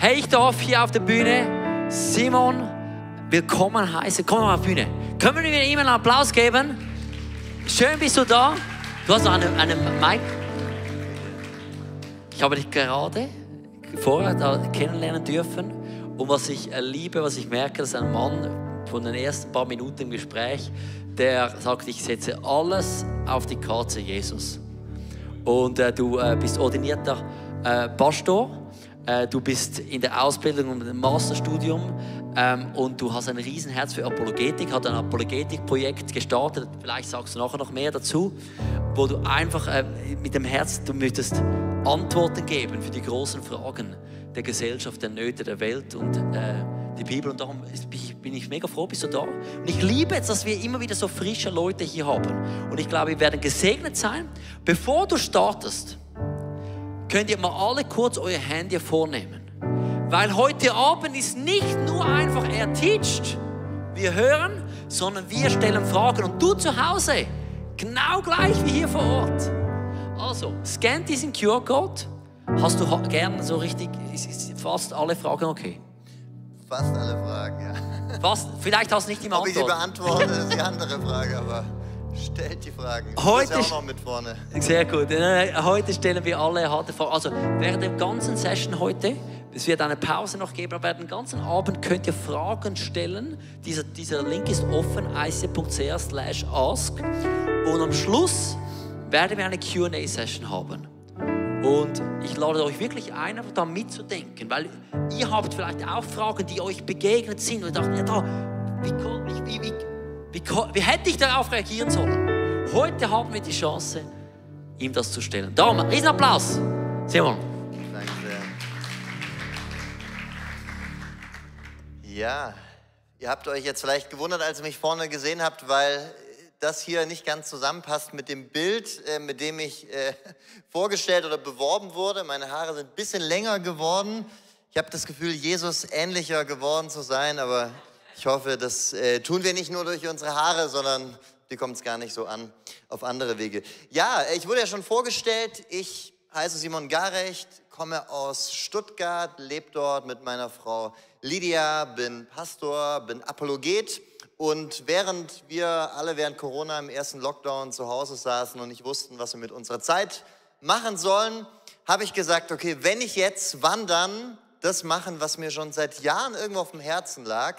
Hey, ich darf hier auf der Bühne Simon willkommen heißen. Komm mal auf die Bühne. Können wir ihm einen Applaus geben? Schön bist du da. Du hast noch einen Mic. Ich habe dich gerade vorher da kennenlernen dürfen. Und was ich liebe, was ich merke, das ist ein Mann von den ersten paar Minuten im Gespräch, der sagt, ich setze alles auf die Karte Jesus. Und du bist ordinierter Pastor. Du bist in der Ausbildung und im Masterstudium und du hast ein Riesenherz für Apologetik, hast ein Apologetikprojekt gestartet, vielleicht sagst du nachher noch mehr dazu, wo du einfach mit dem Herz, du möchtest Antworten geben für die großen Fragen der Gesellschaft, der Nöte der Welt und die Bibel. Und darum bin ich mega froh, bist du da. Und ich liebe jetzt, dass wir immer wieder so frische Leute hier haben. Und ich glaube, wir werden gesegnet sein. Bevor du startest, könnt ihr mal alle kurz euer Handy vornehmen. Weil heute Abend ist nicht nur einfach er teacht, wir hören, sondern wir stellen Fragen. Und du zu Hause, genau gleich wie hier vor Ort. Also, scannt diesen QR-Code. Hast du gerne so richtig, ist fast alle Fragen okay? Fast alle Fragen, ja. Fast, vielleicht hast du nicht die Antwort. Ob ich sie beantworte, ist die andere Frage, aber stellt die Fragen. Heute ist ja auch noch mit vorne. Sehr gut. Heute stellen wir alle harte Fragen. Also während der ganzen Session heute, es wird eine Pause noch geben, aber während den ganzen Abend könnt ihr Fragen stellen. Dieser Link ist offen, ic.ch/ask. Und am Schluss werden wir eine Q&A-Session haben. Und ich lade euch wirklich ein, einfach da mitzudenken, weil ihr habt vielleicht auch Fragen, die euch begegnet sind und ihr dacht, ja, wie hätte ich darauf reagieren sollen? Heute haben wir die Chance, ihm das zu stellen. Darum, Riesenapplaus. Simon. Danke sehr. Ja, ihr habt euch jetzt vielleicht gewundert, als ihr mich vorne gesehen habt, weil das hier nicht ganz zusammenpasst mit dem Bild, mit dem ich vorgestellt oder beworben wurde. Meine Haare sind ein bisschen länger geworden. Ich habe das Gefühl, Jesus ähnlicher geworden zu sein, aber ich hoffe, das tun wir nicht nur durch unsere Haare, sondern die kommt es gar nicht so an auf andere Wege. Ja, ich wurde ja schon vorgestellt. Ich heiße Simon Garecht, komme aus Stuttgart, lebe dort mit meiner Frau Lydia, bin Pastor, bin Apologet. Und während wir alle während Corona im ersten Lockdown zu Hause saßen und nicht wussten, was wir mit unserer Zeit machen sollen, habe ich gesagt, okay, wenn ich jetzt, wann dann das machen, was mir schon seit Jahren irgendwo auf dem Herzen lag,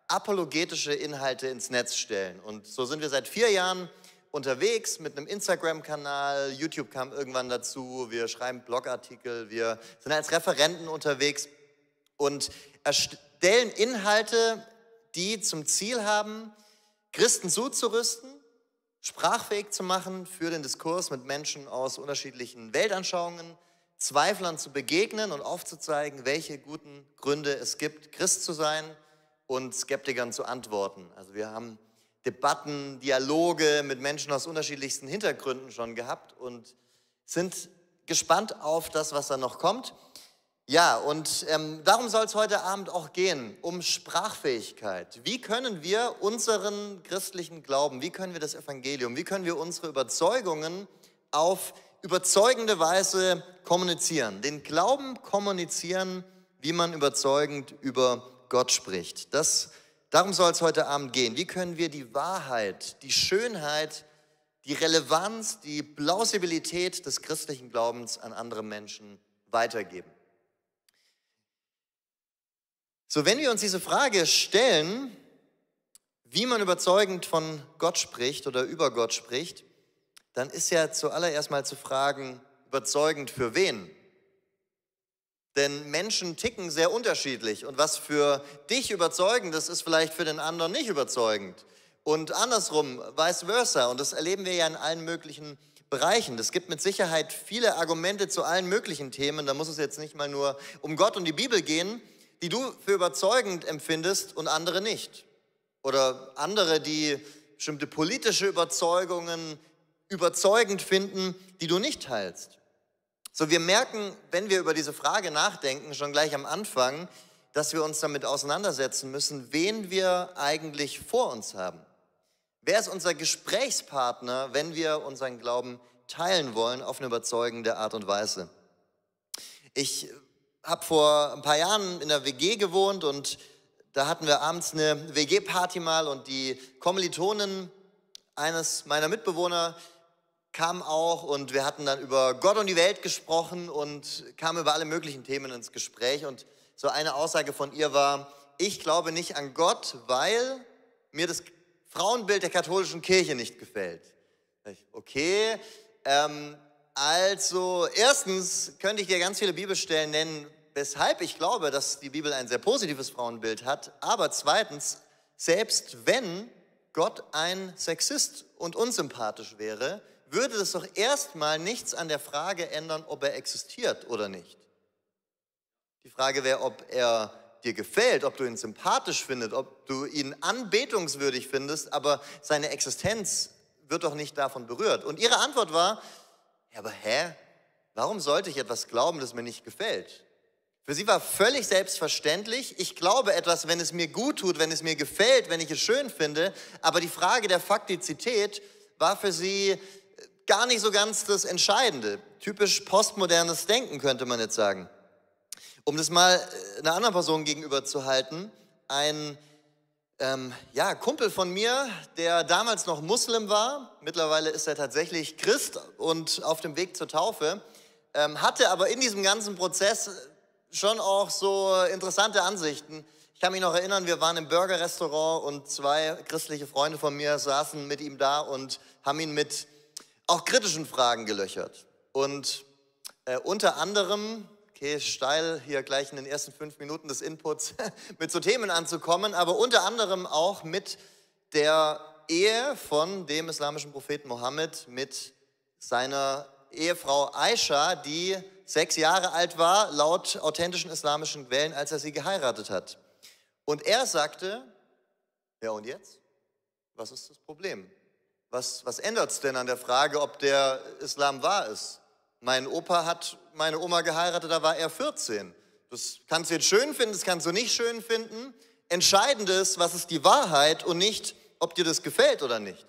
apologetische Inhalte ins Netz stellen. Und so sind wir seit 4 Jahren unterwegs mit einem Instagram-Kanal, YouTube kam irgendwann dazu, wir schreiben Blogartikel, wir sind als Referenten unterwegs und erstellen Inhalte, die zum Ziel haben, Christen zuzurüsten, sprachfähig zu machen für den Diskurs mit Menschen aus unterschiedlichen Weltanschauungen, Zweiflern zu begegnen und aufzuzeigen, welche guten Gründe es gibt, Christ zu sein und Skeptikern zu antworten. Also wir haben Debatten, Dialoge mit Menschen aus unterschiedlichsten Hintergründen schon gehabt und sind gespannt auf das, was da noch kommt. Ja, und darum soll es heute Abend auch gehen, um Sprachfähigkeit. Wie können wir unseren christlichen Glauben, wie können wir das Evangelium, wie können wir unsere Überzeugungen auf überzeugende Weise kommunizieren? Den Glauben kommunizieren, wie man überzeugend über Gott spricht. Darum soll es heute Abend gehen. Wie können wir die Wahrheit, die Schönheit, die Relevanz, die Plausibilität des christlichen Glaubens an andere Menschen weitergeben? So, wenn wir uns diese Frage stellen, wie man überzeugend von Gott spricht oder über Gott spricht, dann ist ja zuallererst mal zu fragen, überzeugend für wen? Denn Menschen ticken sehr unterschiedlich und was für dich überzeugend ist, ist vielleicht für den anderen nicht überzeugend. Und andersrum, vice versa. Und das erleben wir ja in allen möglichen Bereichen. Es gibt mit Sicherheit viele Argumente zu allen möglichen Themen. Da muss es jetzt nicht mal nur um Gott und die Bibel gehen, die du für überzeugend empfindest und andere nicht. Oder andere, die bestimmte politische Überzeugungen überzeugend finden, die du nicht teilst. So, wir merken, wenn wir über diese Frage nachdenken, schon gleich am Anfang, dass wir uns damit auseinandersetzen müssen, wen wir eigentlich vor uns haben. Wer ist unser Gesprächspartner, wenn wir unseren Glauben teilen wollen auf eine überzeugende Art und Weise? Ich habe vor ein paar Jahren in einer WG gewohnt und da hatten wir abends eine WG-Party mal und die Kommilitonin eines meiner Mitbewohner kam auch und wir hatten dann über Gott und die Welt gesprochen und kamen über alle möglichen Themen ins Gespräch. Und so eine Aussage von ihr war: Ich glaube nicht an Gott, weil mir das Frauenbild der katholischen Kirche nicht gefällt. Okay, also erstens könnte ich dir ganz viele Bibelstellen nennen, weshalb ich glaube, dass die Bibel ein sehr positives Frauenbild hat. Aber zweitens, selbst wenn Gott ein Sexist und unsympathisch wäre, würde das doch erstmal nichts an der Frage ändern, ob er existiert oder nicht. Die Frage wäre, ob er dir gefällt, ob du ihn sympathisch findest, ob du ihn anbetungswürdig findest, aber seine Existenz wird doch nicht davon berührt. Und ihre Antwort war: Ja, aber warum sollte ich etwas glauben, das mir nicht gefällt? Für sie war völlig selbstverständlich: Ich glaube etwas, wenn es mir gut tut, wenn es mir gefällt, wenn ich es schön finde. Aber die Frage der Faktizität war für sie gar nicht so ganz das Entscheidende. Typisch postmodernes Denken, könnte man jetzt sagen. Um das mal einer anderen Person gegenüber zu halten: Ein Kumpel von mir, der damals noch Muslim war, mittlerweile ist er tatsächlich Christ und auf dem Weg zur Taufe, hatte aber in diesem ganzen Prozess schon auch so interessante Ansichten. Ich kann mich noch erinnern, wir waren im Burger-Restaurant und zwei christliche Freunde von mir saßen mit ihm da und haben ihn mit auch kritischen Fragen gelöchert. Und unter anderem, okay, steil hier gleich in den ersten 5 Minuten des Inputs mit so Themen anzukommen, aber unter anderem auch mit der Ehe von dem islamischen Propheten Mohammed mit seiner Ehefrau Aisha, die 6 Jahre alt war, laut authentischen islamischen Quellen, als er sie geheiratet hat. Und er sagte: Ja, und jetzt? Was ist das Problem? Was ändert es denn an der Frage, ob der Islam wahr ist? Mein Opa hat meine Oma geheiratet, da war er 14. Das kannst du jetzt schön finden, das kannst du nicht schön finden. Entscheidend ist, was ist die Wahrheit und nicht, ob dir das gefällt oder nicht.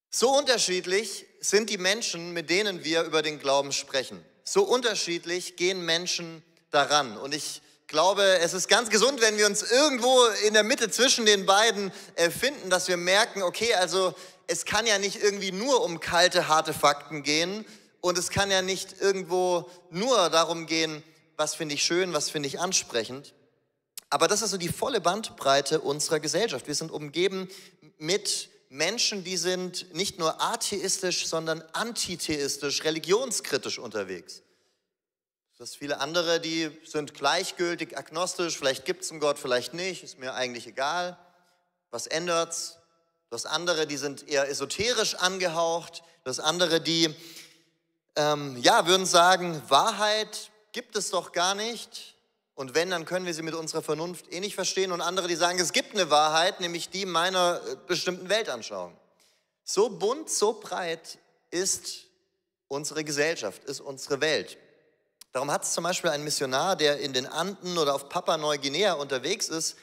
So unterschiedlich sind die Menschen, mit denen wir über den Glauben sprechen. So unterschiedlich gehen Menschen daran. Und ich glaube, es ist ganz gesund, wenn wir uns irgendwo in der Mitte zwischen den beiden finden, dass wir merken, okay, also es kann ja nicht irgendwie nur um kalte, harte Fakten gehen und es kann ja nicht irgendwo nur darum gehen, was finde ich schön, was finde ich ansprechend. Aber das ist so die volle Bandbreite unserer Gesellschaft. Wir sind umgeben mit Menschen, die sind nicht nur atheistisch, sondern antitheistisch, religionskritisch unterwegs. Das viele andere, die sind gleichgültig, agnostisch, vielleicht gibt es einen Gott, vielleicht nicht, ist mir eigentlich egal. Was ändert's? Das andere, die sind eher esoterisch angehaucht. Das andere, die würden sagen, Wahrheit gibt es doch gar nicht. Und wenn, dann können wir sie mit unserer Vernunft nicht verstehen. Und andere, die sagen, es gibt eine Wahrheit, nämlich die meiner bestimmten Weltanschauung. So bunt, so breit ist unsere Gesellschaft, ist unsere Welt. Darum hat es zum Beispiel ein Missionar, der in den Anden oder auf Papua-Neuguinea unterwegs ist,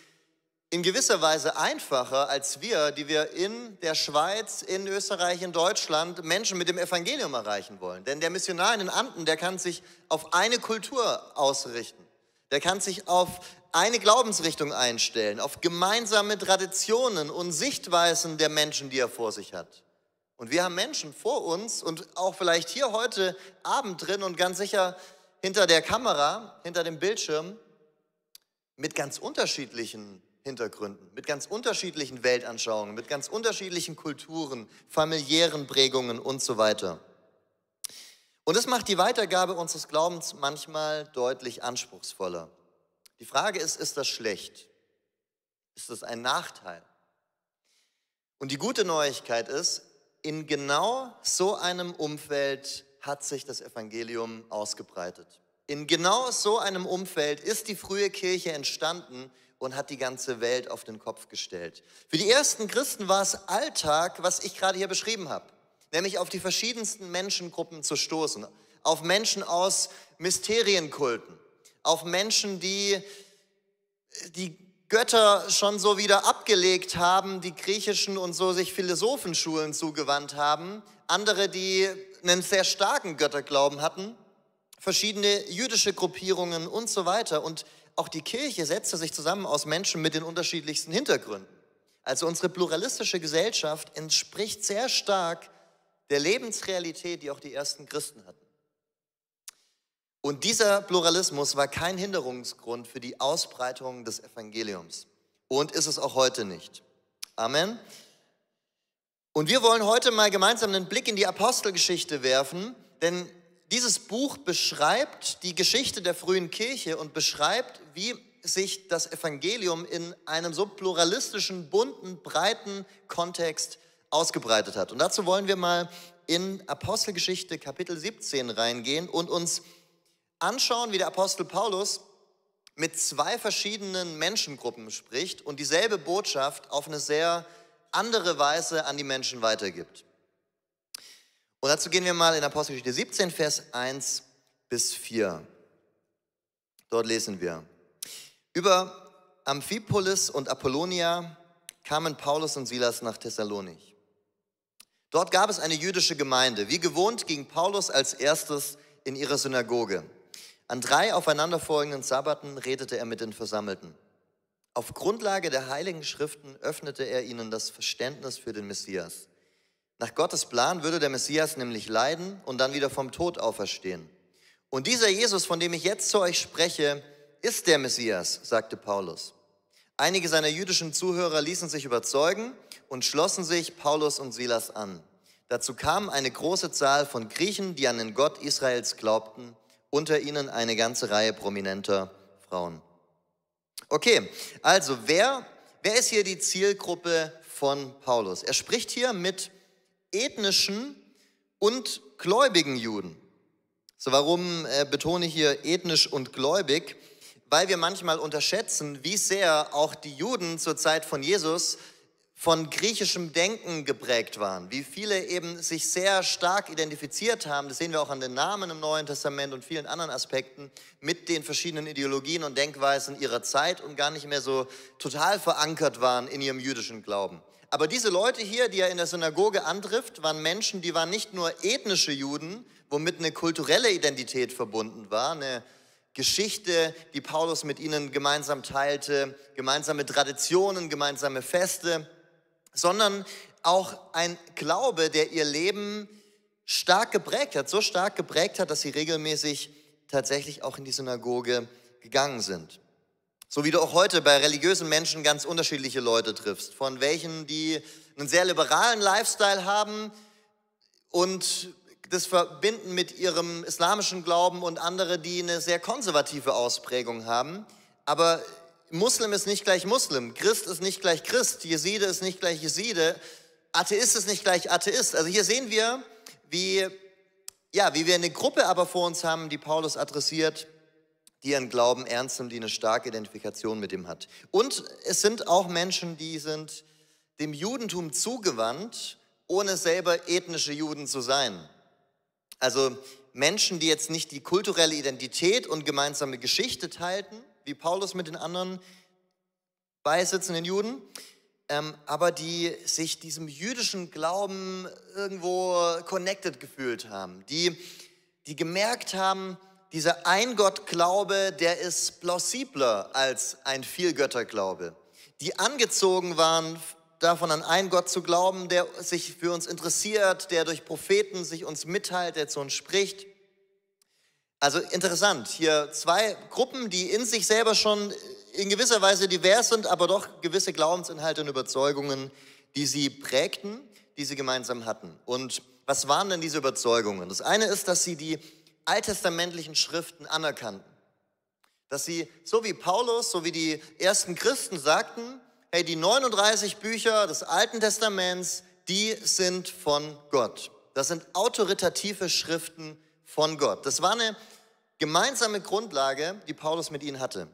in gewisser Weise einfacher als wir, die wir in der Schweiz, in Österreich, in Deutschland Menschen mit dem Evangelium erreichen wollen. Denn der Missionar in den Anden, der kann sich auf eine Kultur ausrichten. Der kann sich auf eine Glaubensrichtung einstellen, auf gemeinsame Traditionen und Sichtweisen der Menschen, die er vor sich hat. Und wir haben Menschen vor uns und auch vielleicht hier heute Abend drin und ganz sicher hinter der Kamera, hinter dem Bildschirm, mit ganz unterschiedlichen Hintergründen, mit ganz unterschiedlichen Weltanschauungen, mit ganz unterschiedlichen Kulturen, familiären Prägungen und so weiter. Und das macht die Weitergabe unseres Glaubens manchmal deutlich anspruchsvoller. Die Frage ist das schlecht? Ist das ein Nachteil? Und die gute Neuigkeit ist, in genau so einem Umfeld hat sich das Evangelium ausgebreitet. In genau so einem Umfeld ist die frühe Kirche entstanden und hat die ganze Welt auf den Kopf gestellt. Für die ersten Christen war es Alltag, was ich gerade hier beschrieben habe, nämlich auf die verschiedensten Menschengruppen zu stoßen, auf Menschen aus Mysterienkulten, auf Menschen, die die Götter schon so wieder abgelegt haben, die griechischen und so sich Philosophenschulen zugewandt haben, andere, die einen sehr starken Götterglauben hatten verschiedene jüdische Gruppierungen und so weiter. Und auch die Kirche setzte sich zusammen aus Menschen mit den unterschiedlichsten Hintergründen. Also unsere pluralistische Gesellschaft entspricht sehr stark der Lebensrealität, die auch die ersten Christen hatten. Und dieser Pluralismus war kein Hinderungsgrund für die Ausbreitung des Evangeliums. Und ist es auch heute nicht. Amen. Und wir wollen heute mal gemeinsam einen Blick in die Apostelgeschichte werfen, denn dieses Buch beschreibt die Geschichte der frühen Kirche und beschreibt, wie sich das Evangelium in einem so pluralistischen, bunten, breiten Kontext ausgebreitet hat. Und dazu wollen wir mal in Apostelgeschichte Kapitel 17 reingehen und uns anschauen, wie der Apostel Paulus mit zwei verschiedenen Menschengruppen spricht und dieselbe Botschaft auf eine sehr andere Weise an die Menschen weitergibt. Und dazu gehen wir mal in Apostelgeschichte 17, Vers 1 bis 4. Dort lesen wir: Über Amphipolis und Apollonia kamen Paulus und Silas nach Thessalonich. Dort gab es eine jüdische Gemeinde. Wie gewohnt ging Paulus als erstes in ihre Synagoge. An 3 aufeinanderfolgenden Sabbaten redete er mit den Versammelten. Auf Grundlage der Heiligen Schriften öffnete er ihnen das Verständnis für den Messias. Nach Gottes Plan würde der Messias nämlich leiden und dann wieder vom Tod auferstehen. Und dieser Jesus, von dem ich jetzt zu euch spreche, ist der Messias, sagte Paulus. Einige seiner jüdischen Zuhörer ließen sich überzeugen und schlossen sich Paulus und Silas an. Dazu kam eine große Zahl von Griechen, die an den Gott Israels glaubten, unter ihnen eine ganze Reihe prominenter Frauen. Okay, also wer ist hier die Zielgruppe von Paulus? Er spricht hier mit ethnischen und gläubigen Juden. So, warum betone ich hier ethnisch und gläubig? Weil wir manchmal unterschätzen, wie sehr auch die Juden zur Zeit von Jesus von griechischem Denken geprägt waren. Wie viele eben sich sehr stark identifiziert haben, das sehen wir auch an den Namen im Neuen Testament und vielen anderen Aspekten, mit den verschiedenen Ideologien und Denkweisen ihrer Zeit und gar nicht mehr so total verankert waren in ihrem jüdischen Glauben. Aber diese Leute hier, die er in der Synagoge antrifft, waren Menschen, die waren nicht nur ethnische Juden, womit eine kulturelle Identität verbunden war, eine Geschichte, die Paulus mit ihnen gemeinsam teilte, gemeinsame Traditionen, gemeinsame Feste, sondern auch ein Glaube, der ihr Leben stark geprägt hat, so stark geprägt hat, dass sie regelmäßig tatsächlich auch in die Synagoge gegangen sind. So wie du auch heute bei religiösen Menschen ganz unterschiedliche Leute triffst, von welchen, die einen sehr liberalen Lifestyle haben und das verbinden mit ihrem islamischen Glauben und andere, die eine sehr konservative Ausprägung haben. Aber Muslim ist nicht gleich Muslim, Christ ist nicht gleich Christ, Jeside ist nicht gleich Jeside, Atheist ist nicht gleich Atheist. Also hier sehen wir, wie wir eine Gruppe aber vor uns haben, die Paulus adressiert, die ihren Glauben ernst nimmt, die eine starke Identifikation mit ihm hat. Und es sind auch Menschen, die sind dem Judentum zugewandt, ohne selber ethnische Juden zu sein. Also Menschen, die jetzt nicht die kulturelle Identität und gemeinsame Geschichte teilten, wie Paulus mit den anderen beisitzenden Juden, aber die sich diesem jüdischen Glauben irgendwo connected gefühlt haben, die gemerkt haben, dieser Ein-Gott-Glaube, der ist plausibler als ein Vielgötterglaube. Die angezogen waren, davon an einen Gott zu glauben, der sich für uns interessiert, der durch Propheten sich uns mitteilt, der zu uns spricht. Also interessant, hier zwei Gruppen, die in sich selber schon in gewisser Weise divers sind, aber doch gewisse Glaubensinhalte und Überzeugungen, die sie prägten, die sie gemeinsam hatten. Und was waren denn diese Überzeugungen? Das eine ist, dass sie die alttestamentlichen Schriften anerkannten. Dass sie, so wie Paulus, so wie die ersten Christen sagten, hey, die 39 Bücher des Alten Testaments, die sind von Gott. Das sind autoritative Schriften von Gott. Das war eine gemeinsame Grundlage, die Paulus mit ihnen hatte.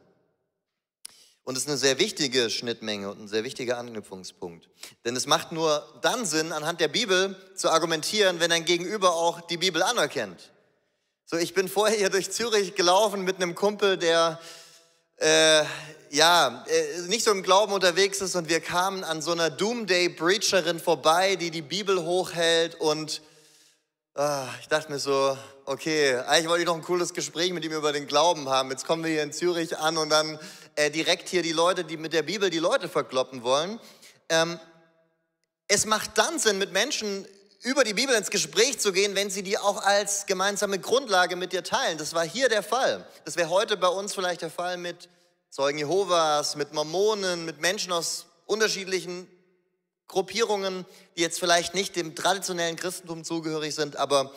Und es ist eine sehr wichtige Schnittmenge und ein sehr wichtiger Anknüpfungspunkt. Denn es macht nur dann Sinn, anhand der Bibel zu argumentieren, wenn ein Gegenüber auch die Bibel anerkennt. So, ich bin vorher hier durch Zürich gelaufen mit einem Kumpel, der nicht so im Glauben unterwegs ist, und wir kamen an so einer Doomsday-Preacherin vorbei, die die Bibel hochhält und Ich dachte mir so, okay, eigentlich wollte ich noch ein cooles Gespräch mit ihm über den Glauben haben. Jetzt kommen wir hier in Zürich an und dann direkt hier die Leute, die mit der Bibel die Leute verkloppen wollen. Es macht dann Sinn, mit Menschen über die Bibel ins Gespräch zu gehen, wenn sie die auch als gemeinsame Grundlage mit dir teilen. Das war hier der Fall. Das wäre heute bei uns vielleicht der Fall mit Zeugen Jehovas, mit Mormonen, mit Menschen aus unterschiedlichen Gruppierungen, die jetzt vielleicht nicht dem traditionellen Christentum zugehörig sind, aber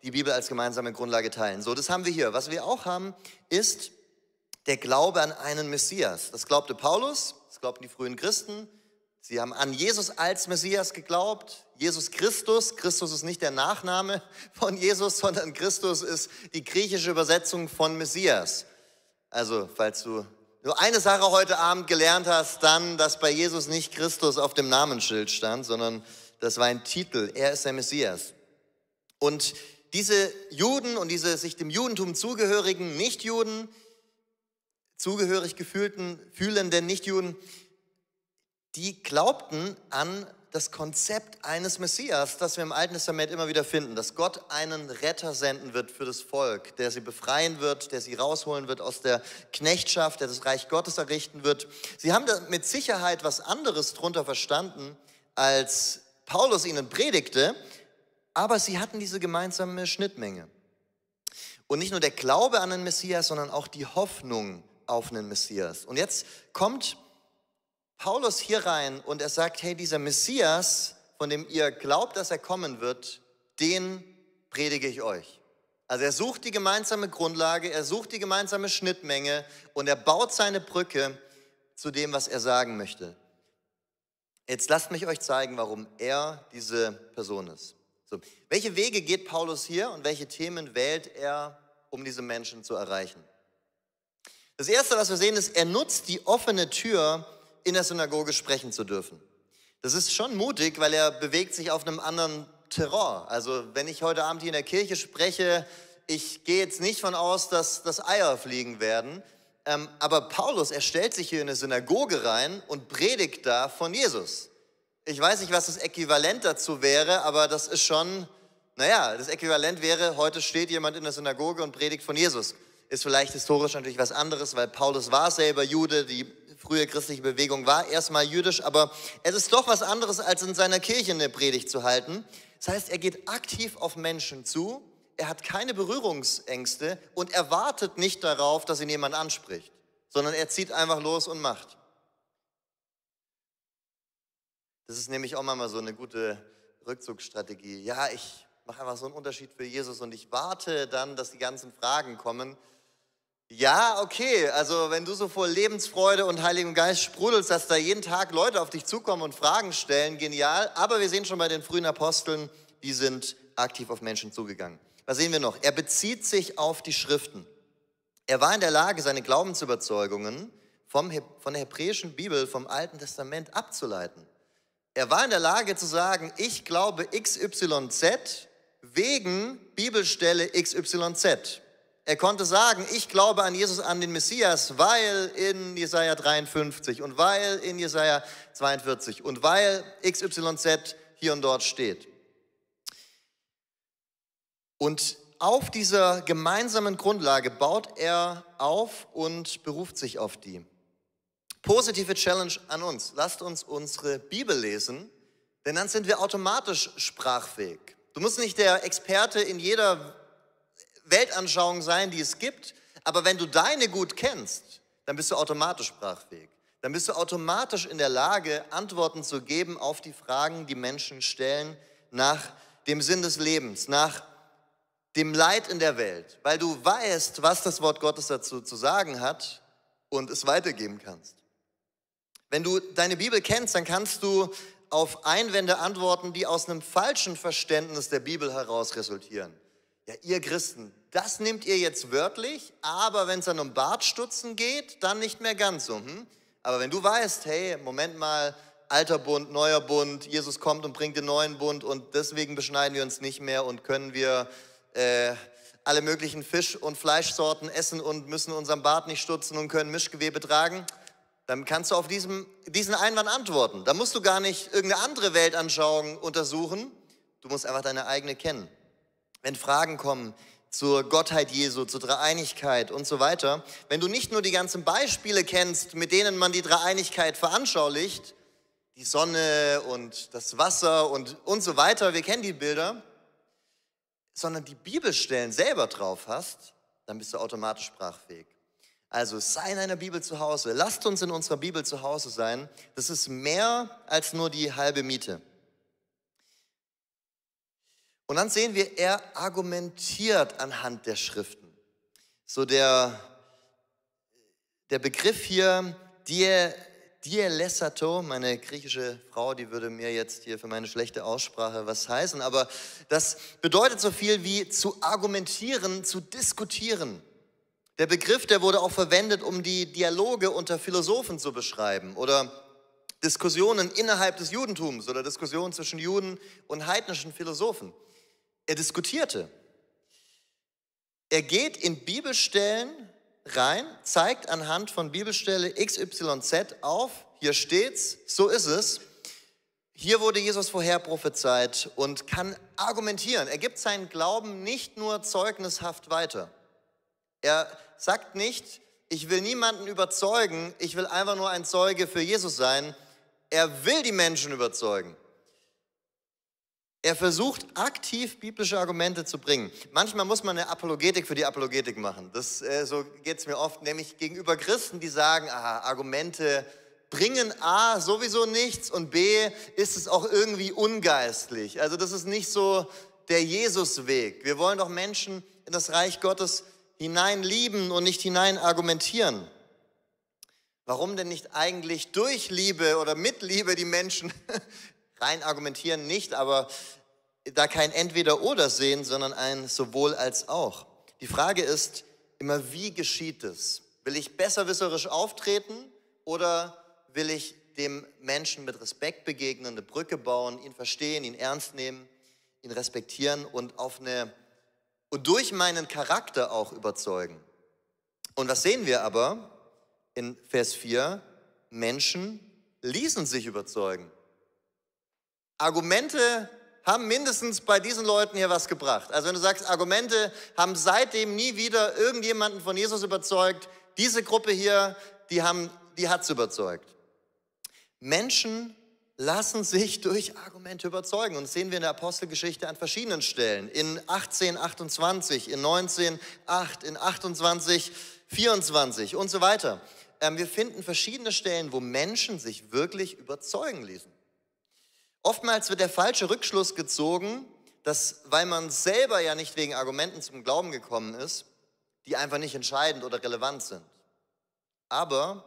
die Bibel als gemeinsame Grundlage teilen. So, das haben wir hier. Was wir auch haben, ist der Glaube an einen Messias. Das glaubte Paulus, das glaubten die frühen Christen. Sie haben an Jesus als Messias geglaubt. Jesus Christus. Christus ist nicht der Nachname von Jesus, sondern Christus ist die griechische Übersetzung von Messias. Also, falls du nur eine Sache heute Abend gelernt hast, dann, dass bei Jesus nicht Christus auf dem Namensschild stand, sondern das war ein Titel. Er ist der Messias. Und diese Juden und diese sich dem Judentum zugehörigen Nichtjuden, zugehörig fühlenden Nichtjuden, die glaubten an das Konzept eines Messias, das wir im Alten Testament immer wieder finden, dass Gott einen Retter senden wird für das Volk, der sie befreien wird, der sie rausholen wird aus der Knechtschaft, der das Reich Gottes errichten wird. Sie haben da mit Sicherheit was anderes drunter verstanden, als Paulus ihnen predigte, aber sie hatten diese gemeinsame Schnittmenge. Und nicht nur der Glaube an den Messias, sondern auch die Hoffnung auf einen Messias. Und jetzt kommt Paulus hier rein und er sagt, hey, dieser Messias, von dem ihr glaubt, dass er kommen wird, den predige ich euch. Also er sucht die gemeinsame Grundlage, er sucht die gemeinsame Schnittmenge und er baut seine Brücke zu dem, was er sagen möchte. Jetzt lasst mich euch zeigen, warum er diese Person ist. So, welche Wege geht Paulus hier und welche Themen wählt er, um diese Menschen zu erreichen? Das Erste, was wir sehen, ist, er nutzt die offene Tür, in der Synagoge sprechen zu dürfen. Das ist schon mutig, weil er bewegt sich auf einem anderen Terrain. Also wenn ich heute Abend hier in der Kirche spreche, ich gehe jetzt nicht von aus, dass Eier fliegen werden, aber Paulus, er stellt sich hier in eine Synagoge rein und predigt da von Jesus. Ich weiß nicht, was das Äquivalent dazu wäre, aber das ist schon, das Äquivalent wäre, heute steht jemand in der Synagoge und predigt von Jesus. Ist vielleicht historisch natürlich was anderes, weil Paulus war selber Jude, die frühe christliche Bewegung war erstmal jüdisch, aber es ist doch was anderes, als in seiner Kirche eine Predigt zu halten. Das heißt, er geht aktiv auf Menschen zu, er hat keine Berührungsängste und er wartet nicht darauf, dass ihn jemand anspricht, sondern er zieht einfach los und macht. Das ist nämlich auch manchmal so eine gute Rückzugsstrategie. Ja, ich mache einfach so einen Unterschied für Jesus und ich warte dann, dass die ganzen Fragen kommen. Ja, okay, also wenn du so vor Lebensfreude und Heiligem Geist sprudelst, dass da jeden Tag Leute auf dich zukommen und Fragen stellen, genial. Aber wir sehen schon bei den frühen Aposteln, die sind aktiv auf Menschen zugegangen. Was sehen wir noch? Er bezieht sich auf die Schriften. Er war in der Lage, seine Glaubensüberzeugungen von der hebräischen Bibel, vom Alten Testament abzuleiten. Er war in der Lage zu sagen, ich glaube XYZ wegen Bibelstelle XYZ. Er konnte sagen, ich glaube an Jesus, an den Messias, weil in Jesaja 53 und weil in Jesaja 42 und weil XYZ hier und dort steht. Und auf dieser gemeinsamen Grundlage baut er auf und beruft sich auf die. Positive Challenge an uns. Lasst uns unsere Bibel lesen, denn dann sind wir automatisch sprachfähig. Du musst nicht der Experte in jeder Weltanschauung sein, die es gibt, aber wenn du deine gut kennst, dann bist du automatisch sprachfähig. Dann bist du automatisch in der Lage, Antworten zu geben auf die Fragen, die Menschen stellen, nach dem Sinn des Lebens, nach dem Leid in der Welt, weil du weißt, was das Wort Gottes dazu zu sagen hat und es weitergeben kannst. Wenn du deine Bibel kennst, dann kannst du auf Einwände antworten, die aus einem falschen Verständnis der Bibel heraus resultieren. Ja, ihr Christen, das nehmt ihr jetzt wörtlich, aber wenn es dann um Bartstutzen geht, dann nicht mehr ganz so. Aber wenn du weißt, hey, Moment mal, alter Bund, neuer Bund, Jesus kommt und bringt den neuen Bund und deswegen beschneiden wir uns nicht mehr und können wir alle möglichen Fisch- und Fleischsorten essen und müssen unseren Bart nicht stutzen und können Mischgewebe tragen, dann kannst du auf diesen Einwand antworten. Da musst du gar nicht irgendeine andere Weltanschauung untersuchen, du musst einfach deine eigene kennen. wenn Fragen kommen zur Gottheit Jesu, zur Dreieinigkeit und so weiter, wenn du nicht nur die ganzen Beispiele kennst, mit denen man die Dreieinigkeit veranschaulicht, die Sonne und das Wasser und so weiter, wir kennen die Bilder, sondern die Bibelstellen selber drauf hast, dann bist du automatisch sprachfähig. Also sei in einer Bibel zu Hause, lasst uns in unserer Bibel zu Hause sein, das ist mehr als nur die halbe Miete. Und dann sehen wir, er argumentiert anhand der Schriften. So der Begriff hier, dielesato, meine griechische Frau, die würde mir jetzt hier für meine schlechte Aussprache was heißen, aber das bedeutet so viel wie zu argumentieren, zu diskutieren. Der Begriff, der wurde auch verwendet, um die Dialoge unter Philosophen zu beschreiben oder Diskussionen innerhalb des Judentums oder Diskussionen zwischen Juden und heidnischen Philosophen. Er diskutierte. Er geht in Bibelstellen rein, zeigt anhand von Bibelstelle XYZ auf, hier steht's, so ist es. Hier wurde Jesus vorher prophezeit und kann argumentieren. Er gibt seinen Glauben nicht nur zeugnishaft weiter. Er sagt nicht, ich will niemanden überzeugen, ich will einfach nur ein Zeuge für Jesus sein. Er will die Menschen überzeugen. Er versucht aktiv biblische Argumente zu bringen. Manchmal muss man eine Apologetik für die Apologetik machen. So geht es mir oft, nämlich gegenüber Christen, die sagen, Argumente bringen A sowieso nichts und B ist es auch irgendwie ungeistlich. Also das ist nicht so der Jesusweg. Wir wollen doch Menschen in das Reich Gottes hinein lieben und nicht hinein argumentieren. Warum denn nicht eigentlich durch Liebe oder mit Liebe die Menschen rein argumentieren nicht, aber da kein Entweder-Oder sehen, sondern ein Sowohl als auch. Die Frage ist immer, wie geschieht es? Will ich besserwisserisch auftreten oder will ich dem Menschen mit Respekt begegnen, eine Brücke bauen, ihn verstehen, ihn ernst nehmen, ihn respektieren und durch meinen Charakter auch überzeugen? Und was sehen wir aber in Vers 4? Menschen ließen sich überzeugen. Argumente haben mindestens bei diesen Leuten hier was gebracht. Also wenn du sagst, Argumente haben seitdem nie wieder irgendjemanden von Jesus überzeugt, diese Gruppe hier, die hat es überzeugt. Menschen lassen sich durch Argumente überzeugen. Und das sehen wir in der Apostelgeschichte an verschiedenen Stellen. In 18:28, in 19:8, in 28:24 und so weiter. Wir finden verschiedene Stellen, wo Menschen sich wirklich überzeugen ließen. Oftmals wird der falsche Rückschluss gezogen, dass, weil man selber ja nicht wegen Argumenten zum Glauben gekommen ist, die einfach nicht entscheidend oder relevant sind. Aber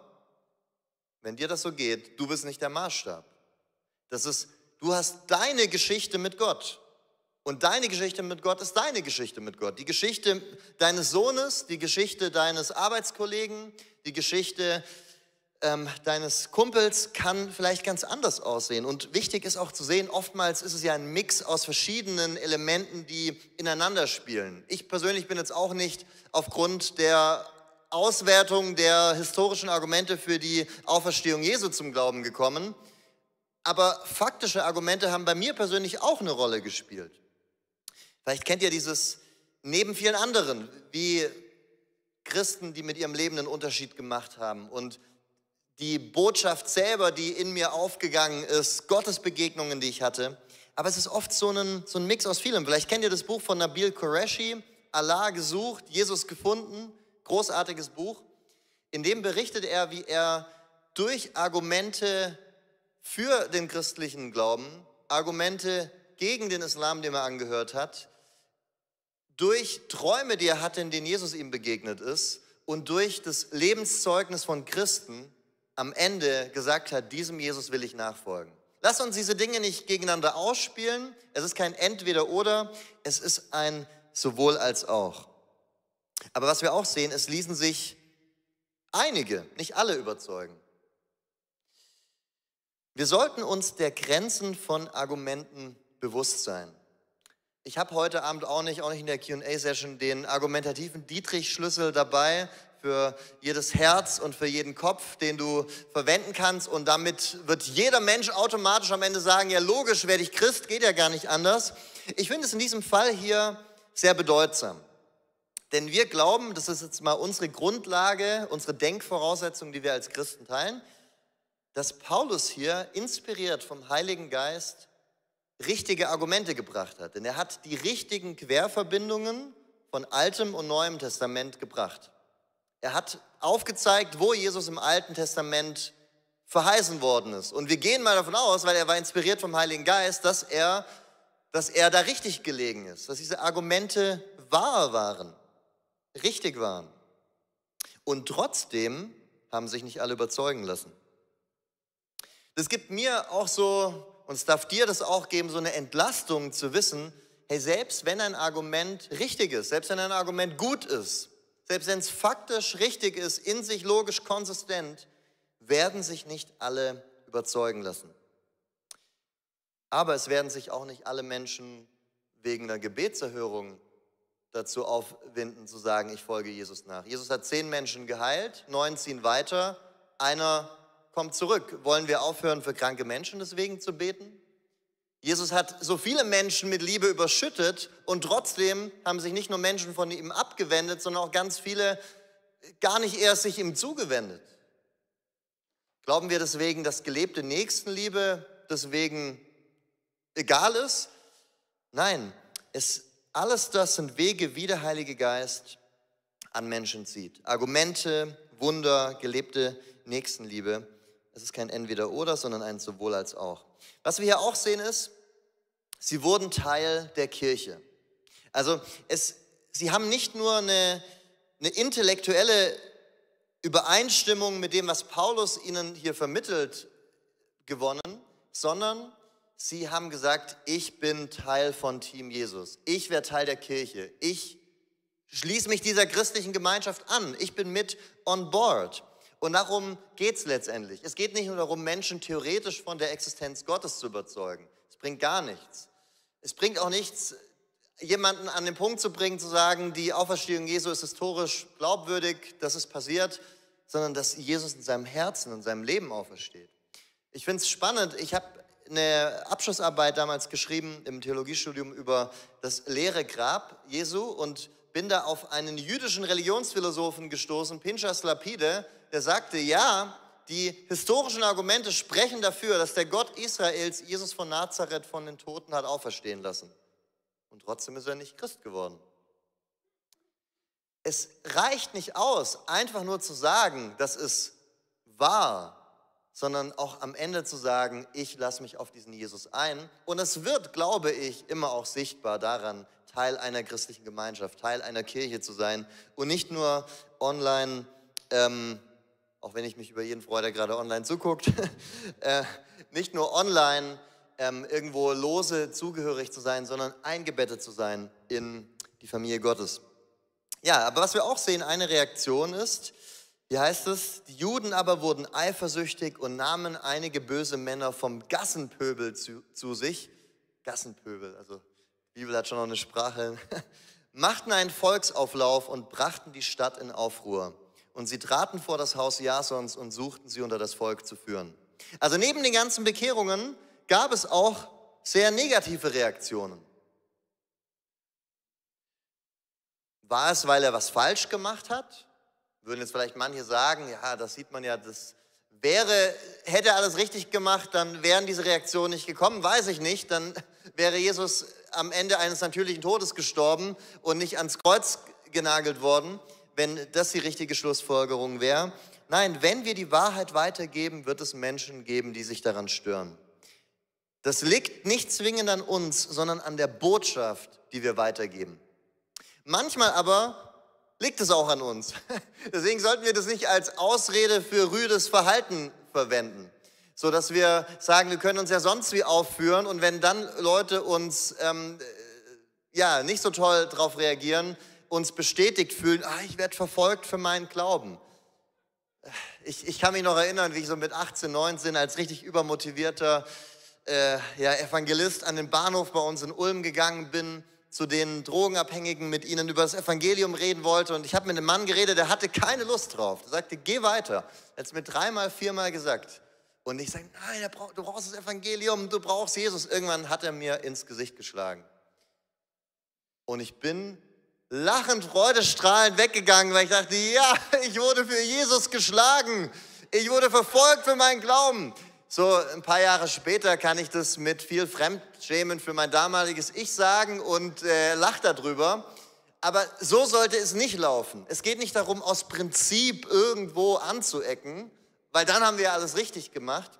wenn dir das so geht, du bist nicht der Maßstab. Du hast deine Geschichte mit Gott. Und deine Geschichte mit Gott ist deine Geschichte mit Gott. Die Geschichte deines Sohnes, die Geschichte deines Arbeitskollegen, die Geschichte deines Kumpels kann vielleicht ganz anders aussehen. Und wichtig ist auch zu sehen, oftmals ist es ja ein Mix aus verschiedenen Elementen, die ineinander spielen. Ich persönlich bin jetzt auch nicht aufgrund der Auswertung der historischen Argumente für die Auferstehung Jesu zum Glauben gekommen. Aber faktische Argumente haben bei mir persönlich auch eine Rolle gespielt. Vielleicht kennt ihr dieses neben vielen anderen, wie Christen, die mit ihrem Leben einen Unterschied gemacht haben und die Botschaft selber, die in mir aufgegangen ist, Gottesbegegnungen, die ich hatte. Aber es ist oft so ein Mix aus vielem. Vielleicht kennt ihr das Buch von Nabil Qureshi, Allah gesucht, Jesus gefunden, großartiges Buch. In dem berichtet er, wie er durch Argumente für den christlichen Glauben, Argumente gegen den Islam, dem er angehört hat, durch Träume, die er hatte, in denen Jesus ihm begegnet ist und durch das Lebenszeugnis von Christen am Ende gesagt hat, diesem Jesus will ich nachfolgen. Lass uns diese Dinge nicht gegeneinander ausspielen. Es ist kein Entweder-Oder, es ist ein Sowohl als auch. Aber was wir auch sehen, es ließen sich einige, nicht alle überzeugen. Wir sollten uns der Grenzen von Argumenten bewusst sein. Ich habe heute Abend auch nicht in der Q&A-Session den argumentativen Dietrich-Schlüssel dabei für jedes Herz und für jeden Kopf, den du verwenden kannst. Und damit wird jeder Mensch automatisch am Ende sagen, ja logisch, werde ich Christ, geht ja gar nicht anders. Ich finde es in diesem Fall hier sehr bedeutsam. Denn wir glauben, das ist jetzt mal unsere Grundlage, unsere Denkvoraussetzung, die wir als Christen teilen, dass Paulus hier, inspiriert vom Heiligen Geist, richtige Argumente gebracht hat. Denn er hat die richtigen Querverbindungen von Altem und Neuem Testament gebracht. Er hat aufgezeigt, wo Jesus im Alten Testament verheißen worden ist. Und wir gehen mal davon aus, weil er war inspiriert vom Heiligen Geist, dass er da richtig gelegen ist, dass diese Argumente wahr waren, richtig waren. Und trotzdem haben sich nicht alle überzeugen lassen. Das gibt mir auch so, und es darf dir das auch geben, so eine Entlastung zu wissen, hey, selbst wenn ein Argument richtig ist, selbst wenn ein Argument gut ist, selbst wenn es faktisch richtig ist, in sich logisch konsistent, werden sich nicht alle überzeugen lassen. Aber es werden sich auch nicht alle Menschen wegen einer Gebetserhörung dazu aufwinden, zu sagen, ich folge Jesus nach. Jesus hat 10 Menschen geheilt, 9 ziehen weiter, einer kommt zurück. Wollen wir aufhören, für kranke Menschen deswegen zu beten? Jesus hat so viele Menschen mit Liebe überschüttet und trotzdem haben sich nicht nur Menschen von ihm abgewendet, sondern auch ganz viele gar nicht erst sich ihm zugewendet. Glauben wir deswegen, dass gelebte Nächstenliebe deswegen egal ist? Nein, alles das sind Wege, wie der Heilige Geist an Menschen zieht. Argumente, Wunder, gelebte Nächstenliebe. Es ist kein Entweder-Oder, sondern ein Sowohl als auch. Was wir hier auch sehen ist, sie wurden Teil der Kirche. Also sie haben nicht nur eine intellektuelle Übereinstimmung mit dem, was Paulus ihnen hier vermittelt, gewonnen, sondern sie haben gesagt, ich bin Teil von Team Jesus. Ich werde Teil der Kirche. Ich schließe mich dieser christlichen Gemeinschaft an. Ich bin mit on board. Und darum geht es letztendlich. Es geht nicht nur darum, Menschen theoretisch von der Existenz Gottes zu überzeugen. Es bringt gar nichts. Es bringt auch nichts, jemanden an den Punkt zu bringen, zu sagen, die Auferstehung Jesu ist historisch glaubwürdig, das ist passiert, sondern dass Jesus in seinem Herzen, in seinem Leben aufersteht. Ich finde es spannend, ich habe eine Abschlussarbeit damals geschrieben im Theologiestudium über das leere Grab Jesu und bin da auf einen jüdischen Religionsphilosophen gestoßen, Pinchas Lapide, der sagte, ja, die historischen Argumente sprechen dafür, dass der Gott Israels Jesus von Nazareth von den Toten hat auferstehen lassen. Und trotzdem ist er nicht Christ geworden. Es reicht nicht aus, einfach nur zu sagen, das ist wahr, sondern auch am Ende zu sagen, ich lasse mich auf diesen Jesus ein. Und es wird, glaube ich, immer auch sichtbar daran, Teil einer christlichen Gemeinschaft, Teil einer Kirche zu sein und nicht nur online, auch wenn ich mich über jeden freue, der gerade online zuguckt, nicht nur online irgendwo lose zugehörig zu sein, sondern eingebettet zu sein in die Familie Gottes. Ja, aber was wir auch sehen, eine Reaktion ist, hier heißt es, die Juden aber wurden eifersüchtig und nahmen einige böse Männer vom Gassenpöbel zu sich. Gassenpöbel, also die Bibel hat schon noch eine Sprache. Machten einen Volksauflauf und brachten die Stadt in Aufruhr. Und sie traten vor das Haus Jasons und suchten sie unter das Volk zu führen. Also neben den ganzen Bekehrungen gab es auch sehr negative Reaktionen. War es, weil er was falsch gemacht hat? Würden jetzt vielleicht manche sagen, ja, das sieht man ja, hätte er alles richtig gemacht, dann wären diese Reaktionen nicht gekommen, weiß ich nicht. Dann wäre Jesus am Ende eines natürlichen Todes gestorben und nicht ans Kreuz genagelt worden, wenn das die richtige Schlussfolgerung wäre. Nein, wenn wir die Wahrheit weitergeben, wird es Menschen geben, die sich daran stören. Das liegt nicht zwingend an uns, sondern an der Botschaft, die wir weitergeben. Manchmal aber liegt es auch an uns. Deswegen sollten wir das nicht als Ausrede für rüdes Verhalten verwenden, sodass wir sagen, wir können uns ja sonst wie aufführen und wenn dann Leute uns nicht so toll darauf reagieren, uns bestätigt fühlen, ich werde verfolgt für meinen Glauben. Ich kann mich noch erinnern, wie ich so mit 18, 19 als richtig übermotivierter Evangelist an den Bahnhof bei uns in Ulm gegangen bin, zu den Drogenabhängigen mit ihnen über das Evangelium reden wollte. Und ich habe mit einem Mann geredet, der hatte keine Lust drauf. Der sagte, geh weiter. Er hat es mir 3-mal, 4-mal gesagt. Und ich sage, nein, du brauchst das Evangelium, du brauchst Jesus. Irgendwann hat er mir ins Gesicht geschlagen. Und ich bin lachend, freudestrahlend weggegangen, weil ich dachte, ja, ich wurde für Jesus geschlagen. Ich wurde verfolgt für meinen Glauben. So ein paar Jahre später kann ich das mit viel Fremdschämen für mein damaliges Ich sagen und lach darüber. Aber so sollte es nicht laufen. Es geht nicht darum, aus Prinzip irgendwo anzuecken, weil dann haben wir alles richtig gemacht.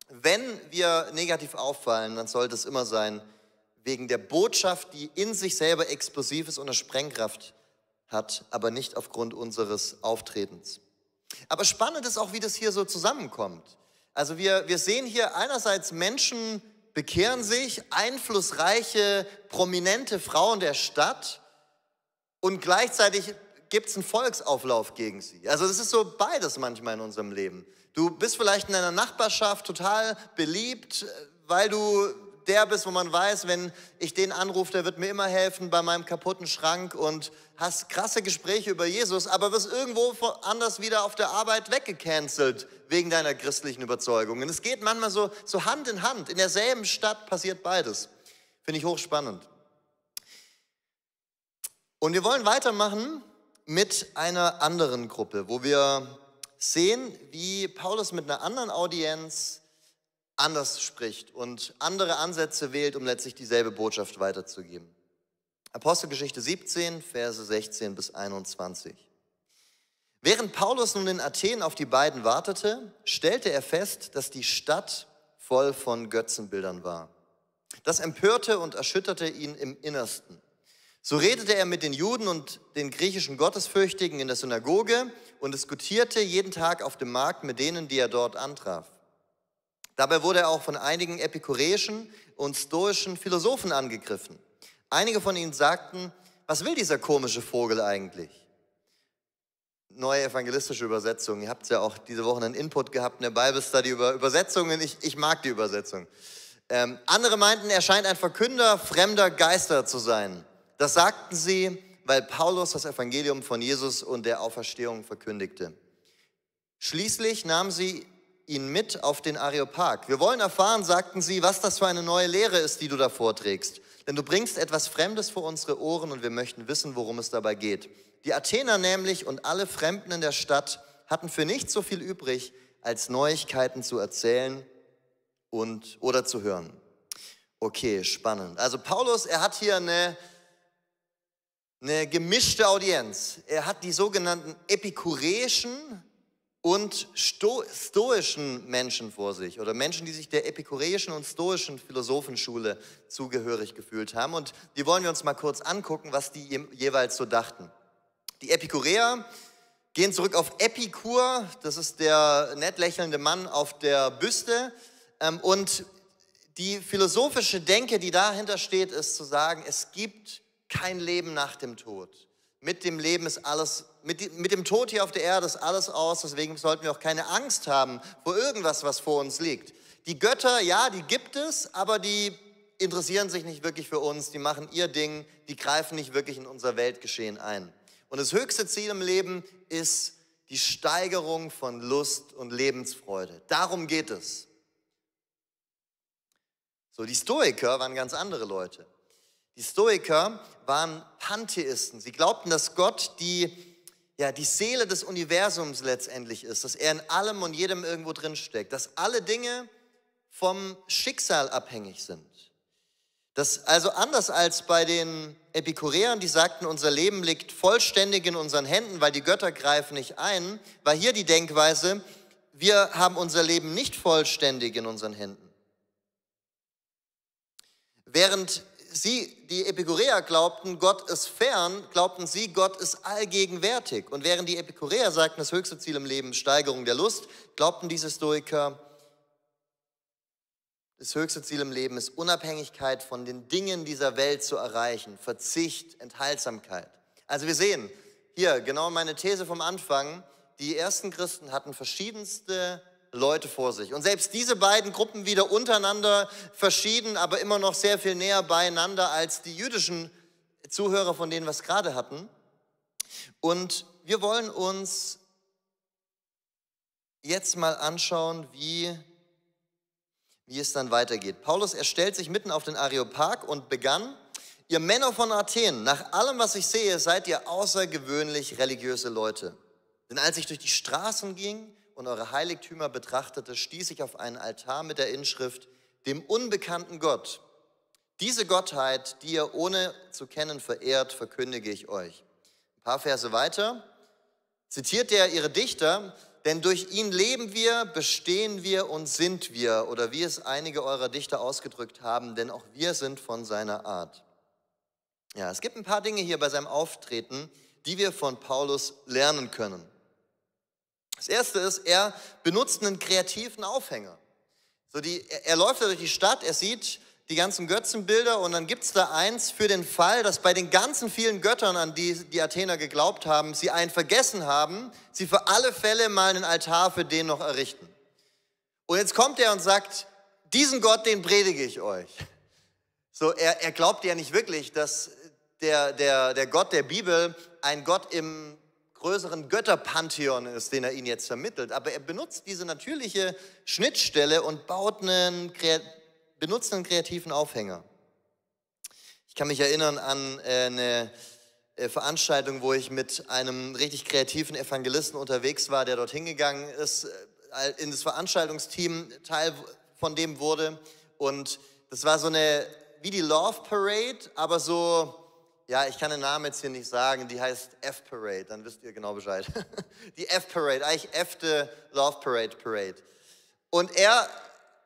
Wenn wir negativ auffallen, dann sollte es immer sein, wegen der Botschaft, die in sich selber explosiv ist und eine Sprengkraft hat, aber nicht aufgrund unseres Auftretens. Aber spannend ist auch, wie das hier so zusammenkommt. Also wir sehen hier einerseits Menschen bekehren sich, einflussreiche, prominente Frauen der Stadt und gleichzeitig gibt es einen Volksauflauf gegen sie. Also das ist so beides manchmal in unserem Leben. Du bist vielleicht in deiner Nachbarschaft total beliebt, weil du der bist, wo man weiß, wenn ich den anrufe, der wird mir immer helfen bei meinem kaputten Schrank und hast krasse Gespräche über Jesus, aber wirst irgendwo anders wieder auf der Arbeit weggecancelt wegen deiner christlichen Überzeugung. Und es geht manchmal so Hand in Hand. In derselben Stadt passiert beides. Finde ich hochspannend. Und wir wollen weitermachen mit einer anderen Gruppe, wo wir sehen, wie Paulus mit einer anderen Audienz anders spricht und andere Ansätze wählt, um letztlich dieselbe Botschaft weiterzugeben. Apostelgeschichte 17, Verse 16 bis 21. Während Paulus nun in Athen auf die beiden wartete, stellte er fest, dass die Stadt voll von Götzenbildern war. Das empörte und erschütterte ihn im Innersten. So redete er mit den Juden und den griechischen Gottesfürchtigen in der Synagoge und diskutierte jeden Tag auf dem Markt mit denen, die er dort antraf. Dabei wurde er auch von einigen epikureischen und stoischen Philosophen angegriffen. Einige von ihnen sagten, was will dieser komische Vogel eigentlich? Neue evangelistische Übersetzung. Ihr habt ja auch diese Woche einen Input gehabt in der Bible Study über Übersetzungen. Ich mag die Übersetzung. Andere meinten, er scheint ein Verkünder fremder Geister zu sein. Das sagten sie, weil Paulus das Evangelium von Jesus und der Auferstehung verkündigte. Schließlich nahmen sie ihn mit auf den Areopag. Wir wollen erfahren, sagten sie, was das für eine neue Lehre ist, die du da vorträgst. Denn du bringst etwas Fremdes vor unsere Ohren und wir möchten wissen, worum es dabei geht. Die Athener nämlich und alle Fremden in der Stadt hatten für nichts so viel übrig, als Neuigkeiten zu erzählen oder zu hören. Okay, spannend. Also Paulus, er hat hier eine gemischte Audienz. Er hat die sogenannten epikureischen und stoischen Menschen vor sich oder Menschen, die sich der epikureischen und stoischen Philosophenschule zugehörig gefühlt haben. Und die wollen wir uns mal kurz angucken, was die jeweils so dachten. Die Epikureer gehen zurück auf Epikur, das ist der nett lächelnde Mann auf der Büste. Und die philosophische Denke, die dahinter steht, ist zu sagen, es gibt kein Leben nach dem Tod. Mit dem Leben ist alles, mit dem Tod hier auf der Erde ist alles aus, deswegen sollten wir auch keine Angst haben vor irgendwas, was vor uns liegt. Die Götter, ja, die gibt es, aber die interessieren sich nicht wirklich für uns, die machen ihr Ding, die greifen nicht wirklich in unser Weltgeschehen ein. Und das höchste Ziel im Leben ist die Steigerung von Lust und Lebensfreude. Darum geht es. So, die Stoiker waren ganz andere Leute. Die Stoiker waren Pantheisten. Sie glaubten, dass Gott die Seele des Universums letztendlich ist, dass er in allem und jedem irgendwo drin steckt, dass alle Dinge vom Schicksal abhängig sind. Das also anders als bei den Epikureern, die sagten, unser Leben liegt vollständig in unseren Händen, weil die Götter greifen nicht ein, war hier die Denkweise, wir haben unser Leben nicht vollständig in unseren Händen. Während die Epikureer glaubten, Gott ist fern, glaubten sie, Gott ist allgegenwärtig. Und während die Epikureer sagten, das höchste Ziel im Leben ist Steigerung der Lust, glaubten diese Stoiker, das höchste Ziel im Leben ist Unabhängigkeit von den Dingen dieser Welt zu erreichen, Verzicht, Enthaltsamkeit. Also wir sehen hier genau meine These vom Anfang, die ersten Christen hatten verschiedenste Leute vor sich. Und selbst diese beiden Gruppen wieder untereinander verschieden, aber immer noch sehr viel näher beieinander als die jüdischen Zuhörer, von denen wir es gerade hatten. Und wir wollen uns jetzt mal anschauen, wie es dann weitergeht. Paulus, er stellt sich mitten auf den Areopag und begann, ihr Männer von Athen, nach allem, was ich sehe, seid ihr außergewöhnlich religiöse Leute. Denn als ich durch die Straßen ging und eure Heiligtümer betrachtete, stieß ich auf einen Altar mit der Inschrift, dem unbekannten Gott. Diese Gottheit, die ihr ohne zu kennen verehrt, verkündige ich euch. Ein paar Verse weiter zitiert er ihre Dichter, denn durch ihn leben wir, bestehen wir und sind wir, oder wie es einige eurer Dichter ausgedrückt haben, denn auch wir sind von seiner Art. Ja, es gibt ein paar Dinge hier bei seinem Auftreten, die wir von Paulus lernen können. Das erste ist, er benutzt einen kreativen Aufhänger. Er läuft da durch die Stadt, er sieht die ganzen Götzenbilder und dann gibt es da eins für den Fall, dass bei den ganzen vielen Göttern, an die die Athener geglaubt haben, sie einen vergessen haben, sie für alle Fälle mal einen Altar für den noch errichten. Und jetzt kommt er und sagt, diesen Gott, den predige ich euch. So, er glaubt ja nicht wirklich, dass der Gott der Bibel ein Gott im größeren Götterpantheon ist, den er ihnen jetzt vermittelt. Aber er benutzt diese natürliche Schnittstelle und benutzt einen kreativen Aufhänger. Ich kann mich erinnern an eine Veranstaltung, wo ich mit einem richtig kreativen Evangelisten unterwegs war, der dorthin gegangen ist, in das Veranstaltungsteam Teil von dem wurde. Und das war so eine, wie die Love Parade, aber so, ja, ich kann den Namen jetzt hier nicht sagen, die heißt F-Parade, dann wisst ihr genau Bescheid. Die F-Parade, eigentlich F-te Love Parade. Und er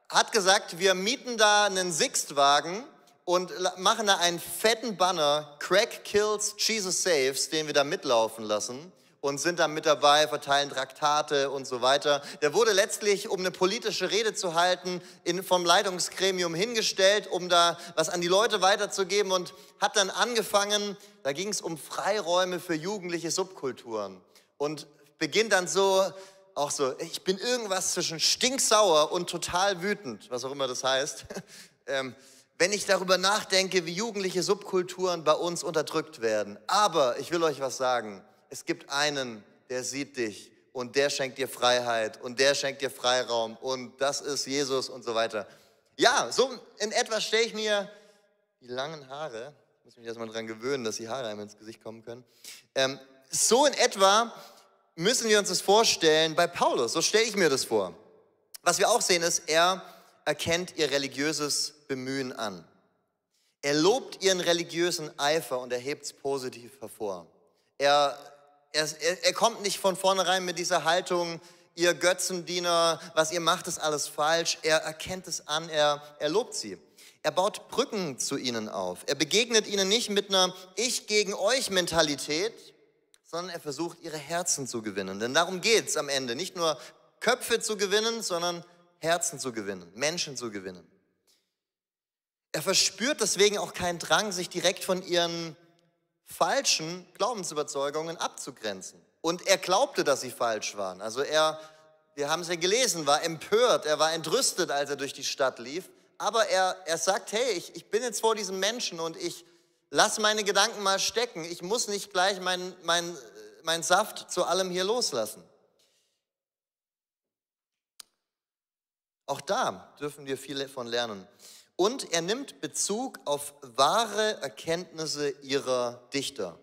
hat gesagt, wir mieten da einen Sixt-Wagen und machen da einen fetten Banner, Crack Kills, Jesus Saves, den wir da mitlaufen lassen und sind dann mit dabei, verteilen Traktate und so weiter. Der wurde letztlich, um eine politische Rede zu halten, vom Leitungsgremium hingestellt, um da was an die Leute weiterzugeben und hat dann angefangen, da ging es um Freiräume für jugendliche Subkulturen und beginnt dann so, auch so, ich bin irgendwas zwischen stinksauer und total wütend, was auch immer das heißt, wenn ich darüber nachdenke, wie jugendliche Subkulturen bei uns unterdrückt werden. Aber ich will euch was sagen, es gibt einen, der sieht dich und der schenkt dir Freiheit und der schenkt dir Freiraum und das ist Jesus und so weiter. Ja, so in etwa stelle ich mir die langen Haare, ich muss mich erstmal dran gewöhnen, dass die Haare einem ins Gesicht kommen können, so in etwa müssen wir uns das vorstellen bei Paulus, so stelle ich mir das vor. Was wir auch sehen ist, er erkennt ihr religiöses Bemühen an. Er lobt ihren religiösen Eifer und er hebt es positiv hervor. Er kommt nicht von vornherein mit dieser Haltung, ihr Götzendiener, was ihr macht, ist alles falsch. Er erkennt es an, er lobt sie. Er baut Brücken zu ihnen auf. Er begegnet ihnen nicht mit einer Ich gegen euch Mentalität, sondern er versucht, ihre Herzen zu gewinnen. Denn darum geht es am Ende. Nicht nur Köpfe zu gewinnen, sondern Herzen zu gewinnen, Menschen zu gewinnen. Er verspürt deswegen auch keinen Drang, sich direkt von ihren falschen Glaubensüberzeugungen abzugrenzen. Und er glaubte, dass sie falsch waren. Also wir haben es ja gelesen, war empört, er war entrüstet, als er durch die Stadt lief. Aber er sagt, hey, ich bin jetzt vor diesem Menschen und ich lass meine Gedanken mal stecken. Ich muss nicht gleich mein Saft zu allem hier loslassen. Auch da dürfen wir viel von lernen. Und er nimmt Bezug auf wahre Erkenntnisse ihrer Dichter.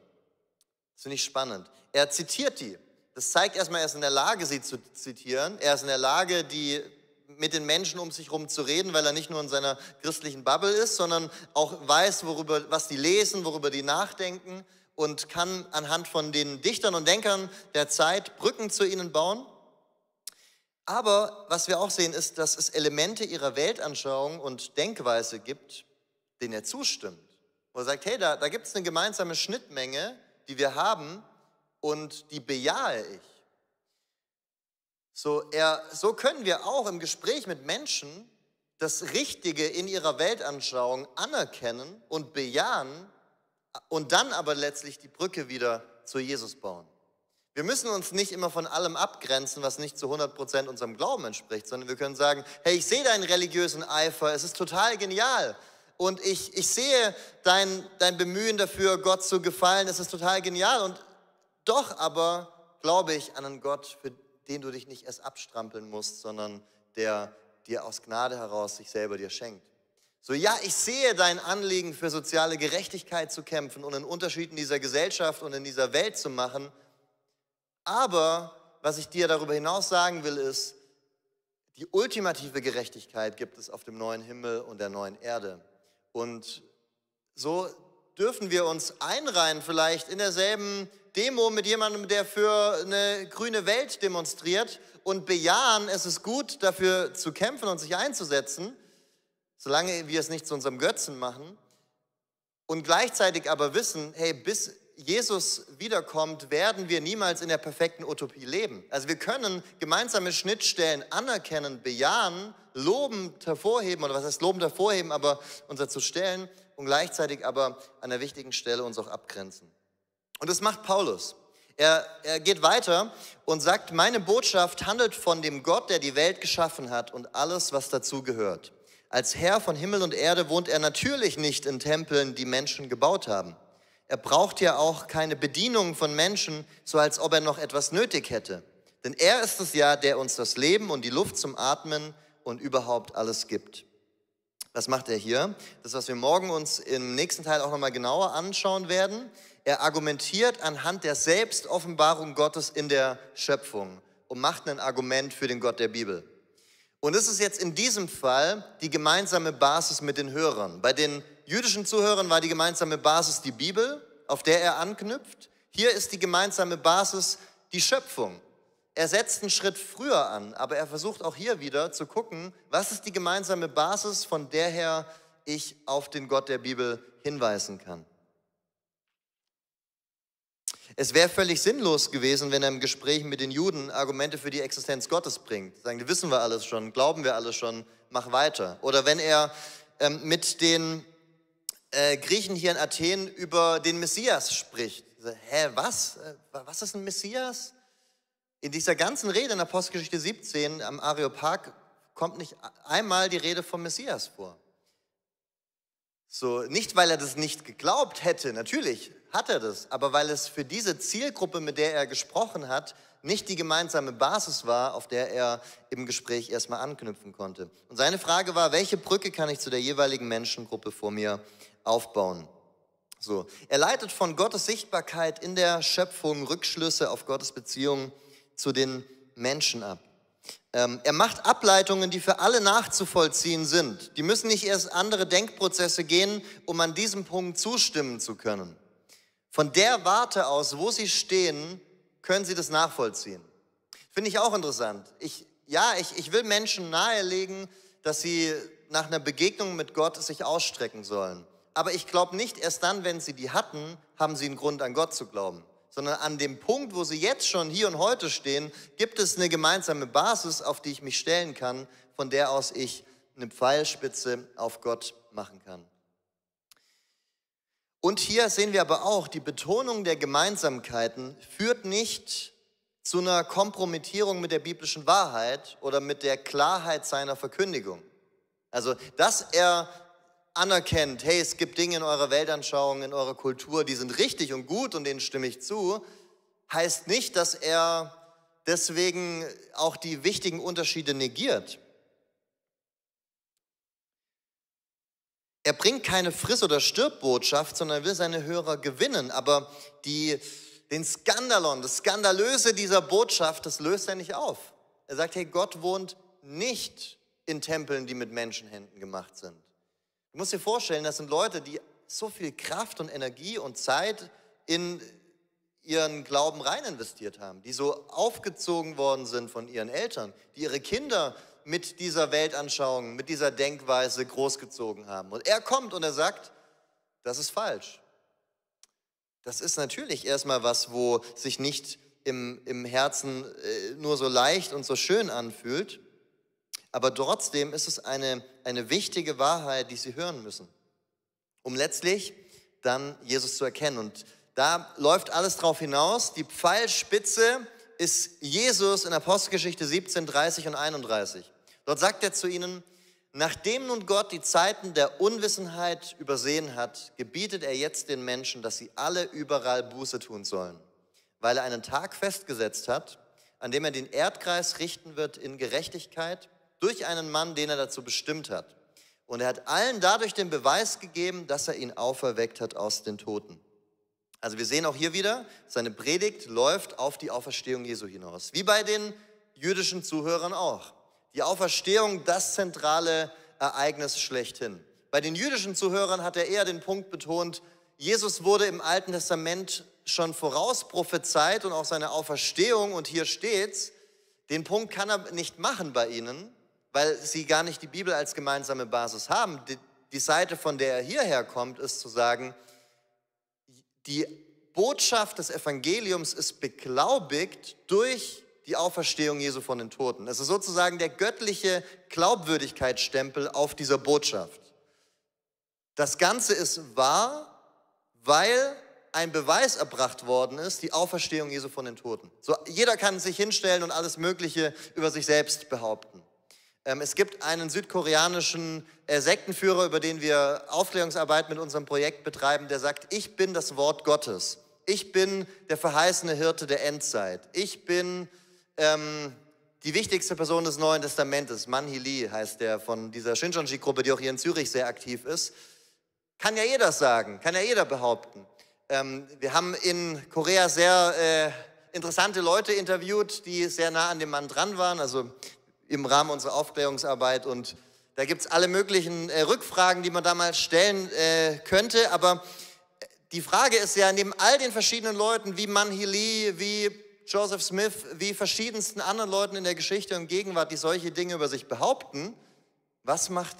Das finde ich spannend. Er zitiert die. Das zeigt erstmal, er ist in der Lage, sie zu zitieren. Er ist in der Lage, mit den Menschen um sich herum zu reden, weil er nicht nur in seiner christlichen Bubble ist, sondern auch weiß, was die lesen, worüber die nachdenken und kann anhand von den Dichtern und Denkern der Zeit Brücken zu ihnen bauen. Aber was wir auch sehen, ist, dass es Elemente ihrer Weltanschauung und Denkweise gibt, denen er zustimmt. Wo er sagt, hey, da gibt es eine gemeinsame Schnittmenge, die wir haben und die bejahe ich. So können wir auch im Gespräch mit Menschen das Richtige in ihrer Weltanschauung anerkennen und bejahen und dann aber letztlich die Brücke wieder zu Jesus bauen. Wir müssen uns nicht immer von allem abgrenzen, was nicht zu 100% unserem Glauben entspricht, sondern wir können sagen, hey, ich sehe deinen religiösen Eifer, es ist total genial. Und ich sehe dein Bemühen dafür, Gott zu gefallen, es ist total genial. Und doch aber glaube ich an einen Gott, für den du dich nicht erst abstrampeln musst, sondern der dir aus Gnade heraus sich selber dir schenkt. So, ja, ich sehe dein Anliegen, für soziale Gerechtigkeit zu kämpfen und einen Unterschied in dieser Gesellschaft und in dieser Welt zu machen. Aber was ich dir darüber hinaus sagen will, ist, die ultimative Gerechtigkeit gibt es auf dem neuen Himmel und der neuen Erde. Und so dürfen wir uns einreihen, vielleicht in derselben Demo mit jemandem, der für eine grüne Welt demonstriert, und bejahen, es ist gut, dafür zu kämpfen und sich einzusetzen, solange wir es nicht zu unserem Götzen machen, und gleichzeitig aber wissen, hey, bis Jesus wiederkommt, werden wir niemals in der perfekten Utopie leben. Also wir können gemeinsame Schnittstellen anerkennen, bejahen, lobend hervorheben, oder was heißt lobend hervorheben, aber uns dazu stellen und gleichzeitig aber an der wichtigen Stelle uns auch abgrenzen. Und das macht Paulus. Er geht weiter und sagt, meine Botschaft handelt von dem Gott, der die Welt geschaffen hat und alles, was dazu gehört. Als Herr von Himmel und Erde wohnt er natürlich nicht in Tempeln, die Menschen gebaut haben. Er braucht ja auch keine Bedienung von Menschen, so als ob er noch etwas nötig hätte. Denn er ist es ja, der uns das Leben und die Luft zum Atmen und überhaupt alles gibt. Was macht er hier? Das, was wir morgen uns im nächsten Teil auch nochmal genauer anschauen werden. Er argumentiert anhand der Selbstoffenbarung Gottes in der Schöpfung und macht ein Argument für den Gott der Bibel. Und es ist jetzt in diesem Fall die gemeinsame Basis mit den Hörern. Bei den jüdischen Zuhörern war die gemeinsame Basis die Bibel, auf der er anknüpft. Hier ist die gemeinsame Basis die Schöpfung. Er setzt einen Schritt früher an, aber er versucht auch hier wieder zu gucken, was ist die gemeinsame Basis, von der her ich auf den Gott der Bibel hinweisen kann. Es wäre völlig sinnlos gewesen, wenn er im Gespräch mit den Juden Argumente für die Existenz Gottes bringt. Sagen, die wissen wir alles schon, glauben wir alles schon, mach weiter. Oder wenn er mit den Griechen hier in Athen über den Messias spricht. Hä, was? Was ist ein Messias? In dieser ganzen Rede in Apostelgeschichte 17 am Areopag kommt nicht einmal die Rede vom Messias vor. So, nicht, weil er das nicht geglaubt hätte, natürlich hat er das, aber weil es für diese Zielgruppe, mit der er gesprochen hat, nicht die gemeinsame Basis war, auf der er im Gespräch erstmal anknüpfen konnte. Und seine Frage war, welche Brücke kann ich zu der jeweiligen Menschengruppe vor mir aufbauen? So, er leitet von Gottes Sichtbarkeit in der Schöpfung Rückschlüsse auf Gottes Beziehung zu den Menschen ab. Er macht Ableitungen, die für alle nachzuvollziehen sind. Die müssen nicht erst andere Denkprozesse gehen, um an diesem Punkt zustimmen zu können. Von der Warte aus, wo sie stehen, können sie das nachvollziehen. Finde ich auch interessant. Ich will Menschen nahelegen, dass sie nach einer Begegnung mit Gott sich ausstrecken sollen. Aber ich glaube nicht, erst dann, wenn sie die hatten, haben sie einen Grund, an Gott zu glauben. Sondern an dem Punkt, wo sie jetzt schon hier und heute stehen, gibt es eine gemeinsame Basis, auf die ich mich stellen kann, von der aus ich eine Pfeilspitze auf Gott machen kann. Und hier sehen wir aber auch, die Betonung der Gemeinsamkeiten führt nicht zu einer Kompromittierung mit der biblischen Wahrheit oder mit der Klarheit seiner Verkündigung. Also, dass er anerkennt, hey, es gibt Dinge in eurer Weltanschauung, in eurer Kultur, die sind richtig und gut und denen stimme ich zu, heißt nicht, dass er deswegen auch die wichtigen Unterschiede negiert. Er bringt keine Friss- oder Stirb-Botschaft, sondern will seine Hörer gewinnen, aber den Skandalon, das Skandalöse dieser Botschaft, das löst er nicht auf. Er sagt, hey, Gott wohnt nicht in Tempeln, die mit Menschenhänden gemacht sind. Du musst dir vorstellen, das sind Leute, die so viel Kraft und Energie und Zeit in ihren Glauben rein investiert haben, die so aufgezogen worden sind von ihren Eltern, die ihre Kinder mit dieser Weltanschauung, mit dieser Denkweise großgezogen haben. Und er kommt und er sagt, das ist falsch. Das ist natürlich erstmal was, wo sich nicht im Herzen nur so leicht und so schön anfühlt. Aber trotzdem ist es eine wichtige Wahrheit, die sie hören müssen, um letztlich dann Jesus zu erkennen. Und da läuft alles drauf hinaus. Die Pfeilspitze ist Jesus in Apostelgeschichte 17, 30 und 31. Dort sagt er zu ihnen, nachdem nun Gott die Zeiten der Unwissenheit übersehen hat, gebietet er jetzt den Menschen, dass sie alle überall Buße tun sollen, weil er einen Tag festgesetzt hat, an dem er den Erdkreis richten wird in Gerechtigkeit, durch einen Mann, den er dazu bestimmt hat. Und er hat allen dadurch den Beweis gegeben, dass er ihn auferweckt hat aus den Toten. Also wir sehen auch hier wieder, seine Predigt läuft auf die Auferstehung Jesu hinaus. Wie bei den jüdischen Zuhörern auch. Die Auferstehung, das zentrale Ereignis schlechthin. Bei den jüdischen Zuhörern hat er eher den Punkt betont, Jesus wurde im Alten Testament schon vorausprophezeit und auch seine Auferstehung, und hier steht's, den Punkt kann er nicht machen bei ihnen, weil sie gar nicht die Bibel als gemeinsame Basis haben. Die Seite, von der er hierher kommt, ist zu sagen, die Botschaft des Evangeliums ist beglaubigt durch die Auferstehung Jesu von den Toten. Es ist sozusagen der göttliche Glaubwürdigkeitsstempel auf dieser Botschaft. Das Ganze ist wahr, weil ein Beweis erbracht worden ist, die Auferstehung Jesu von den Toten. So, jeder kann sich hinstellen und alles Mögliche über sich selbst behaupten. Es gibt einen südkoreanischen Sektenführer, über den wir Aufklärungsarbeit mit unserem Projekt betreiben, der sagt, ich bin das Wort Gottes. Ich bin der verheißene Hirte der Endzeit. Ich bin die wichtigste Person des Neuen Testamentes. Man Hee Lee heißt der, von dieser Shincheonji-Gruppe, die auch hier in Zürich sehr aktiv ist. Kann ja jeder sagen, kann ja jeder behaupten. Wir haben in Korea sehr interessante Leute interviewt, die sehr nah an dem Mann dran waren, also im Rahmen unserer Aufklärungsarbeit. Und da gibt es alle möglichen Rückfragen, die man da mal stellen könnte. Aber die Frage ist ja, neben all den verschiedenen Leuten wie Man Hee Lee, wie Joseph Smith, wie verschiedensten anderen Leuten in der Geschichte und Gegenwart, die solche Dinge über sich behaupten, was macht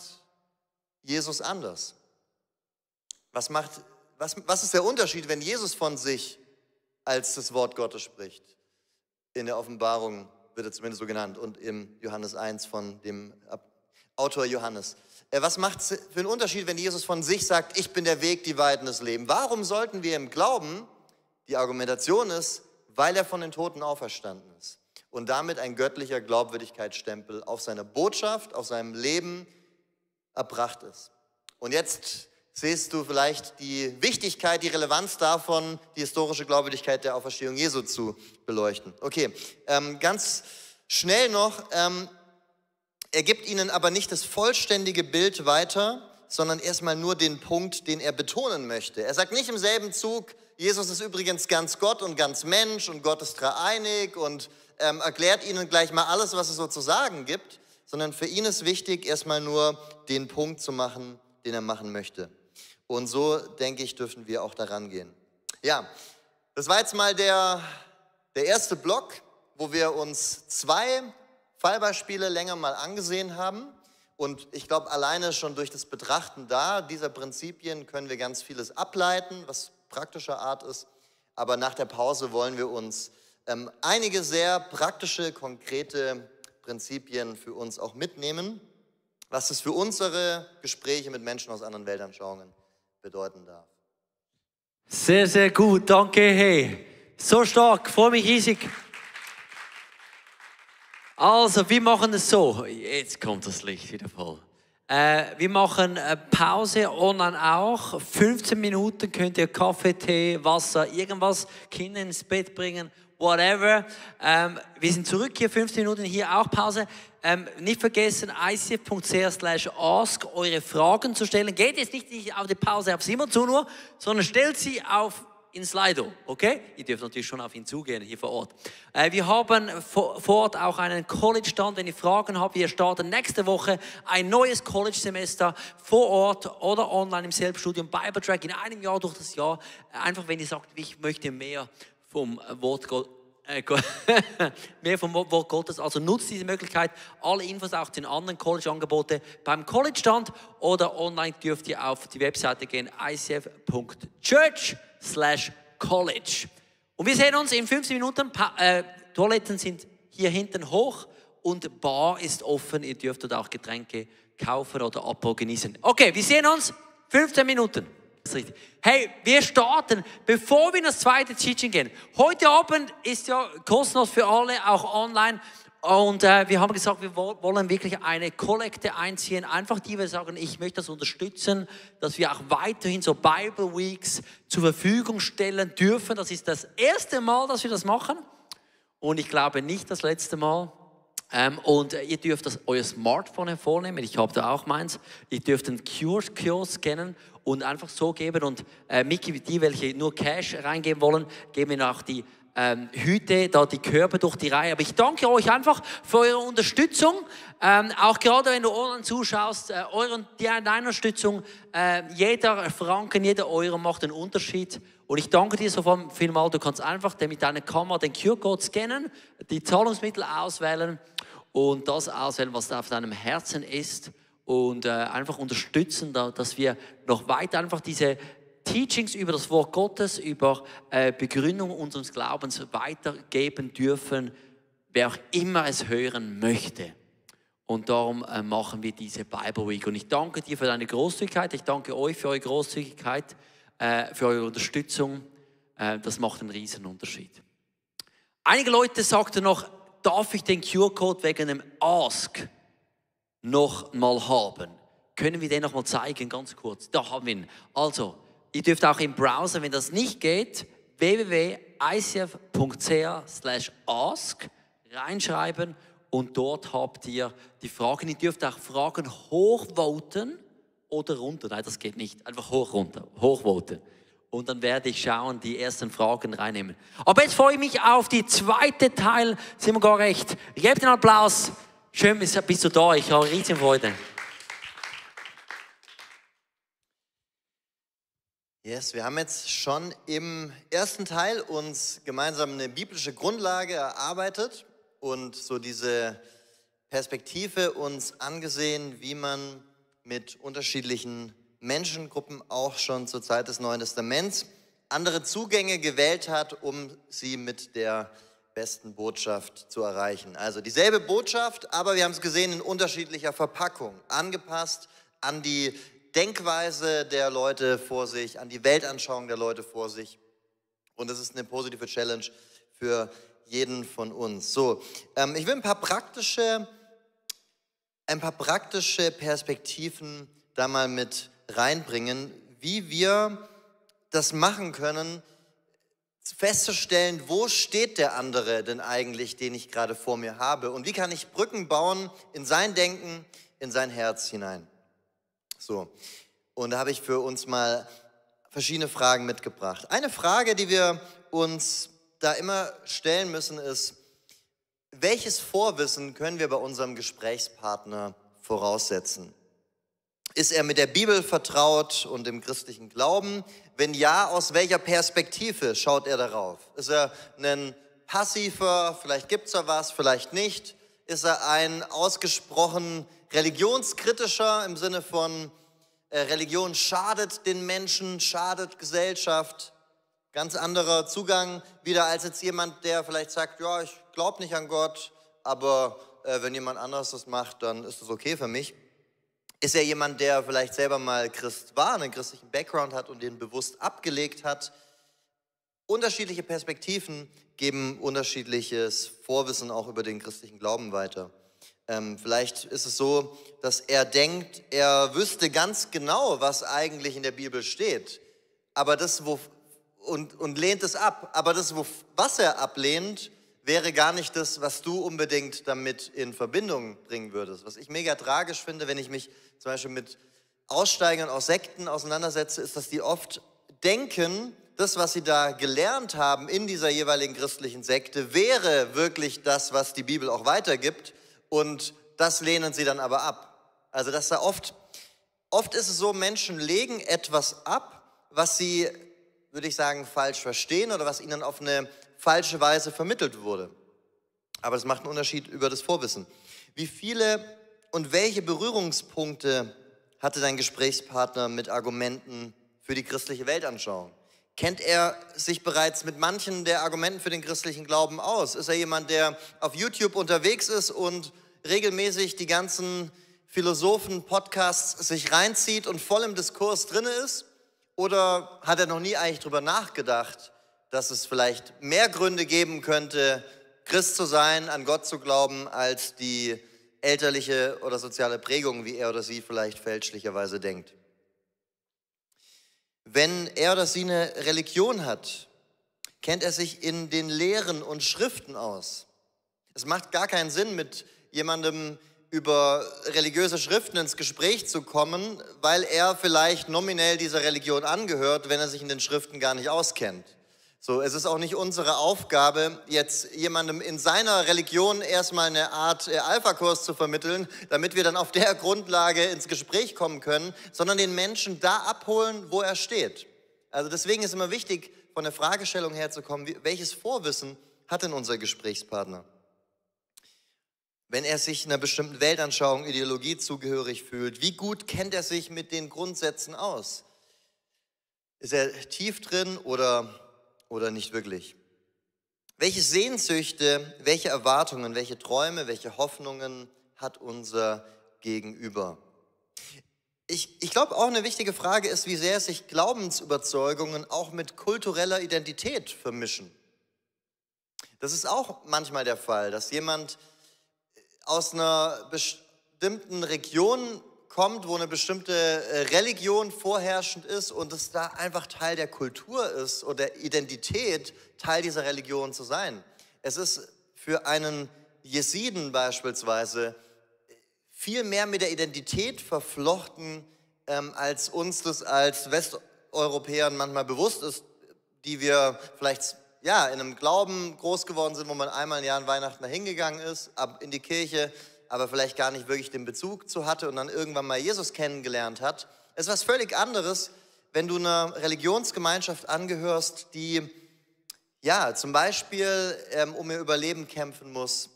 Jesus anders? Was ist der Unterschied, wenn Jesus von sich als das Wort Gottes spricht? In der Offenbarung wird er zumindest so genannt und im Johannes 1 von dem Autor Johannes. Was macht es für einen Unterschied, wenn Jesus von sich sagt, ich bin der Weg, die Wahrheit und das Leben? Warum sollten wir ihm glauben? Die Argumentation ist, weil er von den Toten auferstanden ist und damit ein göttlicher Glaubwürdigkeitsstempel auf seine Botschaft, auf seinem Leben erbracht ist. Und jetzt siehst du vielleicht die Wichtigkeit, die Relevanz davon, die historische Glaubwürdigkeit der Auferstehung Jesu zu beleuchten. Okay, ganz schnell noch, er gibt ihnen aber nicht das vollständige Bild weiter, sondern erstmal nur den Punkt, den er betonen möchte. Er sagt nicht im selben Zug, Jesus ist übrigens ganz Gott und ganz Mensch und Gott ist dreieinig und erklärt ihnen gleich mal alles, was es so zu sagen gibt, sondern für ihn ist wichtig, erstmal nur den Punkt zu machen, den er machen möchte. Und so, denke ich, dürfen wir auch daran gehen. Ja, das war jetzt mal der erste Block, wo wir uns 2 Fallbeispiele länger mal angesehen haben. Und ich glaube, alleine schon durch das Betrachten dieser Prinzipien können wir ganz vieles ableiten, was praktischer Art ist. Aber nach der Pause wollen wir uns einige sehr praktische, konkrete Prinzipien für uns auch mitnehmen, was es für unsere Gespräche mit Menschen aus anderen Weltanschauungen bedeuten darf. Sehr, sehr gut. Danke, hey. So stark. Freue mich riesig. Also, wir machen es so. Jetzt kommt das Licht wieder voll. Wir machen Pause online auch. 15 Minuten könnt ihr Kaffee, Tee, Wasser, irgendwas, Kinder ins Bett bringen, whatever. Wir sind zurück hier, 15 Minuten, hier auch Pause. Nicht vergessen, icf.ch/ask eure Fragen zu stellen. Geht jetzt nicht auf die Pause auf Simon zu nur, sondern stellt sie auf in Slido, okay? Ihr dürft natürlich schon auf ihn zugehen, hier vor Ort. Wir haben vor Ort auch einen College-Stand. Wenn ihr Fragen habt, wir starten nächste Woche ein neues College-Semester vor Ort oder online im Selbststudium, Bible Track in einem Jahr durch das Jahr. Einfach, wenn ihr sagt, ich möchte mehr vom Wort Gottes, also nutzt diese Möglichkeit. Alle Infos auch zu den anderen College-Angeboten beim College-Stand oder online dürft ihr auf die Webseite gehen, icf.church/college. Und wir sehen uns in 15 Minuten. Toiletten sind hier hinten hoch und Bar ist offen. Ihr dürft dort auch Getränke kaufen oder Apero genießen. Okay, wir sehen uns 15 Minuten. Hey, wir starten, bevor wir in das zweite Teaching gehen. Heute Abend ist ja kostenlos für alle, auch online. Und wir haben gesagt, wir wollen wirklich eine Kollekte einziehen. Einfach die wir sagen, ich möchte das unterstützen, dass wir auch weiterhin so Bible Weeks zur Verfügung stellen dürfen. Das ist das erste Mal, dass wir das machen. Und ich glaube nicht das letzte Mal. Und ihr dürft euer Smartphone hervornehmen. Ich habe da auch meins. Ihr dürft den QR-Code scannen und einfach so geben. Und Miki, die, welche nur Cash reingeben wollen, geben wir auch die Hüte, da die Körbe durch die Reihe. Aber ich danke euch einfach für eure Unterstützung. Auch gerade wenn du online zuschaust, deine Unterstützung, jeder Franken, jeder Euro macht einen Unterschied. Und ich danke dir so vielmal. Du kannst einfach mit deiner Kamera den QR-Code scannen, die Zahlungsmittel auswählen und das auswählen, was da auf deinem Herzen ist. Und einfach unterstützen, dass wir noch weiter einfach diese Teachings über das Wort Gottes, über Begründung unseres Glaubens weitergeben dürfen, wer auch immer es hören möchte. Und darum machen wir diese Bible Week. Und ich danke dir für deine Großzügigkeit. Ich danke euch für eure Großzügigkeit, für eure Unterstützung. Das macht einen riesen Unterschied. Einige Leute sagten noch, darf ich den QR-Code wegen dem Ask noch mal haben? Können wir den noch mal zeigen, ganz kurz? Da haben wir ihn. Also, ihr dürft auch im Browser, wenn das nicht geht, www.icf.ch/ask reinschreiben und dort habt ihr die Fragen. Ihr dürft auch Fragen hochvoten oder runter. Nein, das geht nicht. Einfach hochvoten. Und dann werde ich schauen, die ersten Fragen reinnehmen. Aber jetzt freue ich mich auf die zweite Teil. Sind wir gar recht. Gebt den Applaus. Schön, bist du da. Ich habe riesen Freude. Yes, wir haben jetzt schon im ersten Teil uns gemeinsam eine biblische Grundlage erarbeitet und so diese Perspektive uns angesehen, wie man mit unterschiedlichen Menschengruppen auch schon zur Zeit des Neuen Testaments andere Zugänge gewählt hat, um sie mit der besten Botschaft zu erreichen. Also dieselbe Botschaft, aber wir haben es gesehen in unterschiedlicher Verpackung, angepasst an die Denkweise der Leute vor sich, an die Weltanschauung der Leute vor sich. Und das ist eine positive Challenge für jeden von uns. So, ich will ein paar praktische Perspektiven da mal mit reinbringen, wie wir das machen können, festzustellen, wo steht der andere denn eigentlich, den ich gerade vor mir habe, und wie kann ich Brücken bauen in sein Denken, in sein Herz hinein. So, und da habe ich für uns mal verschiedene Fragen mitgebracht. Eine Frage, die wir uns da immer stellen müssen, ist, welches Vorwissen können wir bei unserem Gesprächspartner voraussetzen? Ist er mit der Bibel vertraut und dem christlichen Glauben? Wenn ja, aus welcher Perspektive schaut er darauf? Ist er ein passiver, vielleicht gibt es da was, vielleicht nicht? Ist er ein ausgesprochen religionskritischer im Sinne von Religion schadet den Menschen, schadet Gesellschaft? Ganz anderer Zugang wieder als jetzt jemand, der vielleicht sagt, ja, ich glaube nicht an Gott, aber wenn jemand anderes das macht, dann ist das okay für mich. Ist er jemand, der vielleicht selber mal Christ war, einen christlichen Background hat und den bewusst abgelegt hat? Unterschiedliche Perspektiven geben unterschiedliches Vorwissen auch über den christlichen Glauben weiter. Vielleicht ist es so, dass er denkt, er wüsste ganz genau, was eigentlich in der Bibel steht, aber und lehnt es ab. Aber was er ablehnt, wäre gar nicht das, was du unbedingt damit in Verbindung bringen würdest. Was ich mega tragisch finde, wenn ich mich zum Beispiel mit Aussteigern aus Sekten auseinandersetze, ist, dass die oft denken, das, was sie da gelernt haben in dieser jeweiligen christlichen Sekte, wäre wirklich das, was die Bibel auch weitergibt, und das lehnen sie dann aber ab. Also dass da oft ist es so, Menschen legen etwas ab, was sie, würde ich sagen, falsch verstehen oder was ihnen auf eine falsche Weise vermittelt wurde. Aber das macht einen Unterschied über das Vorwissen. Wie viele und welche Berührungspunkte hatte dein Gesprächspartner mit Argumenten für die christliche Weltanschauung? Kennt er sich bereits mit manchen der Argumenten für den christlichen Glauben aus? Ist er jemand, der auf YouTube unterwegs ist und regelmäßig die ganzen Philosophen-Podcasts sich reinzieht und voll im Diskurs drin ist? Oder hat er noch nie eigentlich drüber nachgedacht, dass es vielleicht mehr Gründe geben könnte, Christ zu sein, an Gott zu glauben, als die elterliche oder soziale Prägung, wie er oder sie vielleicht fälschlicherweise denkt? Wenn er oder sie eine Religion hat, kennt er sich in den Lehren und Schriften aus. Es macht gar keinen Sinn, mit jemandem über religiöse Schriften ins Gespräch zu kommen, weil er vielleicht nominell dieser Religion angehört, wenn er sich in den Schriften gar nicht auskennt. So, es ist auch nicht unsere Aufgabe, jetzt jemandem in seiner Religion erstmal eine Art Alpha-Kurs zu vermitteln, damit wir dann auf der Grundlage ins Gespräch kommen können, sondern den Menschen da abholen, wo er steht. Also deswegen ist immer wichtig, von der Fragestellung herzukommen, welches Vorwissen hat denn unser Gesprächspartner? Wenn er sich einer bestimmten Weltanschauung, Ideologie zugehörig fühlt, wie gut kennt er sich mit den Grundsätzen aus? Ist er tief drin oder nicht wirklich? Welche Sehnsüchte, welche Erwartungen, welche Träume, welche Hoffnungen hat unser Gegenüber? Ich glaube, auch eine wichtige Frage ist, wie sehr sich Glaubensüberzeugungen auch mit kultureller Identität vermischen. Das ist auch manchmal der Fall, dass jemand aus einer bestimmten Region kommt, wo eine bestimmte Religion vorherrschend ist und es da einfach Teil der Kultur ist oder Identität, Teil dieser Religion zu sein. Es ist für einen Jesiden beispielsweise viel mehr mit der Identität verflochten, als uns das als Westeuropäern manchmal bewusst ist, die wir vielleicht in einem Glauben groß geworden sind, wo man einmal im Jahr an Weihnachten hingegangen ist, in die Kirche, aber vielleicht gar nicht wirklich den Bezug zu hatte und dann irgendwann mal Jesus kennengelernt hat. Es ist was völlig anderes, wenn du einer Religionsgemeinschaft angehörst, die zum Beispiel um ihr Überleben kämpfen muss,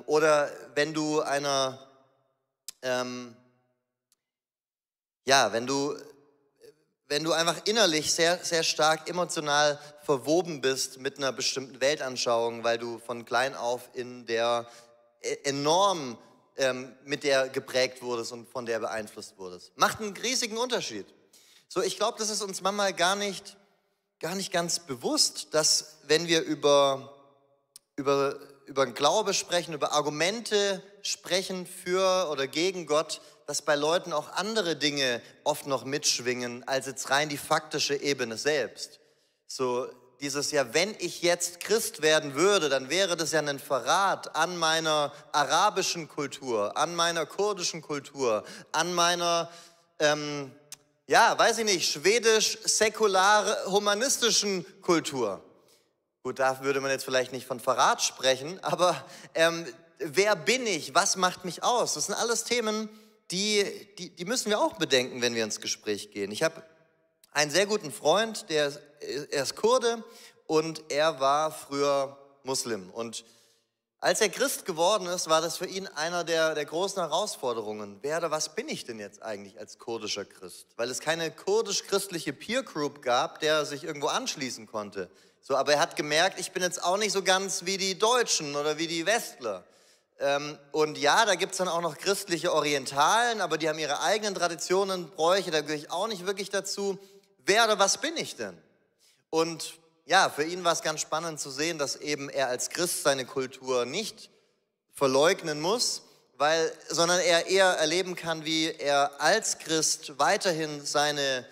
oder wenn du wenn du einfach innerlich sehr, sehr stark emotional verwoben bist mit einer bestimmten Weltanschauung, weil du von klein auf in der enorm mit der geprägt wurdest und von der beeinflusst wurdest. Macht einen riesigen Unterschied. So, ich glaube, das ist uns manchmal gar nicht ganz bewusst, dass wenn wir über Glaube sprechen, über Argumente sprechen für oder gegen Gott, dass bei Leuten auch andere Dinge oft noch mitschwingen, als jetzt rein die faktische Ebene selbst. So dieses, wenn ich jetzt Christ werden würde, dann wäre das ja ein Verrat an meiner arabischen Kultur, an meiner kurdischen Kultur, an meiner, schwedisch-säkulare-humanistischen Kultur. Gut, da würde man jetzt vielleicht nicht von Verrat sprechen, aber wer bin ich? Was macht mich aus? Das sind alles Themen, die müssen wir auch bedenken, wenn wir ins Gespräch gehen. Ich habe einen sehr guten Freund, er ist Kurde und er war früher Muslim. Und als er Christ geworden ist, war das für ihn einer der großen Herausforderungen. Was bin ich denn jetzt eigentlich als kurdischer Christ? Weil es keine kurdisch-christliche Peer Group gab, der sich irgendwo anschließen konnte. So, aber er hat gemerkt, ich bin jetzt auch nicht so ganz wie die Deutschen oder wie die Westler. Und da gibt es dann auch noch christliche Orientalen, aber die haben ihre eigenen Traditionen, Bräuche, da gehöre ich auch nicht wirklich dazu. Was bin ich denn? Und für ihn war es ganz spannend zu sehen, dass eben er als Christ seine Kultur nicht verleugnen muss, sondern er eher erleben kann, wie er als Christ weiterhin seine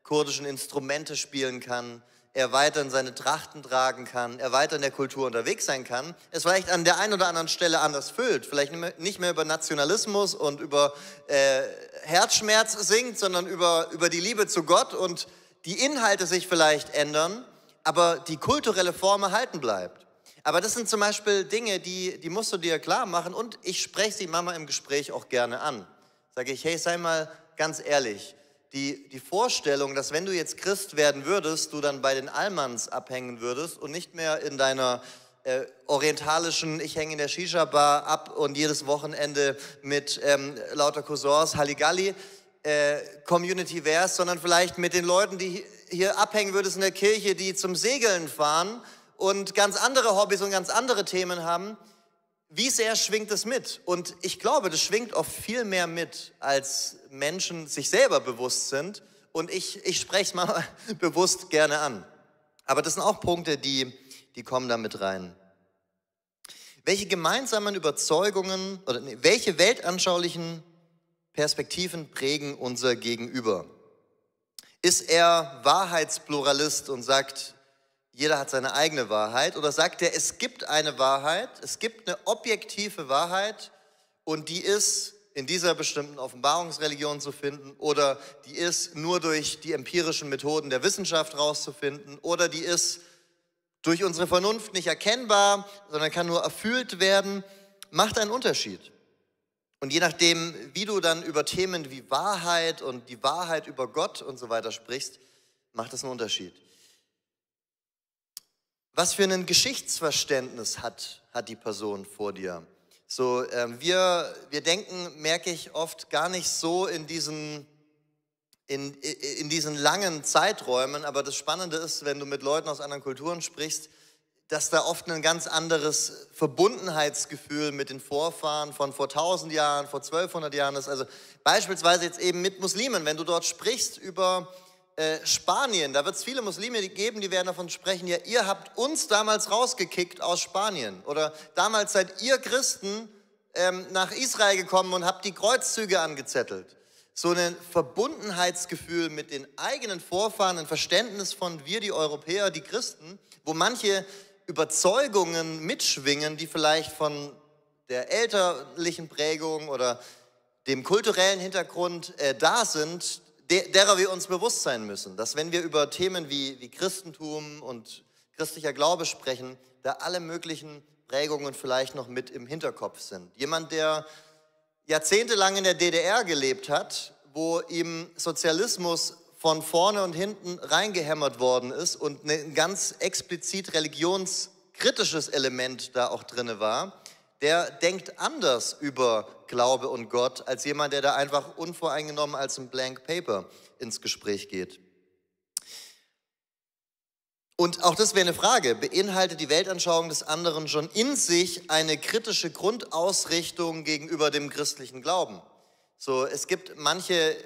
kurdischen Instrumente spielen kann, er weiterhin seine Trachten tragen kann, er weiter in der Kultur unterwegs sein kann, es vielleicht an der einen oder anderen Stelle anders füllt, vielleicht nicht mehr über Nationalismus und über Herzschmerz singt, sondern über die Liebe zu Gott und die Inhalte sich vielleicht ändern, aber die kulturelle Form erhalten bleibt. Aber das sind zum Beispiel Dinge, die musst du dir klar machen und ich spreche sie manchmal im Gespräch auch gerne an. Sage ich, hey, sei mal ganz ehrlich, die Vorstellung, dass wenn du jetzt Christ werden würdest, du dann bei den Allmanns abhängen würdest und nicht mehr in deiner orientalischen, ich hänge in der Shisha-Bar ab und jedes Wochenende mit lauter Cousins Halligalli Community wärst, sondern vielleicht mit den Leuten, die hier abhängen würdest in der Kirche, die zum Segeln fahren und ganz andere Hobbys und ganz andere Themen haben. Wie sehr schwingt es mit? Und ich glaube, das schwingt oft viel mehr mit, als Menschen sich selber bewusst sind. Und ich spreche es mal bewusst gerne an. Aber das sind auch Punkte, die kommen da mit rein. Welche gemeinsamen Überzeugungen oder welche weltanschaulichen Perspektiven prägen unser Gegenüber? Ist er Wahrheitspluralist und sagt, jeder hat seine eigene Wahrheit? Oder sagt er, es gibt eine Wahrheit, es gibt eine objektive Wahrheit und die ist in dieser bestimmten Offenbarungsreligion zu finden oder die ist nur durch die empirischen Methoden der Wissenschaft rauszufinden oder die ist durch unsere Vernunft nicht erkennbar, sondern kann nur erfüllt werden, macht einen Unterschied. Und je nachdem, wie du dann über Themen wie Wahrheit und die Wahrheit über Gott und so weiter sprichst, macht das einen Unterschied. Was für ein Geschichtsverständnis hat die Person vor dir? So, wir denken, merke ich oft, gar nicht so in diesen langen Zeiträumen, aber das Spannende ist, wenn du mit Leuten aus anderen Kulturen sprichst, dass da oft ein ganz anderes Verbundenheitsgefühl mit den Vorfahren von vor 1000 Jahren, vor 1200 Jahren ist. Also beispielsweise jetzt eben mit Muslimen, wenn du dort sprichst über Spanien, da wird es viele Muslime geben, die werden davon sprechen, ja, ihr habt uns damals rausgekickt aus Spanien oder damals seid ihr Christen nach Israel gekommen und habt die Kreuzzüge angezettelt. So ein Verbundenheitsgefühl mit den eigenen Vorfahren, ein Verständnis von wir, die Europäer, die Christen, wo manche Überzeugungen mitschwingen, die vielleicht von der elterlichen Prägung oder dem kulturellen Hintergrund da sind, derer wir uns bewusst sein müssen, dass wenn wir über Themen wie Christentum und christlicher Glaube sprechen, da alle möglichen Prägungen vielleicht noch mit im Hinterkopf sind. Jemand, der jahrzehntelang in der DDR gelebt hat, wo ihm Sozialismus von vorne und hinten reingehämmert worden ist und ein ganz explizit religionskritisches Element da auch drin war, der denkt anders über Glaube und Gott als jemand, der da einfach unvoreingenommen als ein Blank Paper ins Gespräch geht. Und auch das wäre eine Frage, beinhaltet die Weltanschauung des anderen schon in sich eine kritische Grundausrichtung gegenüber dem christlichen Glauben? So, es gibt manche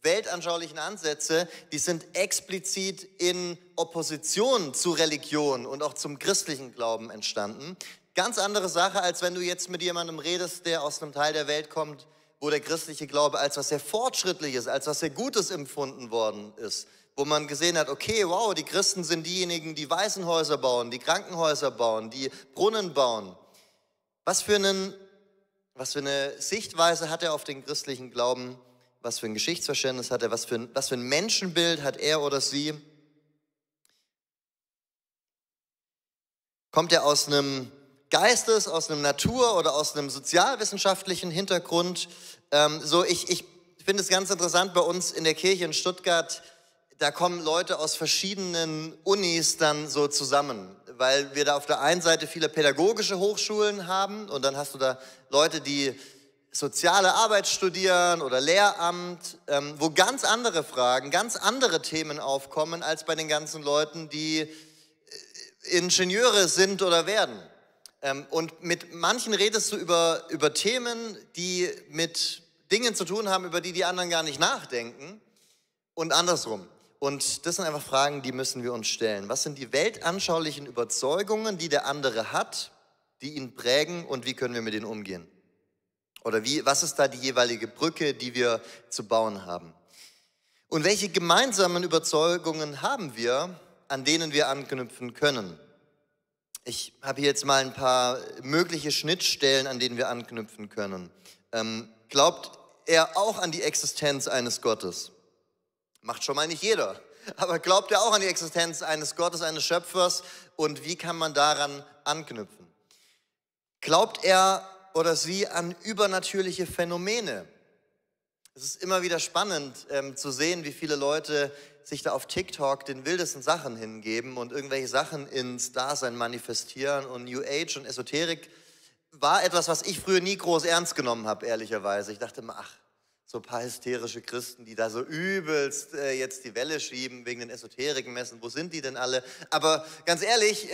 weltanschaulichen Ansätze, die sind explizit in Opposition zu Religion und auch zum christlichen Glauben entstanden. Ganz andere Sache, als wenn du jetzt mit jemandem redest, der aus einem Teil der Welt kommt, wo der christliche Glaube als was sehr Fortschrittliches, als was sehr Gutes empfunden worden ist. Wo man gesehen hat, okay, wow, die Christen sind diejenigen, die Waisenhäuser bauen, die Krankenhäuser bauen, die Brunnen bauen. Was für eine Sichtweise hat er auf den christlichen Glauben? Was für ein Geschichtsverständnis hat er? Was für ein Menschenbild hat er oder sie? Kommt er aus einem aus einem Natur- oder aus einem sozialwissenschaftlichen Hintergrund? Ich finde es ganz interessant bei uns in der Kirche in Stuttgart, da kommen Leute aus verschiedenen Unis dann so zusammen, weil wir da auf der einen Seite viele pädagogische Hochschulen haben und dann hast du da Leute, die soziale Arbeit studieren oder Lehramt, wo ganz andere Fragen, ganz andere Themen aufkommen als bei den ganzen Leuten, die Ingenieure sind oder werden. Und mit manchen redest du über Themen, die mit Dingen zu tun haben, über die die anderen gar nicht nachdenken und andersrum. Und das sind einfach Fragen, die müssen wir uns stellen. Was sind die weltanschaulichen Überzeugungen, die der andere hat, die ihn prägen und wie können wir mit ihnen umgehen? Oder was ist da die jeweilige Brücke, die wir zu bauen haben? Und welche gemeinsamen Überzeugungen haben wir, an denen wir anknüpfen können? Ich habe hier jetzt mal ein paar mögliche Schnittstellen, an denen wir anknüpfen können. Glaubt er auch an die Existenz eines Gottes? Macht schon mal nicht jeder. Aber glaubt er auch an die Existenz eines Gottes, eines Schöpfers? Und wie kann man daran anknüpfen? Glaubt er oder sie an übernatürliche Phänomene? Es ist immer wieder spannend zu sehen, wie viele Leute sich da auf TikTok den wildesten Sachen hingeben und irgendwelche Sachen ins Dasein manifestieren. Und New Age und Esoterik war etwas, was ich früher nie groß ernst genommen habe, ehrlicherweise. Ich dachte immer, ach, so ein paar hysterische Christen, die da so übelst jetzt die Welle schieben wegen den Esoterikmessen. Wo sind die denn alle? Aber ganz ehrlich,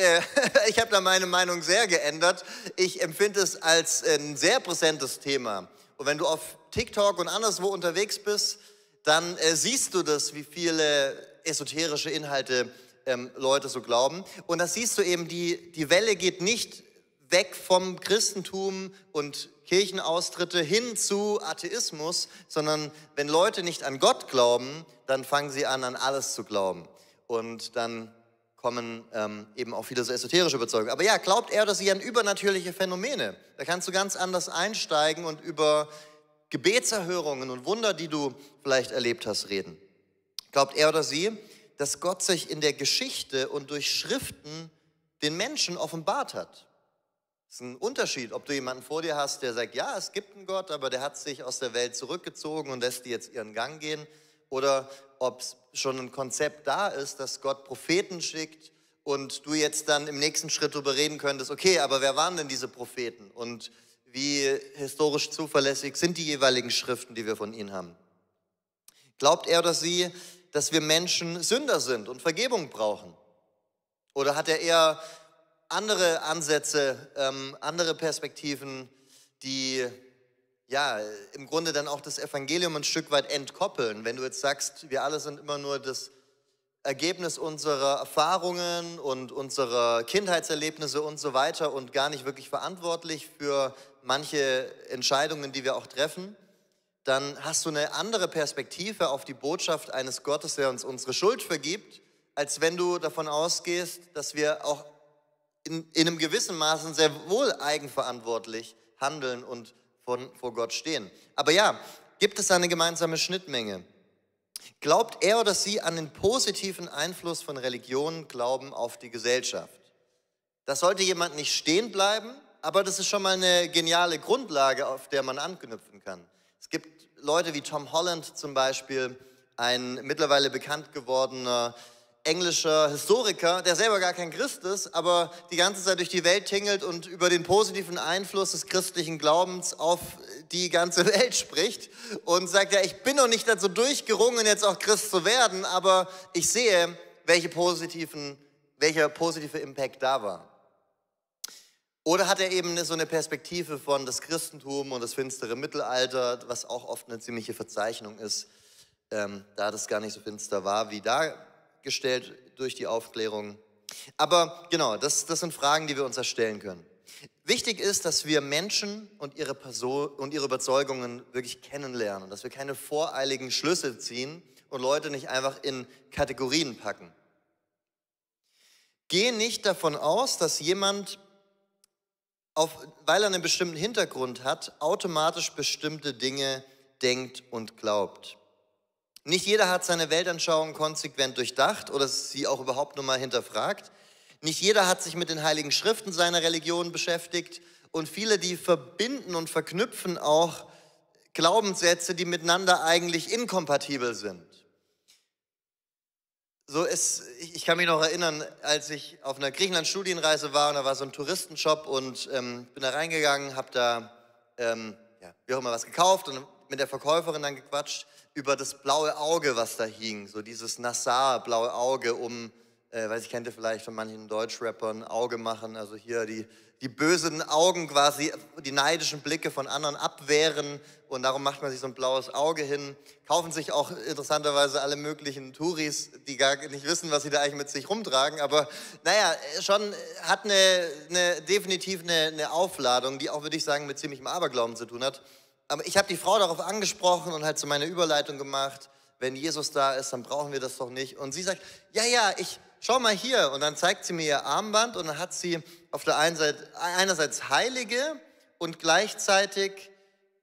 ich habe da meine Meinung sehr geändert. Ich empfinde es als ein sehr präsentes Thema. Und wenn du auf TikTok und anderswo unterwegs bist, dann siehst du das, wie viele esoterische Inhalte Leute so glauben. Und da siehst du eben, die Welle geht nicht weg vom Christentum und Kirchenaustritte hin zu Atheismus, sondern wenn Leute nicht an Gott glauben, dann fangen sie an alles zu glauben. Und dann kommen eben auch viele so esoterische Überzeugungen. Aber ja, glaubt er oder sie an übernatürliche Phänomene? Da kannst du ganz anders einsteigen und über Gebetserhörungen und Wunder, die du vielleicht erlebt hast, reden. Glaubt er oder sie, dass Gott sich in der Geschichte und durch Schriften den Menschen offenbart hat? Das ist ein Unterschied, ob du jemanden vor dir hast, der sagt, ja, es gibt einen Gott, aber der hat sich aus der Welt zurückgezogen und lässt die jetzt ihren Gang gehen. Oder ob es schon ein Konzept da ist, dass Gott Propheten schickt und du jetzt dann im nächsten Schritt darüber reden könntest, okay, aber wer waren denn diese Propheten und wie historisch zuverlässig sind die jeweiligen Schriften, die wir von ihnen haben? Glaubt er oder sie, dass wir Menschen Sünder sind und Vergebung brauchen? Oder hat er eher andere Ansätze, andere Perspektiven, die ja im Grunde dann auch das Evangelium ein Stück weit entkoppeln? Wenn du jetzt sagst, wir alle sind immer nur das Ergebnis unserer Erfahrungen und unserer Kindheitserlebnisse und so weiter und gar nicht wirklich verantwortlich für manche Entscheidungen, die wir auch treffen, dann hast du eine andere Perspektive auf die Botschaft eines Gottes, der uns unsere Schuld vergibt, als wenn du davon ausgehst, dass wir auch in einem gewissen Maße sehr wohl eigenverantwortlich handeln und vor Gott stehen. Aber ja, gibt es da eine gemeinsame Schnittmenge? Glaubt er oder sie an den positiven Einfluss von Religion, Glauben auf die Gesellschaft? Das sollte jemand nicht stehen bleiben, aber das ist schon mal eine geniale Grundlage, auf der man anknüpfen kann. Es gibt Leute wie Tom Holland zum Beispiel, ein mittlerweile bekannt gewordener englischer Historiker, der selber gar kein Christ ist, aber die ganze Zeit durch die Welt tingelt und über den positiven Einfluss des christlichen Glaubens auf die ganze Welt spricht und sagt, ja, ich bin noch nicht dazu durchgerungen, jetzt auch Christ zu werden, aber ich sehe, welcher positive Impact da war. Oder hat er eben so eine Perspektive von das Christentum und das finstere Mittelalter, was auch oft eine ziemliche Verzeichnung ist, da das gar nicht so finster war, wie dargestellt durch die Aufklärung. Aber genau, das sind Fragen, die wir uns erstellen können. Wichtig ist, dass wir Menschen und ihre Person und ihre Überzeugungen wirklich kennenlernen, dass wir keine voreiligen Schlüsse ziehen und Leute nicht einfach in Kategorien packen. Gehe nicht davon aus, dass jemand, weil er einen bestimmten Hintergrund hat, automatisch bestimmte Dinge denkt und glaubt. Nicht jeder hat seine Weltanschauung konsequent durchdacht oder sie auch überhaupt nur mal hinterfragt. Nicht jeder hat sich mit den Heiligen Schriften seiner Religion beschäftigt und viele, die verbinden und verknüpfen auch Glaubenssätze, die miteinander eigentlich inkompatibel sind. Ich kann mich noch erinnern, als ich auf einer Griechenland-Studienreise war und da war so ein Touristenshop und bin da reingegangen, habe da wie auch immer was gekauft und mit der Verkäuferin dann gequatscht über das blaue Auge, was da hing, so dieses Nassar-blaue Auge, kennt ihr vielleicht von manchen Deutschrappern, Auge machen, also hier die bösen Augen quasi, die neidischen Blicke von anderen abwehren und darum macht man sich so ein blaues Auge hin. Kaufen sich auch interessanterweise alle möglichen Touris, die gar nicht wissen, was sie da eigentlich mit sich rumtragen, aber naja, schon hat definitiv eine Aufladung, die auch, würde ich sagen, mit ziemlichem Aberglauben zu tun hat. Aber ich habe die Frau darauf angesprochen und halt so meine Überleitung gemacht, wenn Jesus da ist, dann brauchen wir das doch nicht. Und sie sagt, ja, schau mal hier. Und dann zeigt sie mir ihr Armband und dann hat sie auf der einen Seite einerseits Heilige und gleichzeitig,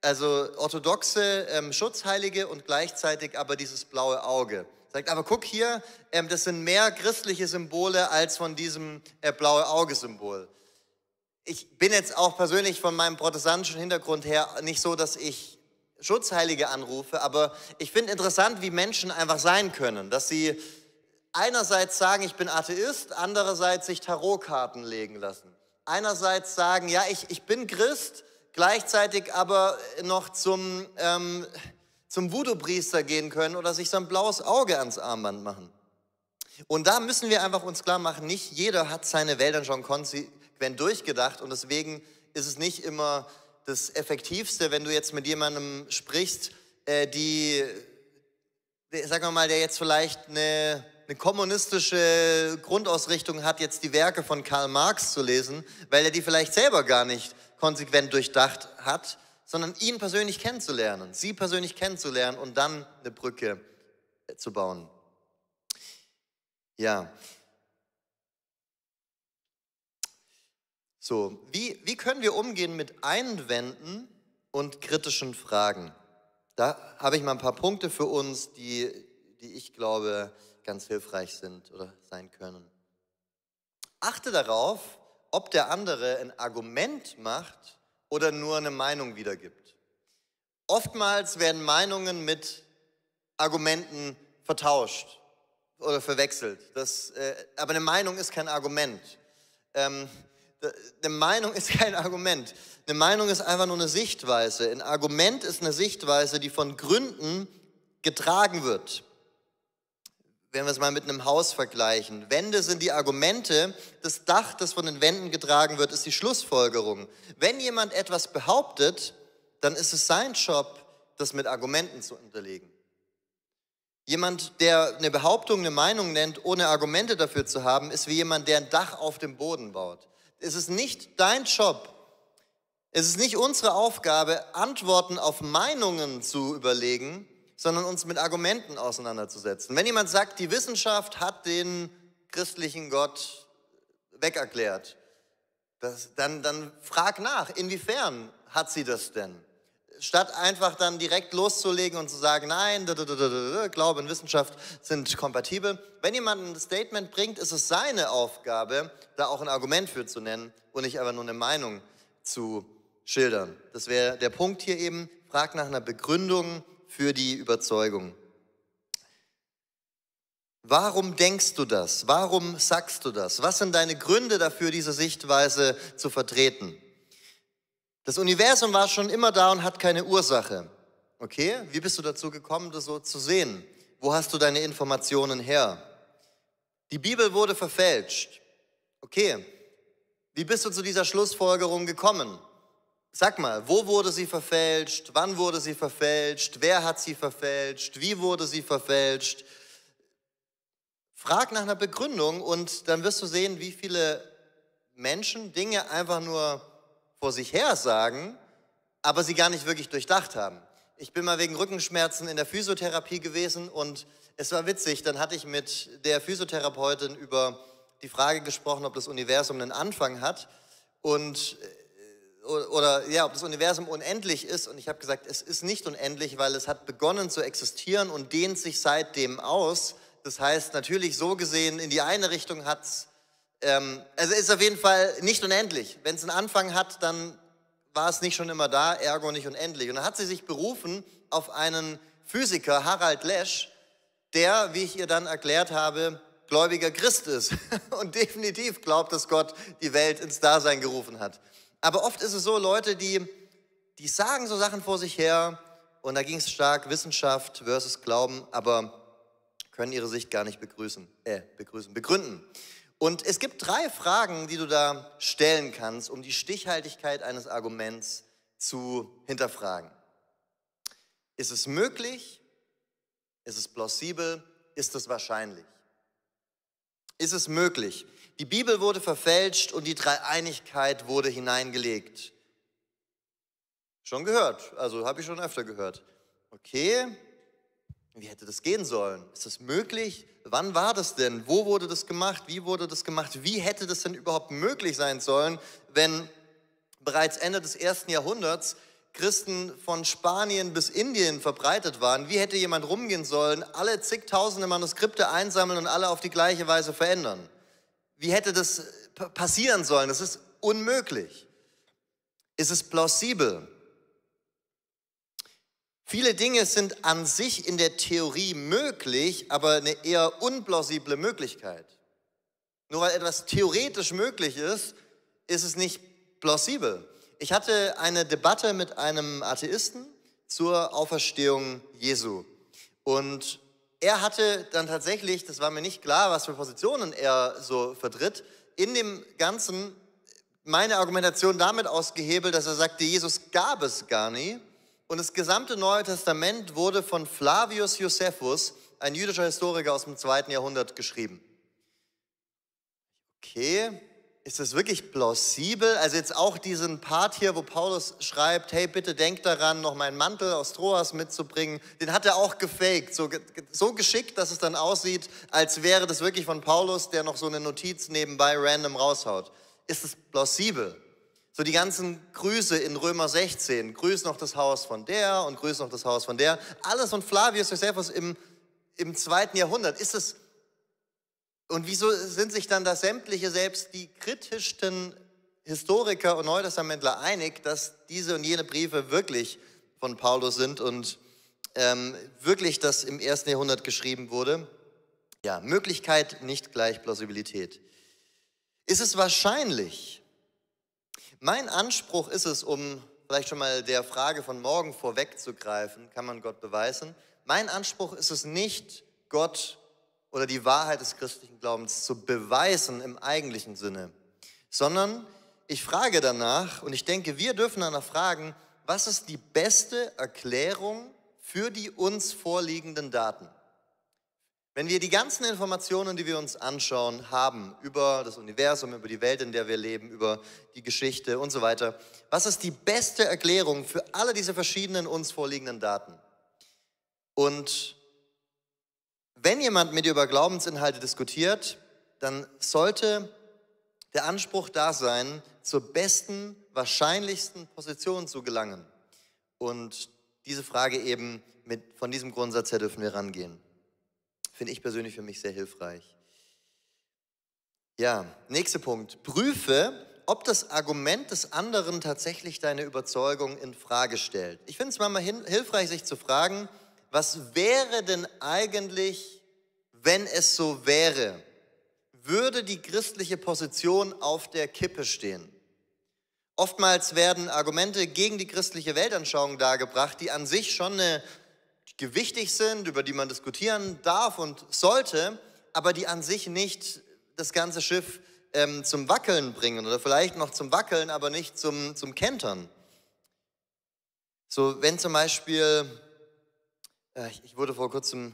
also orthodoxe Schutzheilige und gleichzeitig aber dieses blaue Auge. Sagt, aber guck hier, das sind mehr christliche Symbole als von diesem blaue Auge-Symbol. Ich bin jetzt auch persönlich von meinem protestantischen Hintergrund her nicht so, dass ich Schutzheilige anrufe, aber ich finde interessant, wie Menschen einfach sein können, dass sie einerseits sagen, ich bin Atheist, andererseits sich Tarotkarten legen lassen. Einerseits sagen, ja, ich bin Christ, gleichzeitig aber noch zum Voodoo-Priester gehen können oder sich so ein blaues Auge ans Armband machen. Und da müssen wir einfach uns klar machen, nicht jeder hat seine Weltanschauung konsequent durchgedacht und deswegen ist es nicht immer das Effektivste, wenn du jetzt mit jemandem sprichst, sagen wir mal, der jetzt vielleicht eine kommunistische Grundausrichtung hat, jetzt die Werke von Karl Marx zu lesen, weil er die vielleicht selber gar nicht konsequent durchdacht hat, sondern ihn persönlich kennenzulernen, sie persönlich kennenzulernen und dann eine Brücke zu bauen. Ja, So, wie können wir umgehen mit Einwänden und kritischen Fragen? Da habe ich mal ein paar Punkte für uns, die ich glaube ganz hilfreich sind oder sein können. Achte darauf, ob der andere ein Argument macht oder nur eine Meinung wiedergibt. Oftmals werden Meinungen mit Argumenten vertauscht oder verwechselt. Aber eine Meinung ist kein Argument. Eine Meinung ist kein Argument. Eine Meinung ist einfach nur eine Sichtweise. Ein Argument ist eine Sichtweise, die von Gründen getragen wird. Wenn wir es mal mit einem Haus vergleichen. Wände sind die Argumente, das Dach, das von den Wänden getragen wird, ist die Schlussfolgerung. Wenn jemand etwas behauptet, dann ist es sein Job, das mit Argumenten zu unterlegen. Jemand, der eine Behauptung, eine Meinung nennt, ohne Argumente dafür zu haben, ist wie jemand, der ein Dach auf dem Boden baut. Es ist nicht dein Job, es ist nicht unsere Aufgabe, Antworten auf Meinungen zu überlegen, sondern uns mit Argumenten auseinanderzusetzen. Wenn jemand sagt, die Wissenschaft hat den christlichen Gott wegerklärt, dann frag nach, inwiefern hat sie das denn? Statt einfach dann direkt loszulegen und zu sagen, nein, Glaube und Wissenschaft sind kompatibel. Wenn jemand ein Statement bringt, ist es seine Aufgabe, da auch ein Argument für zu nennen und nicht einfach nur eine Meinung zu schildern. Das wäre der Punkt hier eben, frag nach einer Begründung für die Überzeugung. Warum denkst du das? Warum sagst du das? Was sind deine Gründe dafür, diese Sichtweise zu vertreten? Das Universum war schon immer da und hat keine Ursache. Okay, wie bist du dazu gekommen, das so zu sehen? Wo hast du deine Informationen her? Die Bibel wurde verfälscht. Okay, wie bist du zu dieser Schlussfolgerung gekommen? Sag mal, wo wurde sie verfälscht? Wann wurde sie verfälscht? Wer hat sie verfälscht? Wie wurde sie verfälscht? Frag nach einer Begründung und dann wirst du sehen, wie viele Menschen Dinge einfach nur vor sich her sagen, aber sie gar nicht wirklich durchdacht haben. Ich bin mal wegen Rückenschmerzen in der Physiotherapie gewesen und es war witzig, dann hatte ich mit der Physiotherapeutin über die Frage gesprochen, ob das Universum einen Anfang hat und ob das Universum unendlich ist und ich habe gesagt, es ist nicht unendlich, weil es hat begonnen zu existieren und dehnt sich seitdem aus. Das heißt, natürlich so gesehen, in die eine Richtung hat es, also ist auf jeden Fall nicht unendlich. Wenn es einen Anfang hat, dann war es nicht schon immer da, ergo nicht unendlich. Und dann hat sie sich berufen auf einen Physiker, Harald Lesch, der, wie ich ihr dann erklärt habe, gläubiger Christ ist und definitiv glaubt, dass Gott die Welt ins Dasein gerufen hat. Aber oft ist es so, Leute, die sagen so Sachen vor sich her und da ging es stark Wissenschaft versus Glauben, aber können ihre Sicht gar nicht begründen. Und es gibt 3 Fragen, die du da stellen kannst, um die Stichhaltigkeit eines Arguments zu hinterfragen. Ist es möglich? Ist es plausibel? Ist es wahrscheinlich? Ist es möglich? Die Bibel wurde verfälscht und die Dreieinigkeit wurde hineingelegt. Schon gehört, also habe ich schon öfter gehört. Okay, wie hätte das gehen sollen? Ist das möglich? Wann war das denn? Wo wurde das gemacht? Wie wurde das gemacht? Wie hätte das denn überhaupt möglich sein sollen, wenn bereits Ende des 1. Jahrhunderts Christen von Spanien bis Indien verbreitet waren? Wie hätte jemand rumgehen sollen, alle zigtausende Manuskripte einsammeln und alle auf die gleiche Weise verändern? Wie hätte das passieren sollen? Das ist unmöglich. Ist es plausibel? Viele Dinge sind an sich in der Theorie möglich, aber eine eher unplausible Möglichkeit. Nur weil etwas theoretisch möglich ist, ist es nicht plausibel. Ich hatte eine Debatte mit einem Atheisten zur Auferstehung Jesu. Und er hatte dann tatsächlich, das war mir nicht klar, was für Positionen er so vertritt, in dem Ganzen meine Argumentation damit ausgehebelt, dass er sagte, Jesus gab es gar nie. Und das gesamte Neue Testament wurde von Flavius Josephus, ein jüdischer Historiker aus dem 2. Jahrhundert, geschrieben. Okay, ist das wirklich plausibel? Also jetzt auch diesen Part hier, wo Paulus schreibt, hey, bitte denk daran, noch meinen Mantel aus Troas mitzubringen, den hat er auch gefaked, so geschickt, dass es dann aussieht, als wäre das wirklich von Paulus, der noch so eine Notiz nebenbei random raushaut. Ist es plausibel? So die ganzen Grüße in Römer 16, grüß noch das Haus von der und grüß noch das Haus von der, alles von Flavius Josephus im 2. Jahrhundert. Ist es, und wieso sind sich dann da sämtliche, selbst die kritischsten Historiker und Neutestamentler einig, dass diese und jene Briefe wirklich von Paulus sind und wirklich das im 1. Jahrhundert geschrieben wurde? Ja, Möglichkeit nicht gleich Plausibilität. Ist es wahrscheinlich? Mein Anspruch ist es, um vielleicht schon mal der Frage von morgen vorwegzugreifen, kann man Gott beweisen? Mein Anspruch ist es nicht, Gott oder die Wahrheit des christlichen Glaubens zu beweisen im eigentlichen Sinne, sondern ich frage danach und ich denke, wir dürfen danach fragen, was ist die beste Erklärung für die uns vorliegenden Daten? Wenn wir die ganzen Informationen, die wir uns anschauen, haben über das Universum, über die Welt, in der wir leben, über die Geschichte und so weiter, was ist die beste Erklärung für alle diese verschiedenen uns vorliegenden Daten? Und wenn jemand mit dir über Glaubensinhalte diskutiert, dann sollte der Anspruch da sein, zur besten, wahrscheinlichsten Position zu gelangen. Und diese Frage eben von diesem Grundsatz her dürfen wir rangehen. Finde ich persönlich für mich sehr hilfreich. Ja, nächster Punkt. Prüfe, ob das Argument des anderen tatsächlich deine Überzeugung in Frage stellt. Ich finde es manchmal hilfreich, sich zu fragen, was wäre denn eigentlich, wenn es so wäre? Würde die christliche Position auf der Kippe stehen? Oftmals werden Argumente gegen die christliche Weltanschauung dargebracht, die an sich schon gewichtig sind, über die man diskutieren darf und sollte, aber die an sich nicht das ganze Schiff zum Wackeln bringen oder vielleicht noch zum Wackeln, aber nicht zum Kentern. So, wenn zum Beispiel, ich wurde vor kurzem,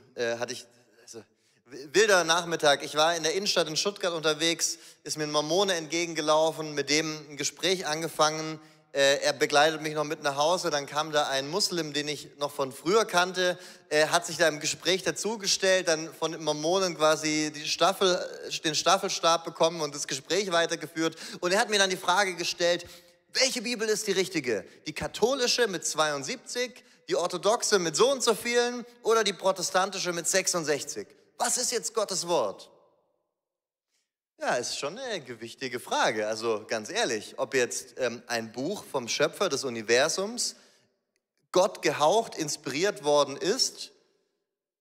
wilder Nachmittag, ich war in der Innenstadt in Stuttgart unterwegs, ist mir ein Mormone entgegengelaufen, mit dem ein Gespräch angefangen. Er begleitet mich noch mit nach Hause, dann kam da ein Muslim, den ich noch von früher kannte, hat sich da im Gespräch dazugestellt, dann von den Mormonen quasi den Staffelstab bekommen und das Gespräch weitergeführt. Und er hat mir dann die Frage gestellt, welche Bibel ist die richtige? Die katholische mit 72, die orthodoxe mit so und so vielen oder die protestantische mit 66? Was ist jetzt Gottes Wort? Ja, ist schon eine gewichtige Frage. Also ganz ehrlich, ob jetzt ein Buch vom Schöpfer des Universums Gott gehaucht, inspiriert worden ist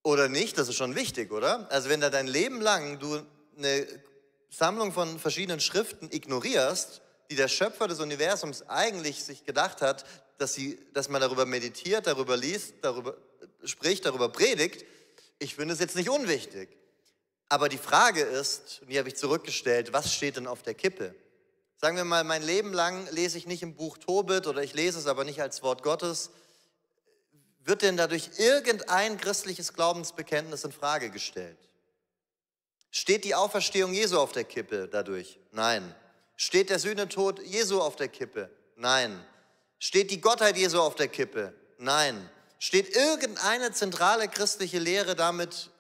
oder nicht, das ist schon wichtig, oder? Also wenn da dein Leben lang du eine Sammlung von verschiedenen Schriften ignorierst, die der Schöpfer des Universums eigentlich sich gedacht hat, dass man darüber meditiert, darüber liest, darüber spricht, darüber predigt, ich finde es jetzt nicht unwichtig. Aber die Frage ist, und die habe ich zurückgestellt, was steht denn auf der Kippe? Sagen wir mal, mein Leben lang lese ich nicht im Buch Tobit oder ich lese es aber nicht als Wort Gottes. Wird denn dadurch irgendein christliches Glaubensbekenntnis in Frage gestellt? Steht die Auferstehung Jesu auf der Kippe dadurch? Nein. Steht der Sühnetod Jesu auf der Kippe? Nein. Steht die Gottheit Jesu auf der Kippe? Nein. Steht irgendeine zentrale christliche Lehre damit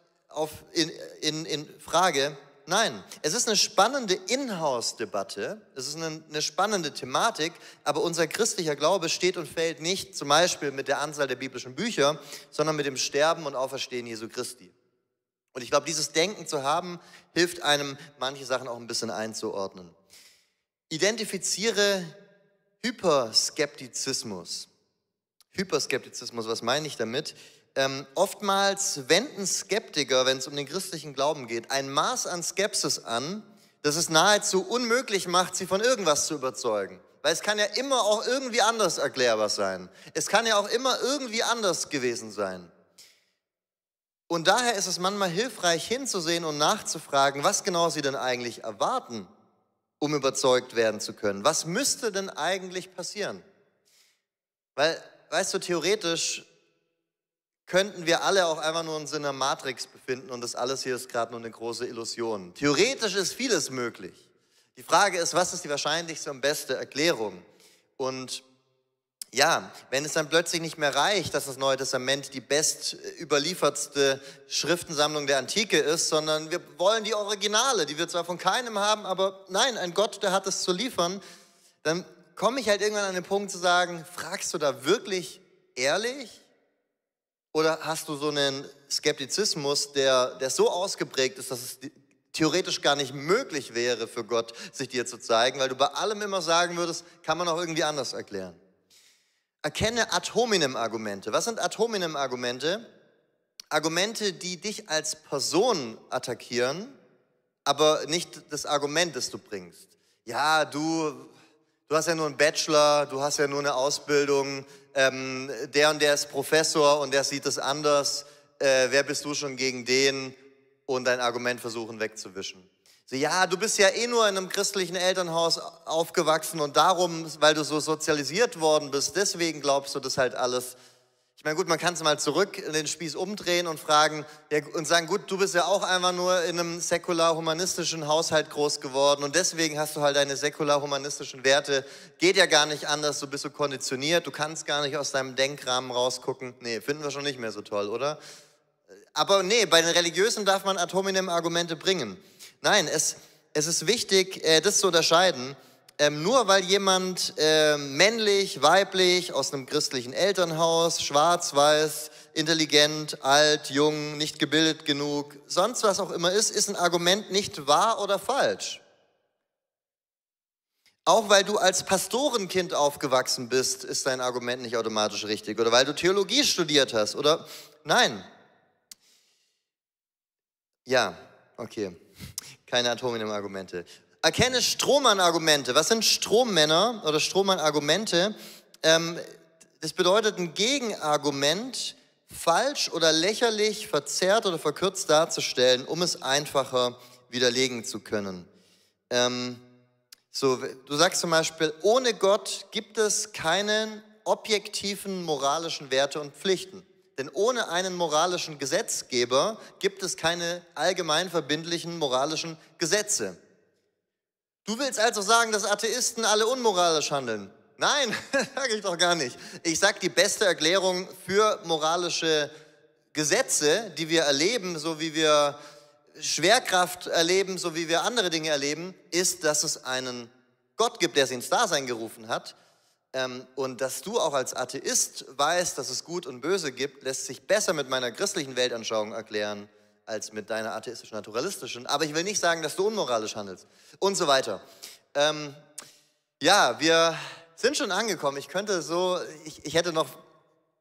in Frage? Nein. Es ist eine spannende Inhouse-Debatte, es ist eine spannende Thematik, aber unser christlicher Glaube steht und fällt nicht zum Beispiel mit der Anzahl der biblischen Bücher, sondern mit dem Sterben und Auferstehen Jesu Christi. Und ich glaube, dieses Denken zu haben, hilft einem, manche Sachen auch ein bisschen einzuordnen. Identifiziere Hyperskeptizismus. Hyperskeptizismus, was meine ich damit? Oftmals wenden Skeptiker, wenn es um den christlichen Glauben geht, ein Maß an Skepsis an, das es nahezu unmöglich macht, sie von irgendwas zu überzeugen. Weil es kann ja immer auch irgendwie anders erklärbar sein. Es kann ja auch immer irgendwie anders gewesen sein. Und daher ist es manchmal hilfreich hinzusehen und nachzufragen, was genau sie denn eigentlich erwarten, um überzeugt werden zu können. Was müsste denn eigentlich passieren? Weil, weißt du, theoretisch könnten wir alle auch einfach nur uns in einer Matrix befinden und das alles hier ist gerade nur eine große Illusion. Theoretisch ist vieles möglich. Die Frage ist, was ist die wahrscheinlichste und beste Erklärung? Und ja, wenn es dann plötzlich nicht mehr reicht, dass das Neue Testament die best überliefertste Schriftensammlung der Antike ist, sondern wir wollen die Originale, die wir zwar von keinem haben, aber nein, ein Gott, der hat es zu liefern, dann komme ich halt irgendwann an den Punkt zu sagen, fragst du da wirklich ehrlich? Oder hast du so einen Skeptizismus, der so ausgeprägt ist, dass es theoretisch gar nicht möglich wäre für Gott, sich dir zu zeigen, weil du bei allem immer sagen würdest, kann man auch irgendwie anders erklären. Erkenne ad hominem Argumente. Was sind ad hominem Argumente? Argumente, die dich als Person attackieren, aber nicht das Argument, das du bringst. Ja, du hast ja nur einen Bachelor, du hast ja nur eine Ausbildung, der und der ist Professor und der sieht es anders. Wer bist du schon gegen den? Und dein Argument versuchen wegzuwischen. So, ja, du bist ja eh nur in einem christlichen Elternhaus aufgewachsen und darum, weil du so sozialisiert worden bist, deswegen glaubst du das halt alles. Ich meine, gut, man kann es mal zurück in den Spieß umdrehen und fragen und sagen, gut, du bist ja auch einfach nur in einem säkular-humanistischen Haushalt groß geworden und deswegen hast du halt deine säkular-humanistischen Werte. Geht ja gar nicht anders, du bist so konditioniert, du kannst gar nicht aus deinem Denkrahmen rausgucken. Nee, finden wir schon nicht mehr so toll, oder? Aber nee, bei den Religiösen darf man ad hominem Argumente bringen. Nein, es ist wichtig, das zu unterscheiden. Nur weil jemand männlich, weiblich, aus einem christlichen Elternhaus, schwarz, weiß, intelligent, alt, jung, nicht gebildet genug, sonst was auch immer ist ein Argument nicht wahr oder falsch. Auch weil du als Pastorenkind aufgewachsen bist, ist dein Argument nicht automatisch richtig. Oder weil du Theologie studiert hast. Oder nein. Ja, okay. Keine ad hominem Argumente. Erkenne Strohmann-Argumente. Was sind Strohmänner oder Strohmann-Argumente? Das bedeutet ein Gegenargument falsch oder lächerlich, verzerrt oder verkürzt darzustellen, um es einfacher widerlegen zu können. Du sagst zum Beispiel, ohne Gott gibt es keine objektiven moralischen Werte und Pflichten. Denn ohne einen moralischen Gesetzgeber gibt es keine allgemein verbindlichen moralischen Gesetze. Du willst also sagen, dass Atheisten alle unmoralisch handeln? Nein, sage ich doch gar nicht. Ich sage, die beste Erklärung für moralische Gesetze, die wir erleben, so wie wir Schwerkraft erleben, so wie wir andere Dinge erleben, ist, dass es einen Gott gibt, der sie ins Dasein gerufen hat. Und dass du auch als Atheist weißt, dass es Gut und Böse gibt, lässt sich besser mit meiner christlichen Weltanschauung erklären, als mit deiner atheistisch-naturalistischen. Aber ich will nicht sagen, dass du unmoralisch handelst und so weiter. Ja, wir sind schon angekommen. Ich hätte noch